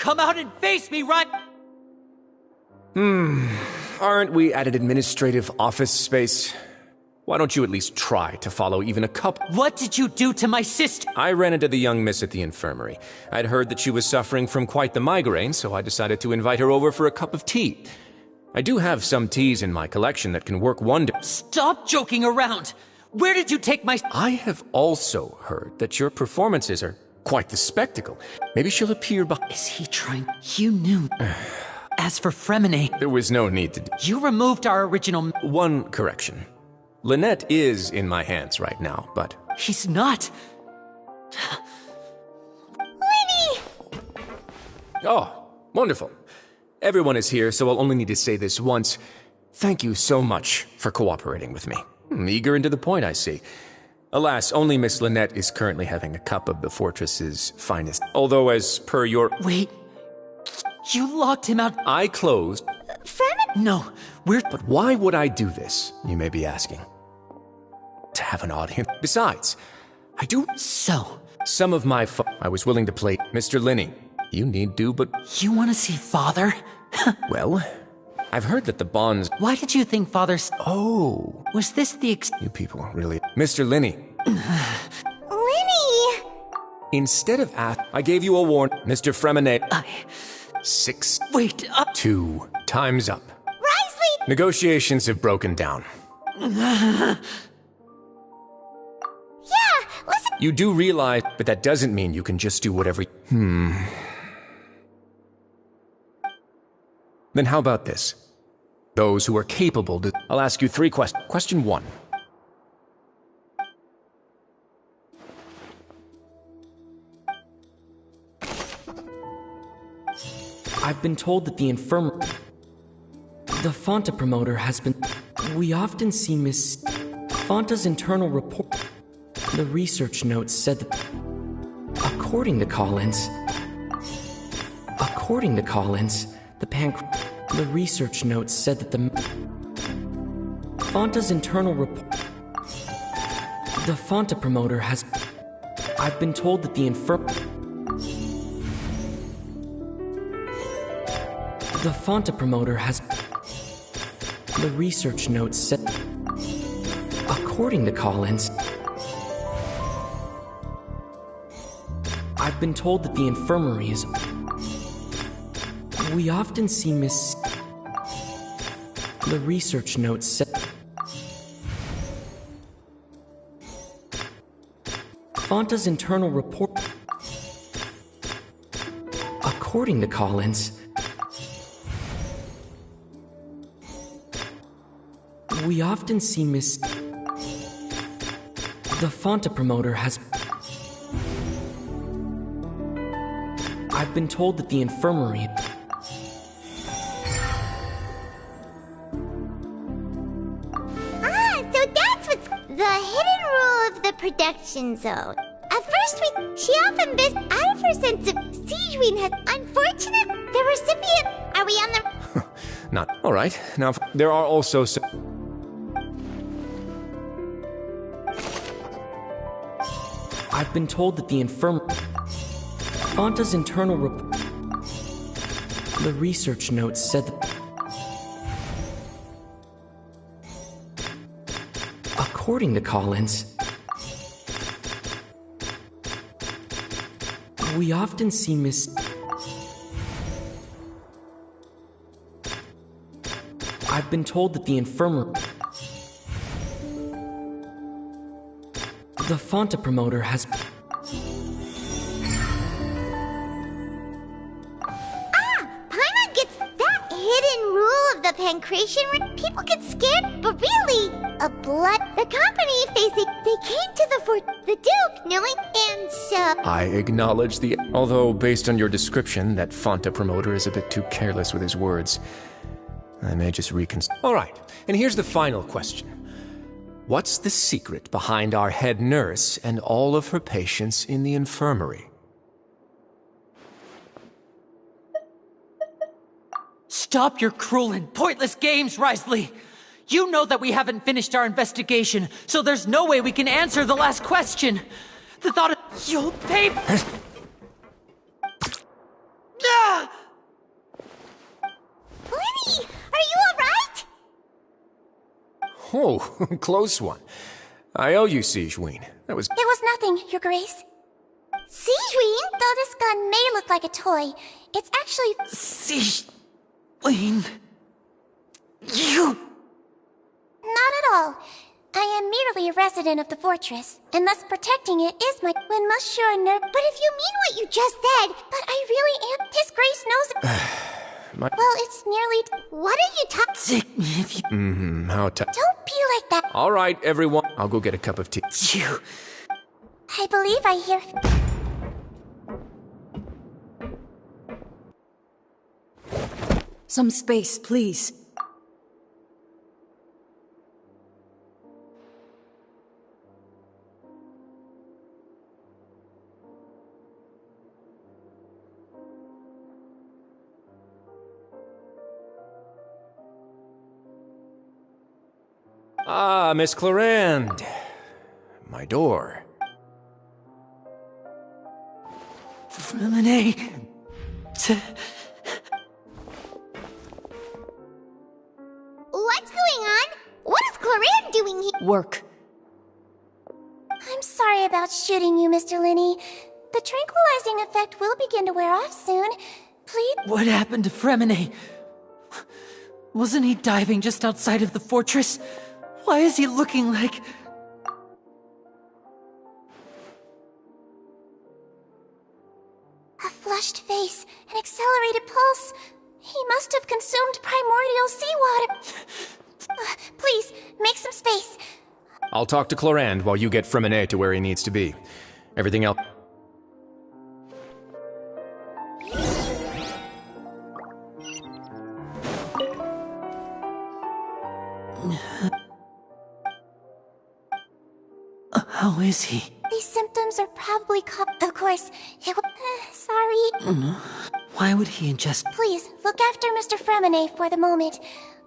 Speaker 15: come out and face me, right?
Speaker 12: Aren't we at an administrative office space? Why don't you at least try to follow even a couple?
Speaker 15: What did you do to my sister?
Speaker 12: I ran into the young miss at the infirmary. I'd heard that she was suffering from quite the migraine, so I decided to invite her over for a cup of tea. I do have some teas in my collection that can work wonders.
Speaker 15: Stop joking around! Where did you take my...
Speaker 12: I have also heard that your performances are quite the spectacle. Maybe she'll appear behind...
Speaker 15: Is he trying... You knew... As for Fremine...
Speaker 12: There was no need to...
Speaker 15: You removed our original...
Speaker 12: One correction. Lynette is in my hands right now, but...
Speaker 15: He's not...
Speaker 1: Lenny!
Speaker 12: Oh, wonderful. Everyone is here, so I'll only need to say this once. Thank you so much for cooperating with me. Eager and to the point, I see. Alas, only Miss Lynette is currently having a cup of the fortress's finest. Although, as per your...
Speaker 15: Wait... You locked him out...
Speaker 12: I closed...
Speaker 1: Fremine?
Speaker 15: No, we're...
Speaker 12: But why would I do this, you may be asking? To have an audience. Besides, I do...
Speaker 15: So?
Speaker 12: Some of my I was willing to play... Mr. Linney, you need do but...
Speaker 15: You want to see Father?
Speaker 12: Well, I've heard that the bonds...
Speaker 15: Why did you think Father...
Speaker 12: Oh.
Speaker 15: Was this the
Speaker 12: You people, really... Mr. Linney.
Speaker 1: Lenny!
Speaker 12: Instead of I gave you a warning. Mr. Fremine... 6...
Speaker 15: Wait,
Speaker 12: 2. Time's up.
Speaker 1: Risley!
Speaker 12: Negotiations have broken down.
Speaker 1: Yeah, listen...
Speaker 12: You do realize, but that doesn't mean you can just do whatever... Then how about this? Those who are capable to... I'll ask you 3 questions. Question 1.
Speaker 11: I've been told that the Fanta promoter has been... We often see Miss... Fanta's internal report... The research notes said that... According to Collins... The research notes said that the... Fanta's internal report... The Fanta promoter has... I've been told that the The Fanta promoter has... The research notes said... According to Collins... I've been told that the infirmary is... We often see Miss... The research notes said... Fanta's internal report... According to Collins... We often see Miss... The Fanta promoter has... I've been told that the infirmary...
Speaker 1: So that's what's the hidden rule of the production zone. At first she often missed out of her sense of siege has unfortunate the recipient. Are we on the...
Speaker 12: Not... Alright, now there are also some...
Speaker 11: I've been told that the Fanta's internal report... The research notes said that... According to Collins... We often see Miss... I've been told that the infirmary... The Fanta promoter has...
Speaker 1: Paimon gets that hidden rule of the pancreation ring. People get scared, but really, a blood... The company facing... They came to the Duke, knowing, and so...
Speaker 12: I acknowledge the... Although, based on your description, that Fanta promoter is a bit too careless with his words. I may just reconsider... Alright, and here's the final question. What's the secret behind our head nurse and all of her patients in the infirmary?
Speaker 15: Stop your cruel and pointless games, Risley! You know that we haven't finished our investigation, so there's no way we can answer the last question! The thought of... You'll pay...
Speaker 12: Oh, close one. I owe you, Sigewinne. That was...
Speaker 1: It was nothing, Your Grace. Sigewinne, though this gun may look like a toy, it's actually...
Speaker 15: Sigewinne... You...
Speaker 1: Not at all. I am merely a resident of the fortress, and thus protecting it is my... When Monsieur Ner... But if you mean what you just said, but I really am... His Grace knows... Well, it's nearly... What are you talking...
Speaker 15: If you...
Speaker 12: how t...
Speaker 1: Don't be like that.
Speaker 12: All right, everyone. I'll go get a cup of tea.
Speaker 15: You...
Speaker 1: I believe I hear...
Speaker 13: Some space, please.
Speaker 12: Ah, Miss Clarend. My door.
Speaker 15: Freminet...
Speaker 1: What's going on? What is Clarend doing here?
Speaker 13: Work.
Speaker 1: I'm sorry about shooting you, Mr. Linney. The tranquilizing effect will begin to wear off soon. Please...
Speaker 15: What happened to Freminet? Wasn't he diving just outside of the fortress? Why is he looking like...
Speaker 1: A flushed face, an accelerated pulse. He must have consumed primordial seawater. Please, make some space.
Speaker 12: I'll talk to Clarend while you get Freminet to where he needs to be. Everything else...
Speaker 15: How is he?
Speaker 1: These symptoms are probably Of course, it sorry.
Speaker 15: Why would he ingest...
Speaker 1: Please, look after Mr. Freminet for the moment.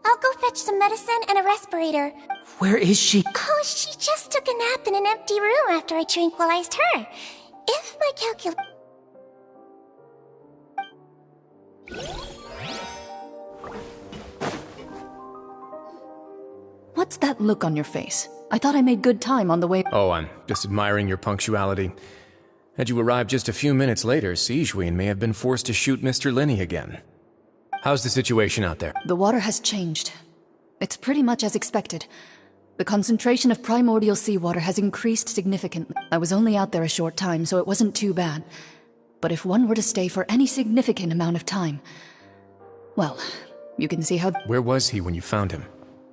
Speaker 1: I'll go fetch some medicine and a respirator.
Speaker 15: Where is she?
Speaker 1: Oh, she just took a nap in an empty room after I tranquilized her. If my
Speaker 13: What's that look on your face? I thought I made good time on the way.
Speaker 12: Oh, I'm just admiring your punctuality. Had you arrived just a few minutes later, Sigewinne may have been forced to shoot Mr. Linney again. How's the situation out there?
Speaker 13: The water has changed. It's pretty much as expected. The concentration of primordial seawater has increased significantly. I was only out there a short time, so it wasn't too bad. But if one were to stay for any significant amount of time... Well, you can see how...
Speaker 12: Where was he when you found him?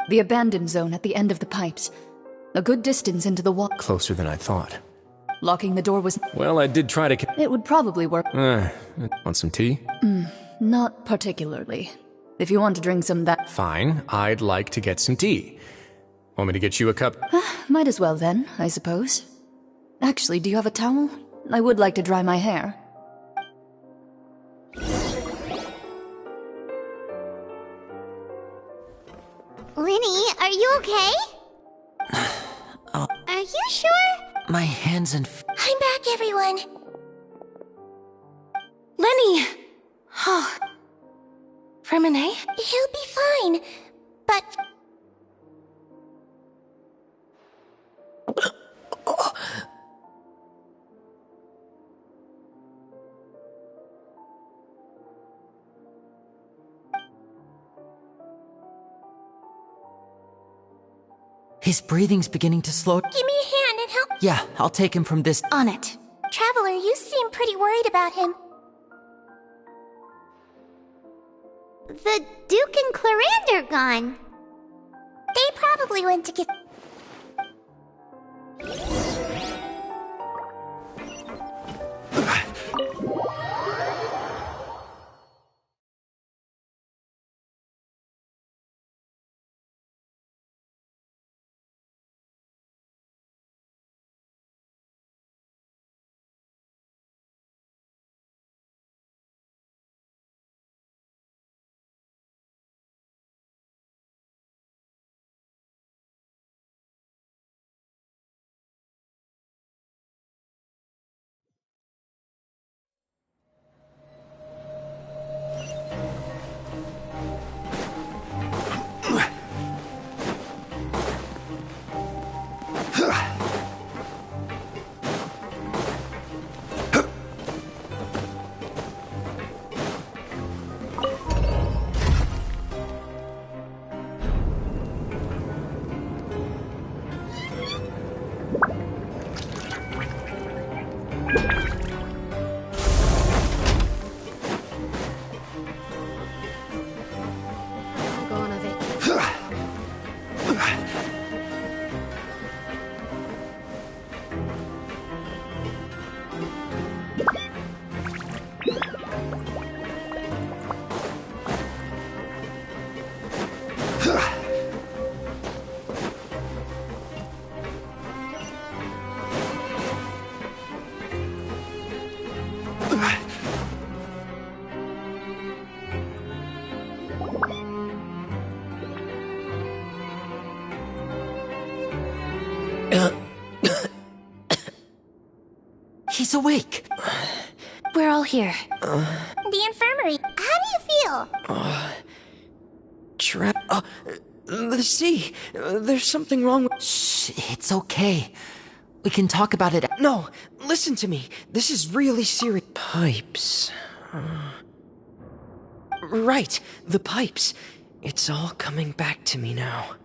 Speaker 13: The abandoned zone at the end of the pipes. A good distance into the water.
Speaker 12: Closer than I thought.
Speaker 13: Locking the door was...
Speaker 12: Well, I did try to...
Speaker 13: It would probably work.
Speaker 12: Want some tea?
Speaker 13: Not particularly. If you want to drink some that...
Speaker 12: Fine, I'd like to get some tea. Want me to get you a cup?
Speaker 13: Might as well then, I suppose. Actually, do you have a towel? I would like to dry my hair.
Speaker 1: Linny, are you okay?
Speaker 15: Oh.
Speaker 1: Are you sure?
Speaker 15: My hands and...
Speaker 1: I'm back, everyone.
Speaker 8: Lenny! Oh. Freminet?
Speaker 1: He'll be fine, but...
Speaker 15: His breathing's beginning to slow...
Speaker 1: Give me a hand and help...
Speaker 15: Yeah, I'll take him from this...
Speaker 13: On it.
Speaker 1: Traveler, you seem pretty worried about him. The Duke and Clarend are gone. They probably went to get...
Speaker 15: She's awake.
Speaker 4: We're all here.
Speaker 1: The infirmary. How do you feel?
Speaker 11: The sea. There's something wrong with...
Speaker 15: Shh, it's okay. We can talk about it.
Speaker 11: No, listen to me. This is really serious. Pipes. Right, the pipes. It's all coming back to me now.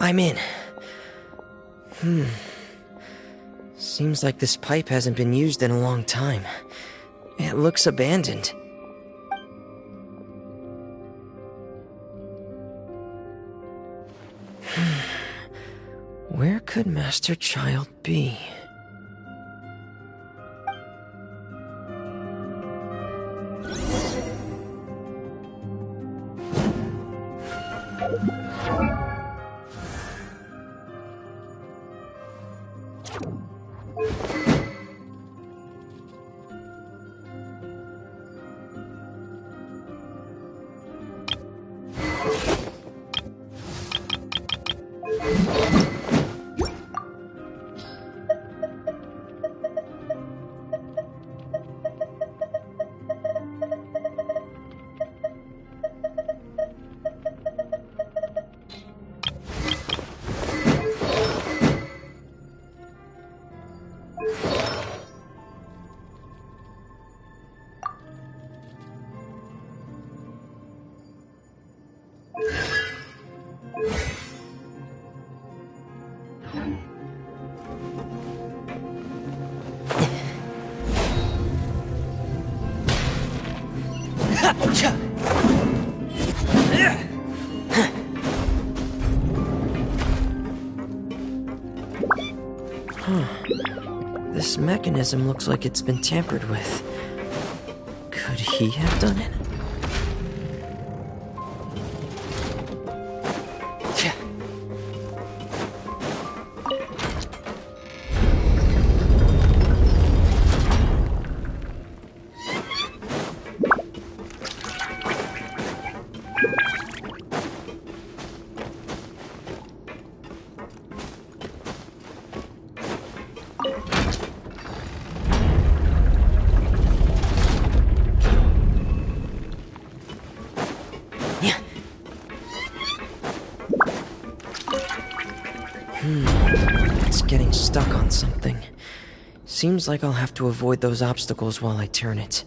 Speaker 11: I'm in. Seems like this pipe hasn't been used in a long time. It looks abandoned. Where could Master Child be? This mechanism looks like it's been tampered with. Could he have done it? It's getting stuck on something. Seems like I'll have to avoid those obstacles while I turn it.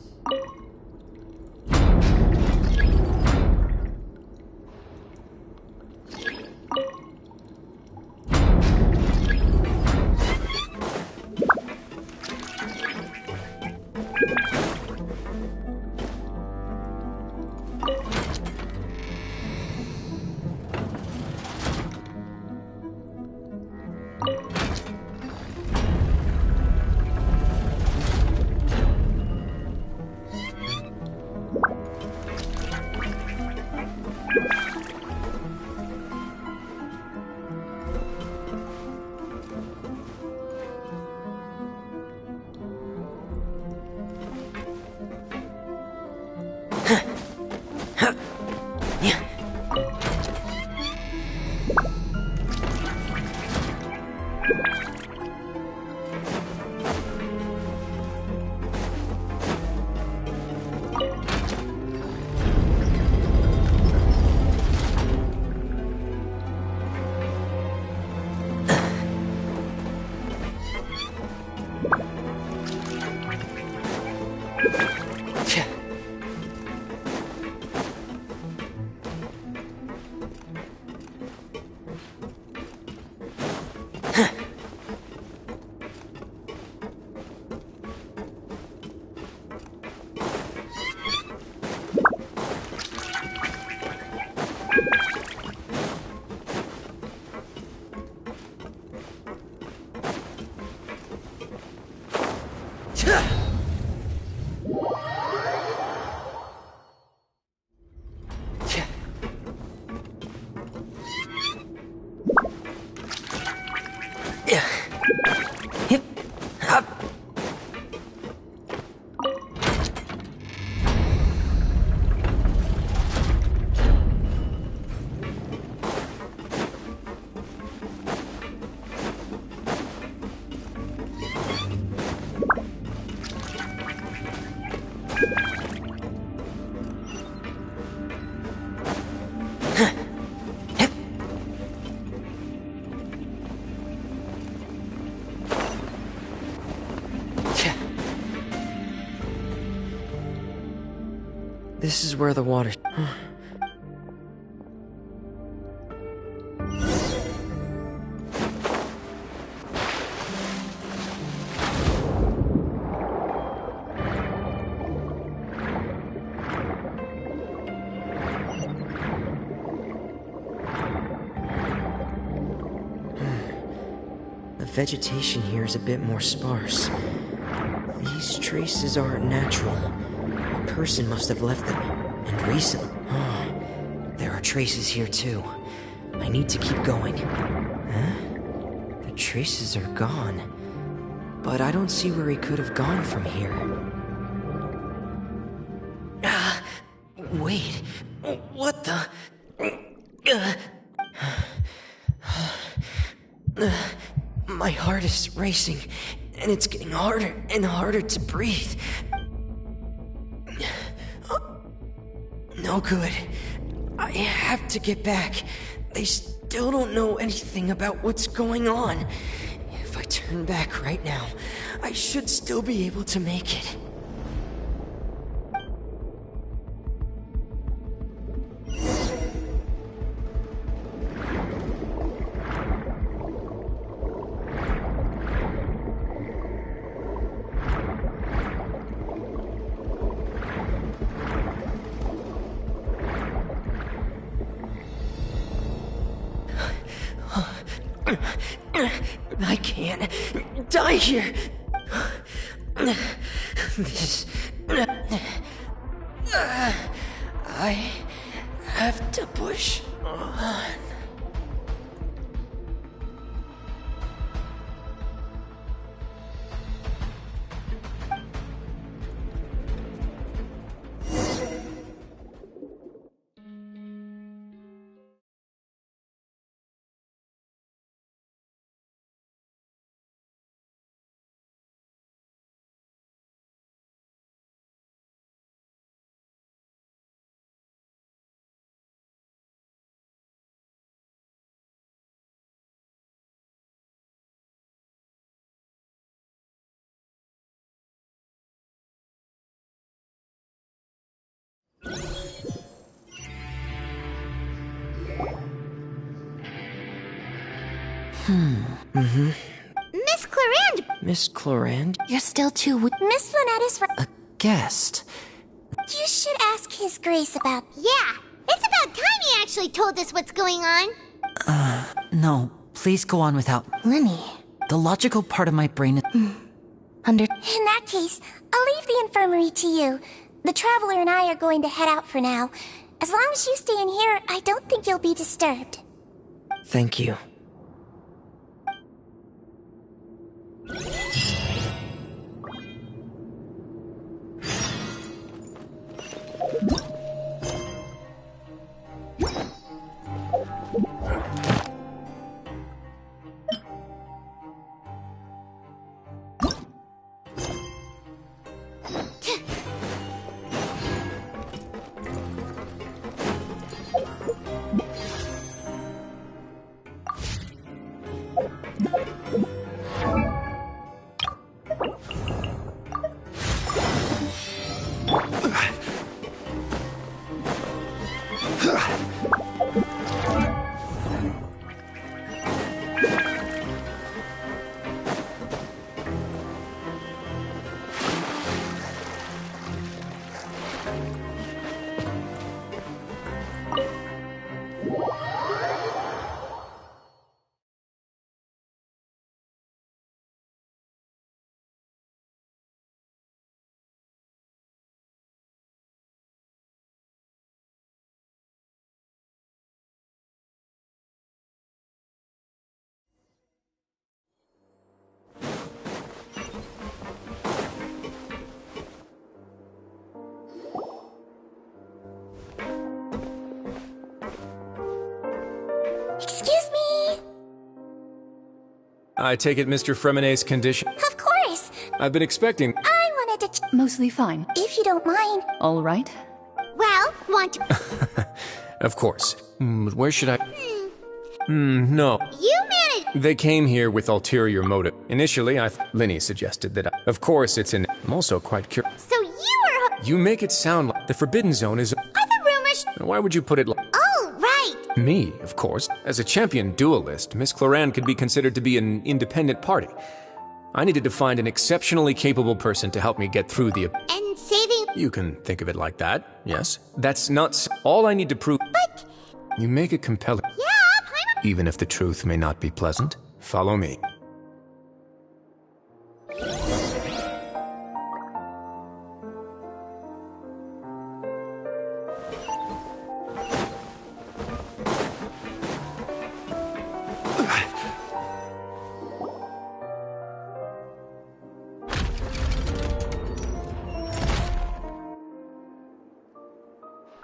Speaker 11: This is where the water... The vegetation here is a bit more sparse. These traces aren't natural. A person must have left them, and recently. There are traces here too. I need to keep going. Huh? The traces are gone. But I don't see where he could have gone from here. Wait. What the... My heart is racing, and it's getting harder and harder to breathe. No good. I have to get back. They still don't know anything about what's going on. If I turn back right now, I should still be able to make it. I can't die here. This... I have to push on.
Speaker 1: Miss Clarande!
Speaker 11: Miss Clarande?
Speaker 1: You're still too weak. Miss Lynette is
Speaker 11: A guest?
Speaker 1: You should ask His Grace about... Yeah, it's about time he actually told us what's going on.
Speaker 19: No, please go on without...
Speaker 1: Lemmy.
Speaker 19: The logical part of my brain is...
Speaker 1: In that case, I'll leave the infirmary to you. The Traveler and I are going to head out for now. As long as you stay in here, I don't think you'll be disturbed.
Speaker 11: Thank you.
Speaker 12: I take it Mr. Fremonet's condition?
Speaker 1: Of course.
Speaker 12: I've been expecting...
Speaker 1: I wanted to...
Speaker 13: Mostly fine.
Speaker 1: If you don't mind.
Speaker 13: All right.
Speaker 1: Well, want to...
Speaker 12: Of course. Where should I... No.
Speaker 1: You managed...
Speaker 12: They came here with ulterior motive. Initially, Linny suggested that Of course, it's in... I'm also quite curious.
Speaker 1: So you were...
Speaker 12: You make it sound like the Forbidden Zone is...
Speaker 1: Are the rumors...
Speaker 12: Why would you put it like...
Speaker 1: Oh, right.
Speaker 12: Me, of course. As a champion duelist, Miss Cloran could be considered to be an independent party. I needed to find an exceptionally capable person to help me get through the...
Speaker 1: And saving...
Speaker 12: You can think of it like that, yes. That's not... All I need to prove...
Speaker 1: But...
Speaker 12: You make it compelling.
Speaker 1: Yeah,
Speaker 12: Even if the truth may not be pleasant, follow me.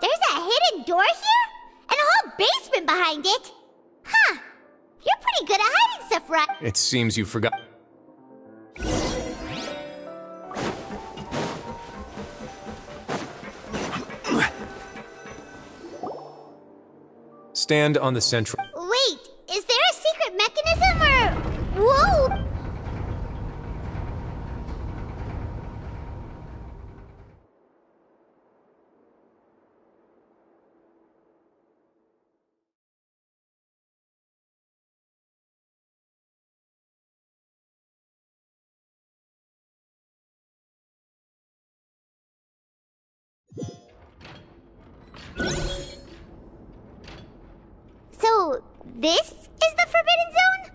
Speaker 1: There's a hidden door here? And a whole basement behind it? Huh. You're pretty good at hiding stuff, right?
Speaker 12: It seems you forgot. Stand on the central.
Speaker 1: Wait, is there a secret mechanism or... Whoa! So, this is the Forbidden Zone?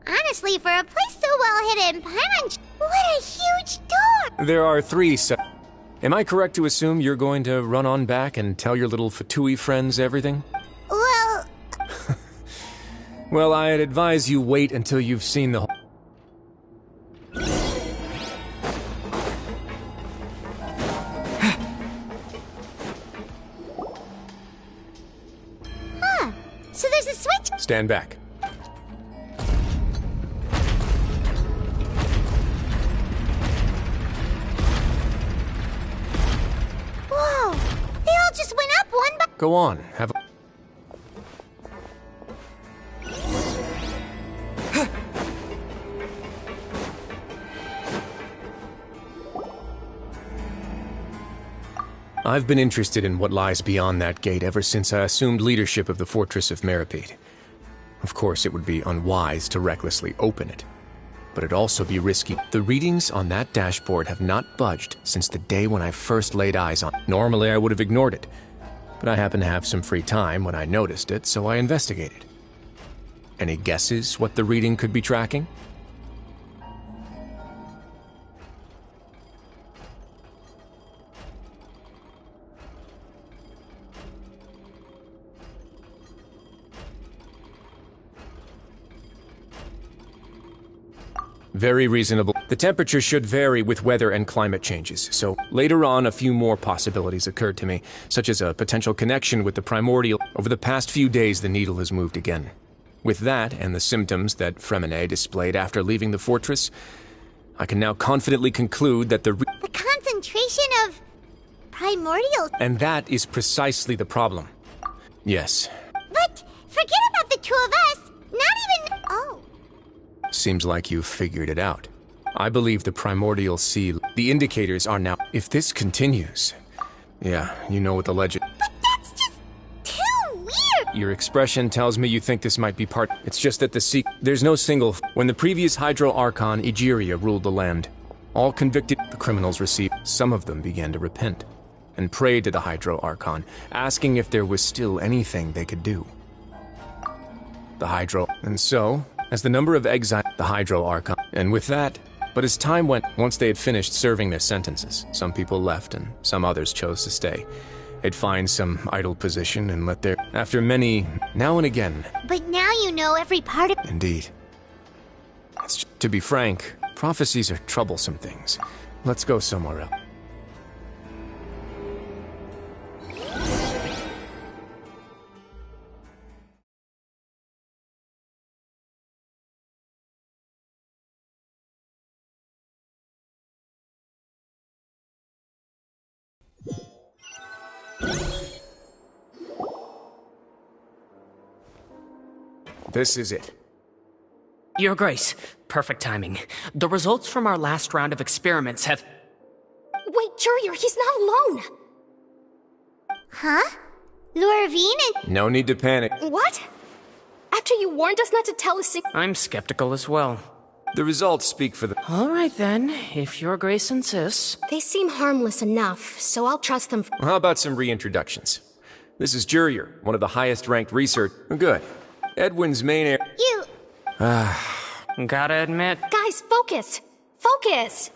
Speaker 1: Honestly, for a place so well hidden, Paimon... What a huge door!
Speaker 12: There are 3 Am I correct to assume you're going to run on back and tell your little Fatui friends everything?
Speaker 1: Well...
Speaker 12: Well, I'd advise you wait until you've seen the whole...
Speaker 1: Huh. So there's a switch...
Speaker 12: Stand back.
Speaker 1: Whoa! They all just went up one by...
Speaker 12: Go on, have a... I've been interested in what lies beyond that gate ever since I assumed leadership of the Fortress of Meripede. Of course, it would be unwise to recklessly open it, but it'd also be risky. The readings on that dashboard have not budged since the day when I first laid eyes on it. Normally, I would have ignored it, but I happened to have some free time when I noticed it, so I investigated. Any guesses what the reading could be tracking? Very reasonable. The temperature should vary with weather and climate changes, so later on a few more possibilities occurred to me, such as a potential connection with the primordial. Over the past few days, the needle has moved again. With that, and the symptoms that Fremonet displayed after leaving the fortress, I can now confidently conclude that the
Speaker 1: concentration of... primordial...
Speaker 12: And that is precisely the problem. Yes.
Speaker 1: But forget about the 2 of us! Not even... Oh.
Speaker 12: Seems like you've figured it out. I believe the primordial sea... The indicators are now... If this continues... Yeah, you know what the legend...
Speaker 1: But that's just... too weird!
Speaker 12: Your expression tells me you think this might be part... It's just that the sea... There's no single... When the previous Hydro Archon, Egeria, ruled the land, all convicted the criminals received... Some of them began to repent, and prayed to the Hydro Archon, asking if there was still anything they could do. The Hydro... And so... As the number of exiles, the Hydro Archon, and with that, but as time went, once they had finished serving their sentences, some people left and some others chose to stay. They'd find some idle position and let their, after many, now and again.
Speaker 1: But now you know every part of...
Speaker 12: Indeed. To be frank, prophecies are troublesome things. Let's go somewhere else. This is it.
Speaker 22: Your Grace, perfect timing. The results from our last round of experiments have...
Speaker 8: Wait, Jurier, he's not alone!
Speaker 1: Huh? Lorvine and...
Speaker 12: No need to panic.
Speaker 8: What? After you warned us not to tell a single...
Speaker 22: I'm skeptical as well.
Speaker 12: The results speak for the...
Speaker 22: All right then, if Your Grace insists.
Speaker 8: They seem harmless enough, so I'll trust them.
Speaker 12: How about some reintroductions? This is Jurier, one of the highest-ranked research... Good. Edwin's main air...
Speaker 1: You...
Speaker 22: Gotta admit...
Speaker 8: Guys, focus! Focus!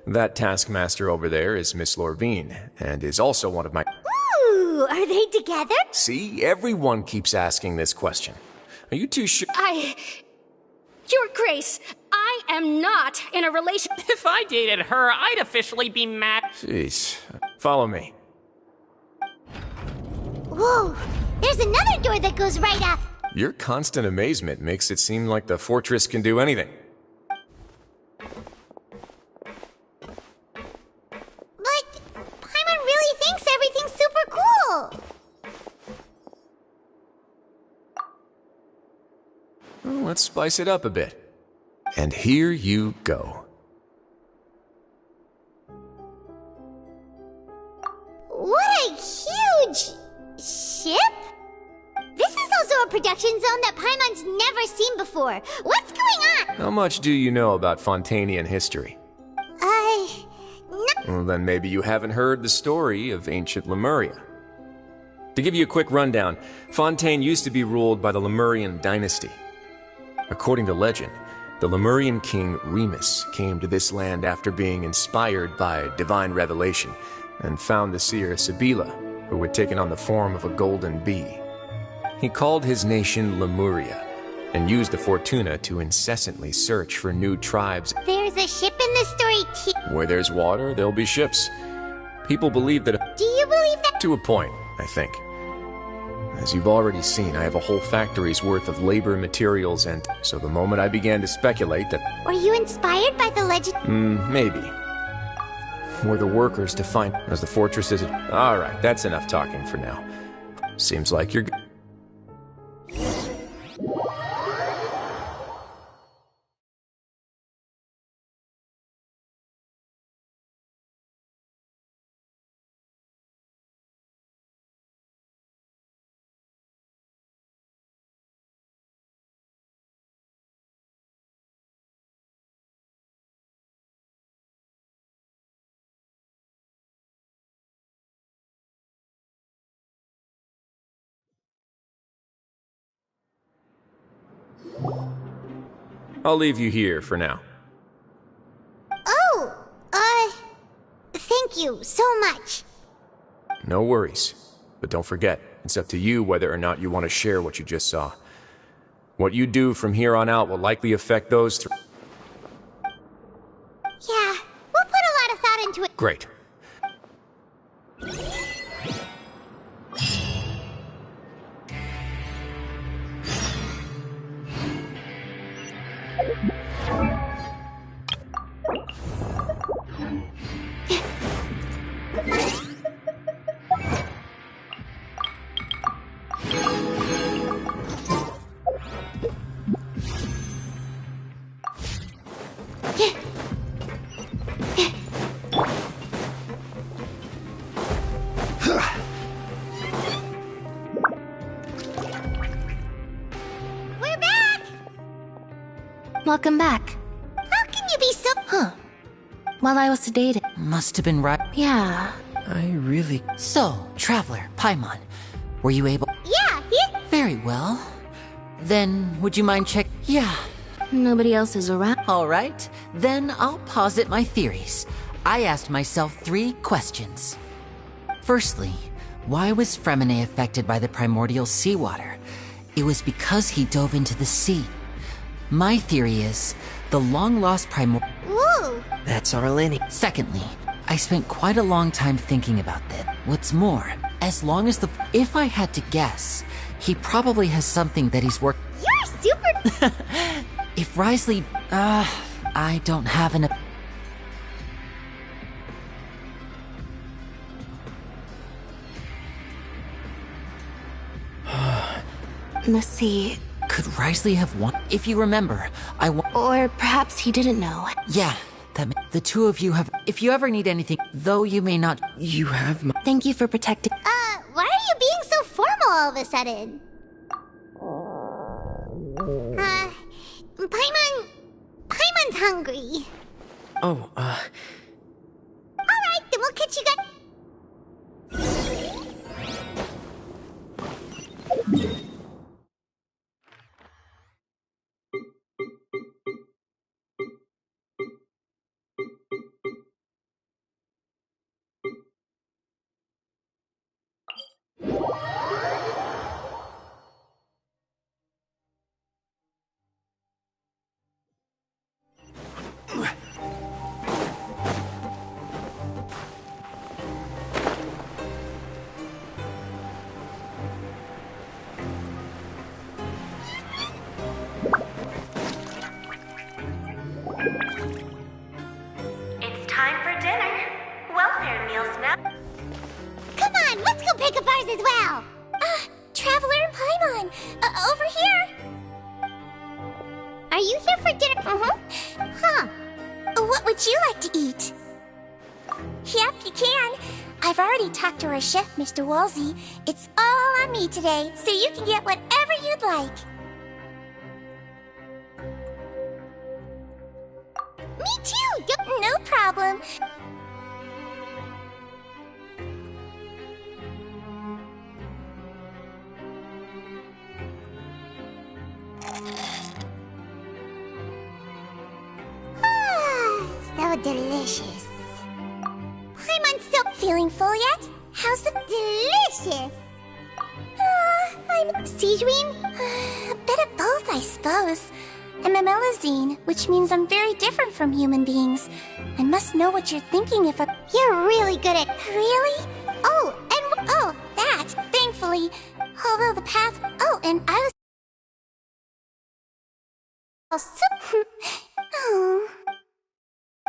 Speaker 12: That taskmaster over there is Miss Lorvine, and is also one of my...
Speaker 1: Ooh, are they together?
Speaker 12: See? Everyone keeps asking this question. Are you too sure?
Speaker 8: Your Grace, I am not in a relationship.
Speaker 22: If I dated her, I'd officially be mad.
Speaker 12: Jeez. Follow me.
Speaker 1: Whoa, there's another door that goes right up.
Speaker 12: Your constant amazement makes it seem like the fortress can do anything.
Speaker 1: But Paimon really thinks everything's super cool.
Speaker 12: Well, let's spice it up a bit. And here you go.
Speaker 1: What a huge ship? This is also a production zone that Paimon's never seen before. What's going on?
Speaker 12: How much do you know about Fontanian history?
Speaker 1: No.
Speaker 12: Well, then maybe you haven't heard the story of ancient Lemuria. To give you a quick rundown, Fontaine used to be ruled by the Lemurian dynasty. According to legend, the Lemurian king Remus came to this land after being inspired by divine revelation and found the seer Sibila, who had taken on the form of a golden bee. He called his nation Lemuria and used the Fortuna to incessantly search for new tribes.
Speaker 1: There's a ship in this story too.
Speaker 12: Where there's water, there'll be ships. People believe that...
Speaker 1: Do you believe that?
Speaker 12: To a point, I think. As you've already seen, I have a whole factory's worth of labor, materials, and... So the moment I began to speculate that...
Speaker 1: Were you inspired by the legend?
Speaker 12: Maybe. Were the workers to find... As the fortress is... Alright, that's enough talking for now. Seems like you're... I'll leave you here for now.
Speaker 1: Oh, thank you so much.
Speaker 12: No worries. But don't forget, it's up to you whether or not you want to share what you just saw. What you do from here on out will likely affect those three.
Speaker 1: Yeah, we'll put a lot of thought into it.
Speaker 12: Great.
Speaker 4: Welcome back.
Speaker 1: How can you be so...
Speaker 4: While I was sedated.
Speaker 19: Must have been right.
Speaker 4: Yeah.
Speaker 19: I really... So, Traveler, Paimon, were you able...
Speaker 1: Yeah,
Speaker 19: Very well. Then, would you mind check... Yeah.
Speaker 4: Nobody else is around.
Speaker 19: All right. Then I'll posit my theories. I asked myself 3 questions. Firstly, why was Fremine affected by the primordial seawater? It was because he dove into the sea. My theory is, the long-lost primordial...
Speaker 1: Woo!
Speaker 11: That's our Lenny.
Speaker 19: Secondly, I spent quite a long time thinking about this. What's more, as long as the... If I had to guess, he probably has something that he's worked...
Speaker 1: You're super...
Speaker 19: If Risley... I don't have an...
Speaker 4: Let's see.
Speaker 19: Could Risley have won? If you remember,
Speaker 4: Or perhaps he didn't know.
Speaker 19: Yeah, the two of you have. If you ever need anything, though you may not, you have my.
Speaker 4: Thank you for protecting.
Speaker 1: Why are you being so formal all of a sudden? Paimon's hungry.
Speaker 11: Oh,
Speaker 1: Alright, then we'll catch you guys.
Speaker 5: It's time for dinner. Welfare meals now.
Speaker 1: Come on, let's go pick up ours as well.
Speaker 5: Traveler and Paimon, over here.
Speaker 1: Are you here for dinner? Huh.
Speaker 5: What would you like to eat? Yep, you can. I've already talked to our chef, Mr. Wolsey. It's all on me today, so you can get whatever you'd like.
Speaker 1: Me too.
Speaker 5: No problem.
Speaker 1: So delicious. Paimon's so
Speaker 5: Feeling full yet? How's the...
Speaker 1: delicious.
Speaker 5: I'm...
Speaker 1: Sejuine?
Speaker 5: A bit of both, I suppose. I'm a Melazine, which means I'm very different from human beings. I must know what you're thinking if I...
Speaker 1: You're really good at...
Speaker 5: Really? Oh, and... Oh, that, thankfully. Although the path... Oh, and I was... Oh.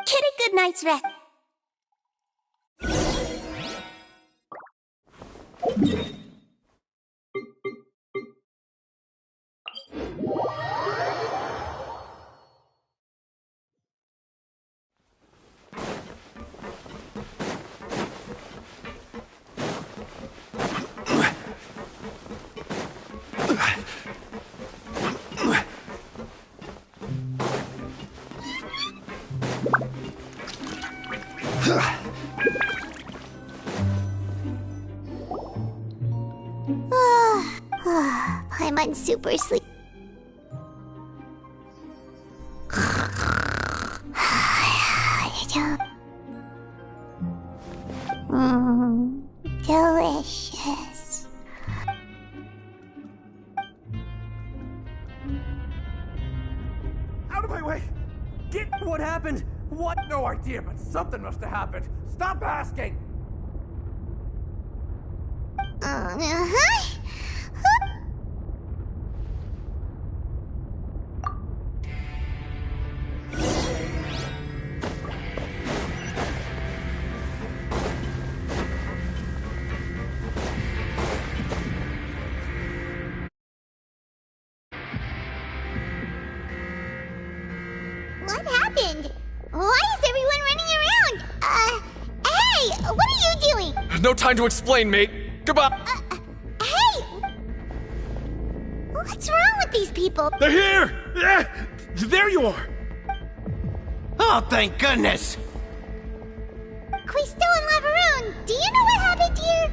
Speaker 5: Get a good night's rest.
Speaker 1: Paimon's super sleep. Delicious.
Speaker 20: Out of my way! Get what happened? What? No idea, but something must have happened. Stop asking!
Speaker 1: What happened? Why is everyone running around? Hey! What are you doing?
Speaker 20: No time to explain, mate. Goodbye.
Speaker 1: Hey! What's wrong with these people?
Speaker 20: They're here! Yeah! There you are!
Speaker 23: Oh, thank goodness!
Speaker 1: Quisto and Lavaroon, do you know what happened here?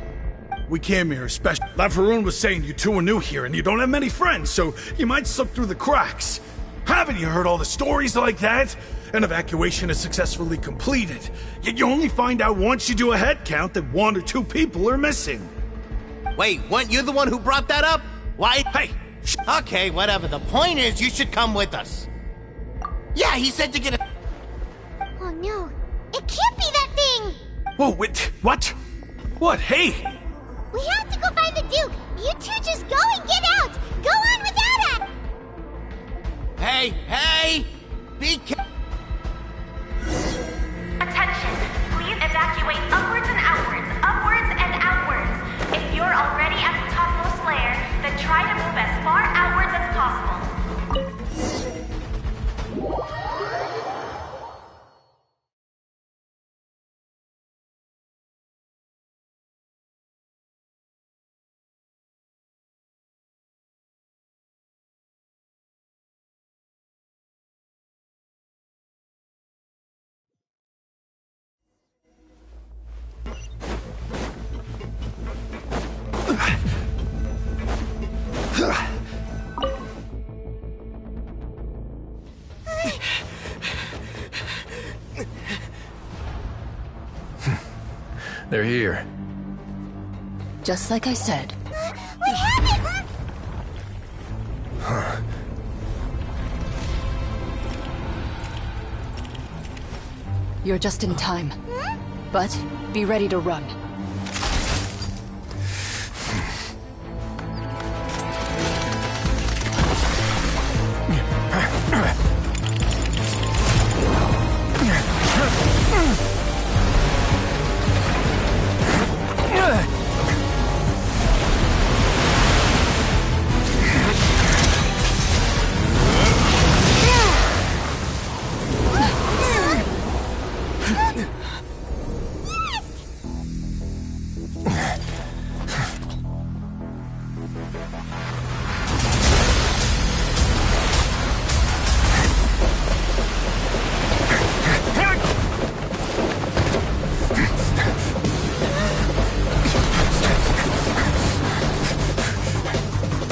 Speaker 10: We came here especially. Lavaroon was saying you two are new here and you don't have many friends, so you might slip through the cracks. Haven't you heard all the stories like that? An evacuation is successfully completed, yet you only find out once you do a head count that 1 or 2 people are missing.
Speaker 23: Wait, weren't you the one who brought that up? Why?
Speaker 10: Hey!
Speaker 23: Okay, whatever. The point is, you should come with us. Yeah, he said to get a...
Speaker 1: Oh no, it can't be that thing!
Speaker 10: Whoa, wait, what? What, hey?
Speaker 1: We have to go find the Duke! You two just go and get out! Go on without us!
Speaker 23: Hey! Be careful!
Speaker 5: Attention, please evacuate upwards and outwards, upwards and outwards. If you're already at the topmost layer, then try to move as far outwards as possible.
Speaker 14: They're here.
Speaker 13: Just like I said.
Speaker 1: What happened?
Speaker 14: Huh.
Speaker 13: You're just in time. But be ready to run.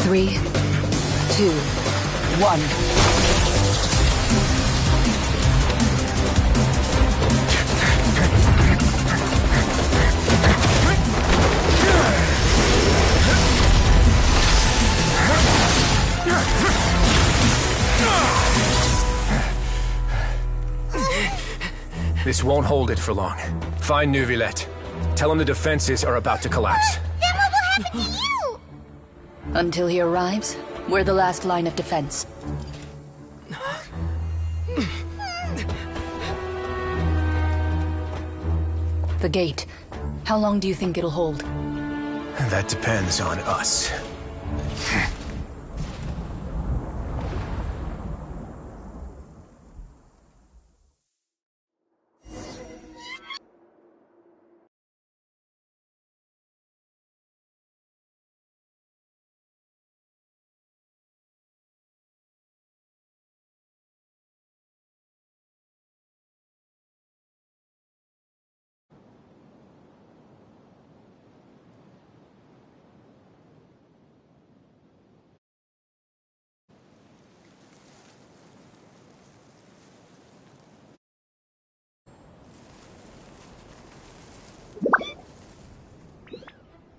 Speaker 13: Three, 2, 1.
Speaker 16: This won't hold it for long. Find Neuvillette. Tell him the defenses are about to collapse.
Speaker 1: Then what will happen to you?
Speaker 13: Until he arrives, we're the last line of defense. The gate. How long do you think it'll hold?
Speaker 16: That depends on us.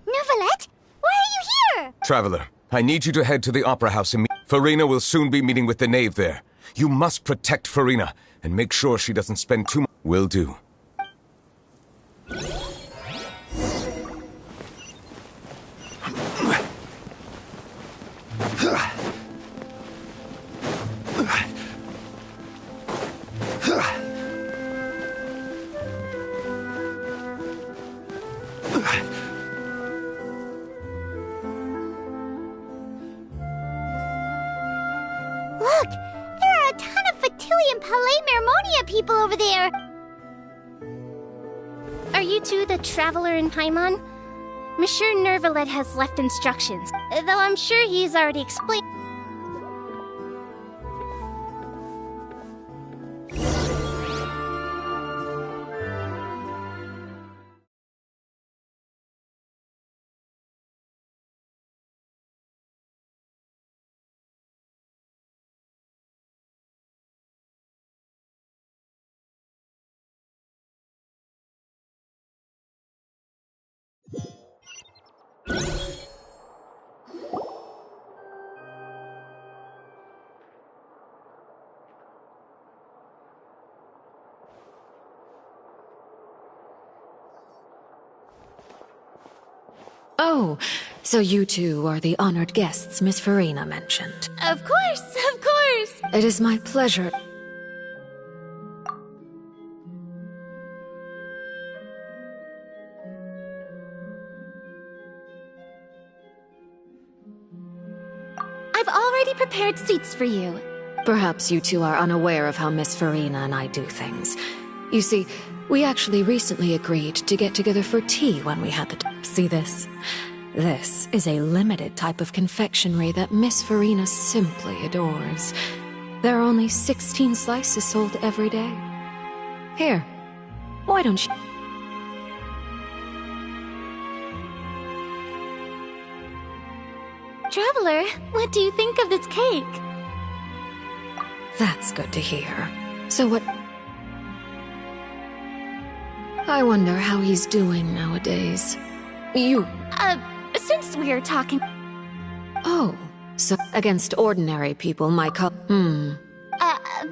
Speaker 1: Neuvillette? Why are you here?
Speaker 2: Traveler, I need you to head to the Opera House immediately. Farina will soon be meeting with the knave there. You must protect Farina, and make sure she doesn't spend too much. Will do.
Speaker 1: Look, there are a ton of Fatilian Palais Mermonia people over there.
Speaker 5: Are you two the traveler in Paimon? Monsieur Neuvillette has left instructions, though I'm sure he's already explained.
Speaker 18: Oh, so you two are the honored guests Miss Farina mentioned.
Speaker 5: Of course, of course!
Speaker 18: It is my pleasure.
Speaker 5: I've already prepared seats for you.
Speaker 18: Perhaps you two are unaware of how Miss Farina and I do things. You see, we actually recently agreed to get together for tea when we had the... See this? This is a limited type of confectionery that Miss Farina simply adores. There are only 16 slices sold every day. Here, why don't you...
Speaker 5: Traveler, what do you think of this cake?
Speaker 18: That's good to hear. So what... I wonder how he's doing nowadays.
Speaker 4: Since we're talking...
Speaker 18: Oh, so against ordinary people, my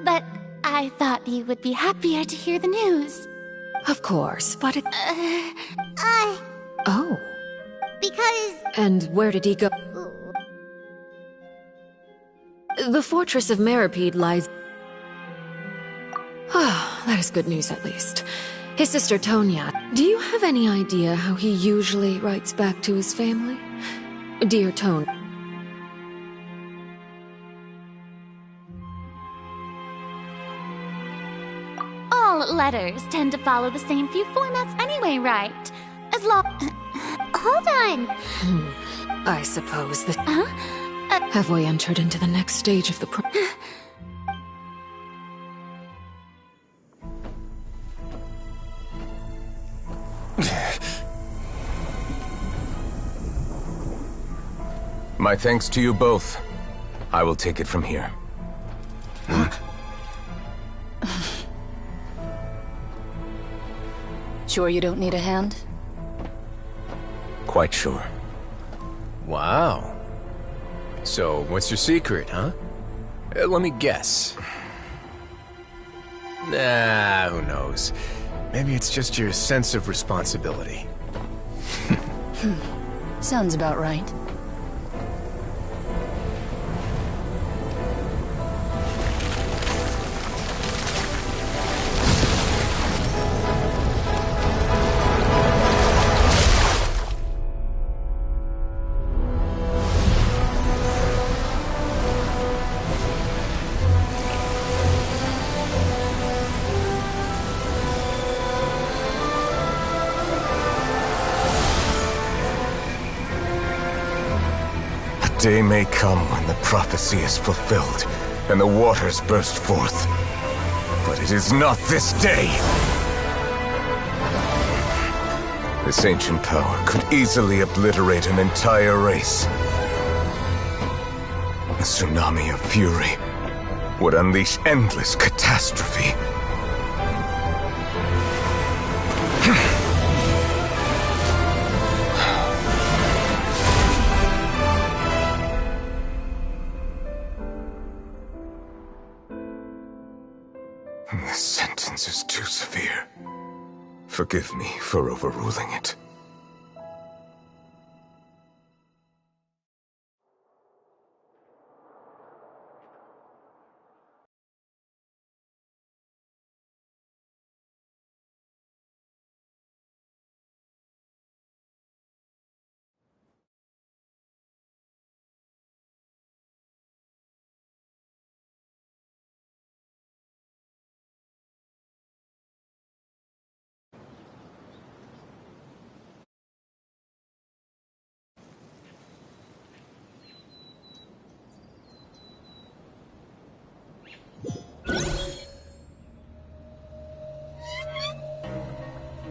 Speaker 4: but I thought you would be happier to hear the news.
Speaker 18: Of course, but it... Oh.
Speaker 1: Because...
Speaker 18: And where did he go? The fortress of Meripede lies... Ah, that is good news at least. His sister Tonya, do you have any idea how he usually writes back to his family? Dear Tonya.
Speaker 4: All letters tend to follow the same few formats anyway, right? As long...
Speaker 1: Hold on.
Speaker 18: I suppose that... Have we entered into the next stage of the
Speaker 2: My thanks to you both. I will take it from here.
Speaker 13: Sure you don't need a hand?
Speaker 2: Quite sure.
Speaker 12: Wow. So, what's your secret, huh? Let me guess. Nah, who knows? Maybe it's just your sense of responsibility.
Speaker 13: Sounds about right.
Speaker 2: Day may come when the prophecy is fulfilled, and the waters burst forth. But it is not this day! This ancient power could easily obliterate an entire race. A tsunami of fury would unleash endless catastrophe. This sentence is too severe. Forgive me for overruling it.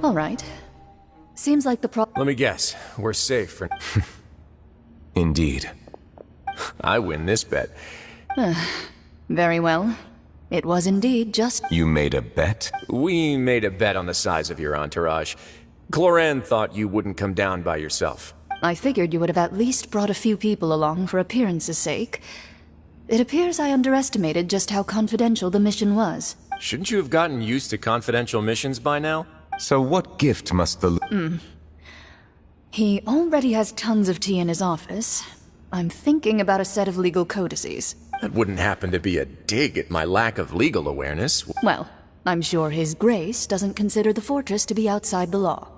Speaker 13: All right. Seems like the
Speaker 12: Let me guess. We're safe for...
Speaker 2: Indeed.
Speaker 12: I win this bet.
Speaker 13: Very well. It was indeed just...
Speaker 2: You made a bet?
Speaker 12: We made a bet on the size of your entourage. Cloran thought you wouldn't come down by yourself.
Speaker 13: I figured you would have at least brought a few people along for appearance's sake. It appears I underestimated just how confidential the mission was.
Speaker 12: Shouldn't you have gotten used to confidential missions by now?
Speaker 2: So what gift must the...
Speaker 13: He already has tons of tea in his office. I'm thinking about a set of legal codices.
Speaker 12: That wouldn't happen to be a dig at my lack of legal awareness.
Speaker 13: Well, I'm sure His Grace doesn't consider the fortress to be outside the law.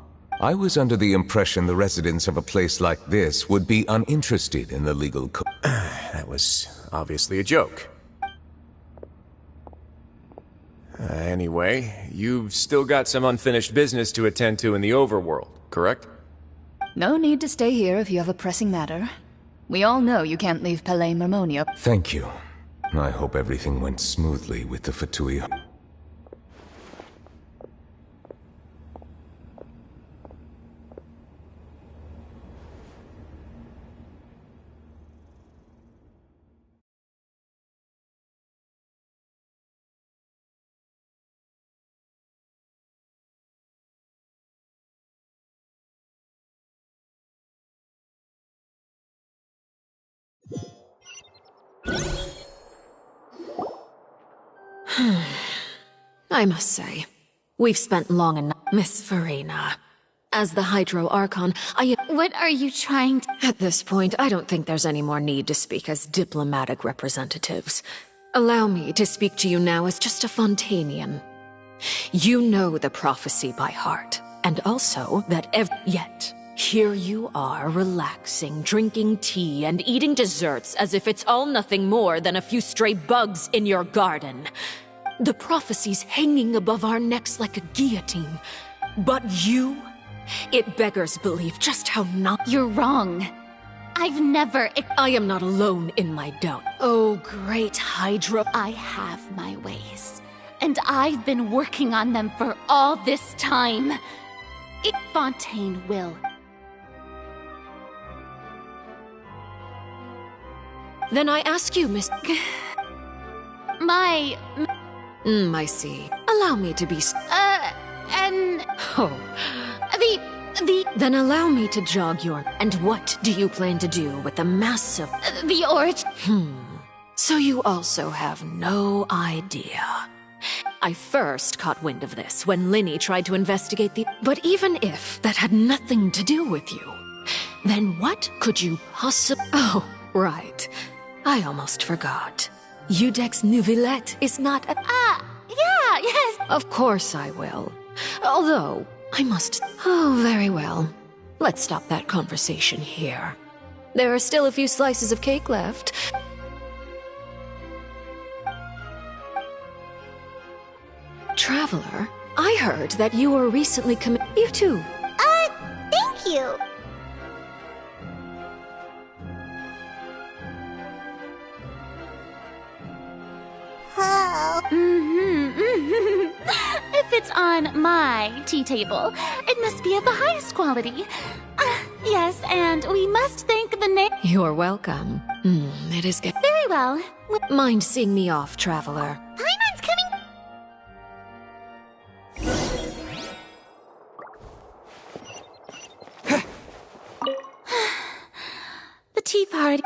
Speaker 2: I was under the impression the residents of a place like this would be uninterested in the legal code.
Speaker 12: That was obviously a joke. Anyway, you've still got some unfinished business to attend to in the overworld, correct?
Speaker 13: No need to stay here if you have a pressing matter. We all know you can't leave Palais Marmonia.
Speaker 2: Thank you. I hope everything went smoothly with the Fatui.
Speaker 18: I must say, we've spent long enough. Miss Farina, as the Hydro Archon,
Speaker 4: What are you trying to—
Speaker 18: At this point, I don't think there's any more need to speak as diplomatic representatives. Allow me to speak to you now as just a Fontanian. You know the prophecy by heart, and also that yet, here you are relaxing, drinking tea, and eating desserts as if it's all nothing more than a few stray bugs in your garden. The prophecy's hanging above our necks like a guillotine. But you? It beggars belief just how not—
Speaker 4: You're wrong. I've never—
Speaker 18: I am not alone in my doubt. Oh, great Hydro—
Speaker 4: I have my ways, and I've been working on them for all this time. Fontaine will.
Speaker 18: Then I ask you, Miss— I see. Allow me to be—
Speaker 4: Oh.
Speaker 18: Then allow me to jog your— And what do you plan to do with the massive—
Speaker 4: The origin—
Speaker 18: So you also have no idea. I first caught wind of this when Linny tried to investigate the— But even if that had nothing to do with you, then what could you possibly— Oh, right. I almost forgot. Udex Nouvillette is not a—
Speaker 4: Yeah, yes.
Speaker 18: Of course I will. Although, I must— Oh, very well. Let's stop that conversation here. There are still a few slices of cake left. Traveler, I heard that you were recently You too.
Speaker 1: Thank you. Oh.
Speaker 4: If it's on my tea table, it must be of the highest quality. Yes, and we must thank the
Speaker 18: You're welcome. It is good.
Speaker 4: Very well.
Speaker 18: Mind seeing me off, Traveler?
Speaker 1: Paimon's coming.
Speaker 4: The tea party.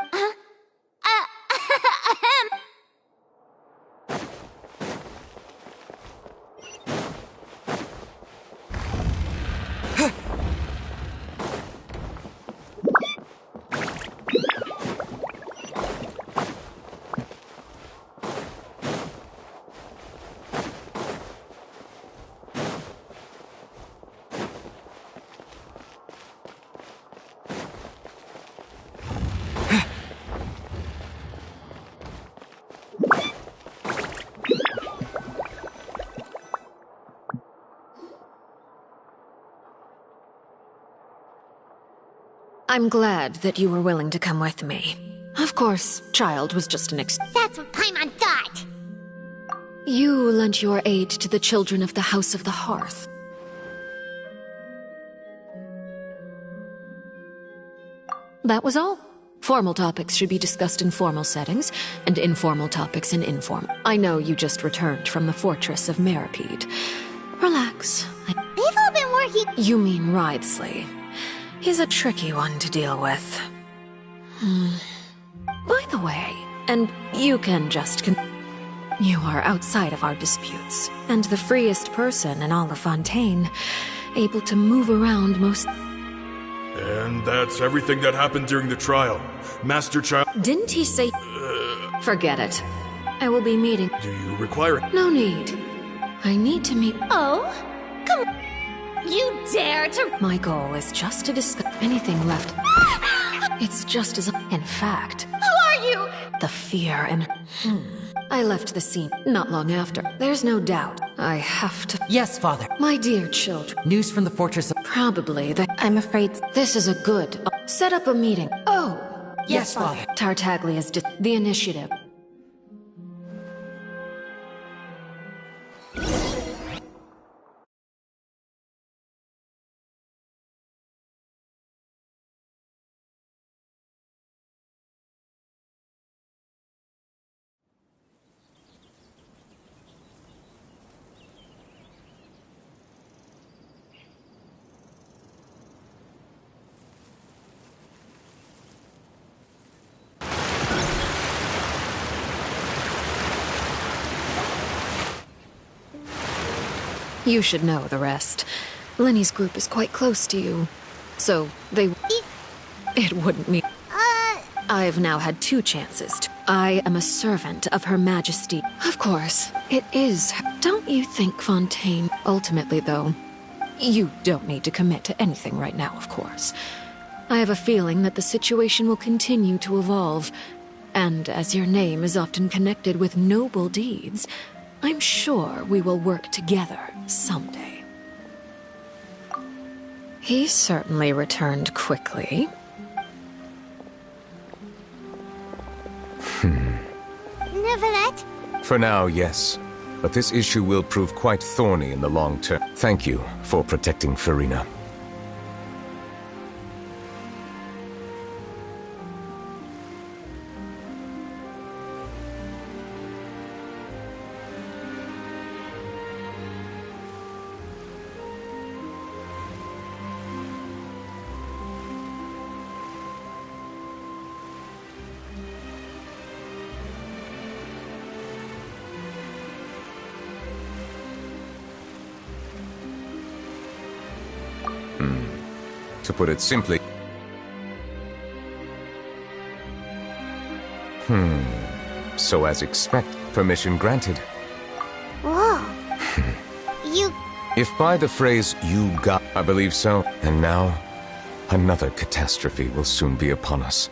Speaker 18: I'm glad that you were willing to come with me. Of course, child was just an
Speaker 1: That's what Paimon thought.
Speaker 18: You lent your aid to the children of the House of the Hearth. That was all. Formal topics should be discussed in formal settings, and informal topics in informal. I know you just returned from the fortress of Meripede. Relax.
Speaker 1: They've all been working.
Speaker 18: You mean Wriothesley. He's a tricky one to deal with. By the way, and you can just you are outside of our disputes, and the freest person in all of Fontaine, able to move around most—
Speaker 10: And that's everything that happened during the trial. Master Child—
Speaker 18: Didn't he say— Forget it. I will be meeting—
Speaker 10: Do you require it?
Speaker 18: No need. I need to meet—
Speaker 4: Oh? Come on. You dare to—
Speaker 18: My goal is just to discuss anything left. It's just as— In fact—
Speaker 4: Who are you?
Speaker 18: The fear and— I left the scene not long after. There's no doubt. I have to—
Speaker 19: Yes, Father.
Speaker 18: My dear children.
Speaker 19: News from the fortress of—
Speaker 18: Probably the— I'm afraid this is a good— Set up a meeting. Oh!
Speaker 19: Yes, Father.
Speaker 18: Tartaglia's the initiative. You should know the rest. Lenny's group is quite close to you, so they... It wouldn't mean... I've now had 2 chances to... I am a servant of Her Majesty. Of course, it is... Don't you think, Fontaine? Ultimately, though, you don't need to commit to anything right now, of course. I have a feeling that the situation will continue to evolve, and as your name is often connected with noble deeds, I'm sure we will work together someday. He certainly returned quickly.
Speaker 1: Neverlet?
Speaker 2: For now, yes. But this issue will prove quite thorny in the long term. Thank you for protecting Farina. To put it simply... So as expected, permission granted.
Speaker 1: Whoa. You...
Speaker 2: If by the phrase, you got... I believe so. And now, another catastrophe will soon be upon us.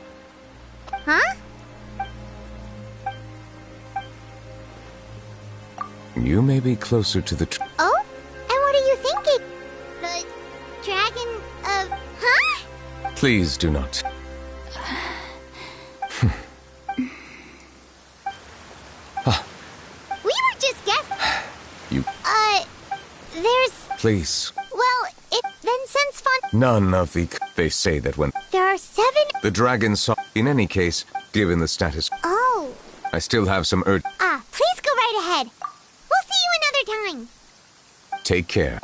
Speaker 1: Huh?
Speaker 2: You may be closer to the...
Speaker 1: Oh? And what are you thinking? The dragon of... Huh?
Speaker 2: Please do not.
Speaker 1: We were just guessing.
Speaker 2: You...
Speaker 1: There's...
Speaker 2: Please.
Speaker 1: Well, then since
Speaker 2: None of the... They say that when...
Speaker 1: There are 7...
Speaker 2: The dragon saw... In any case, given the status...
Speaker 1: Oh.
Speaker 2: I still have some urge...
Speaker 1: Please go right ahead. We'll see you another time.
Speaker 2: Take care.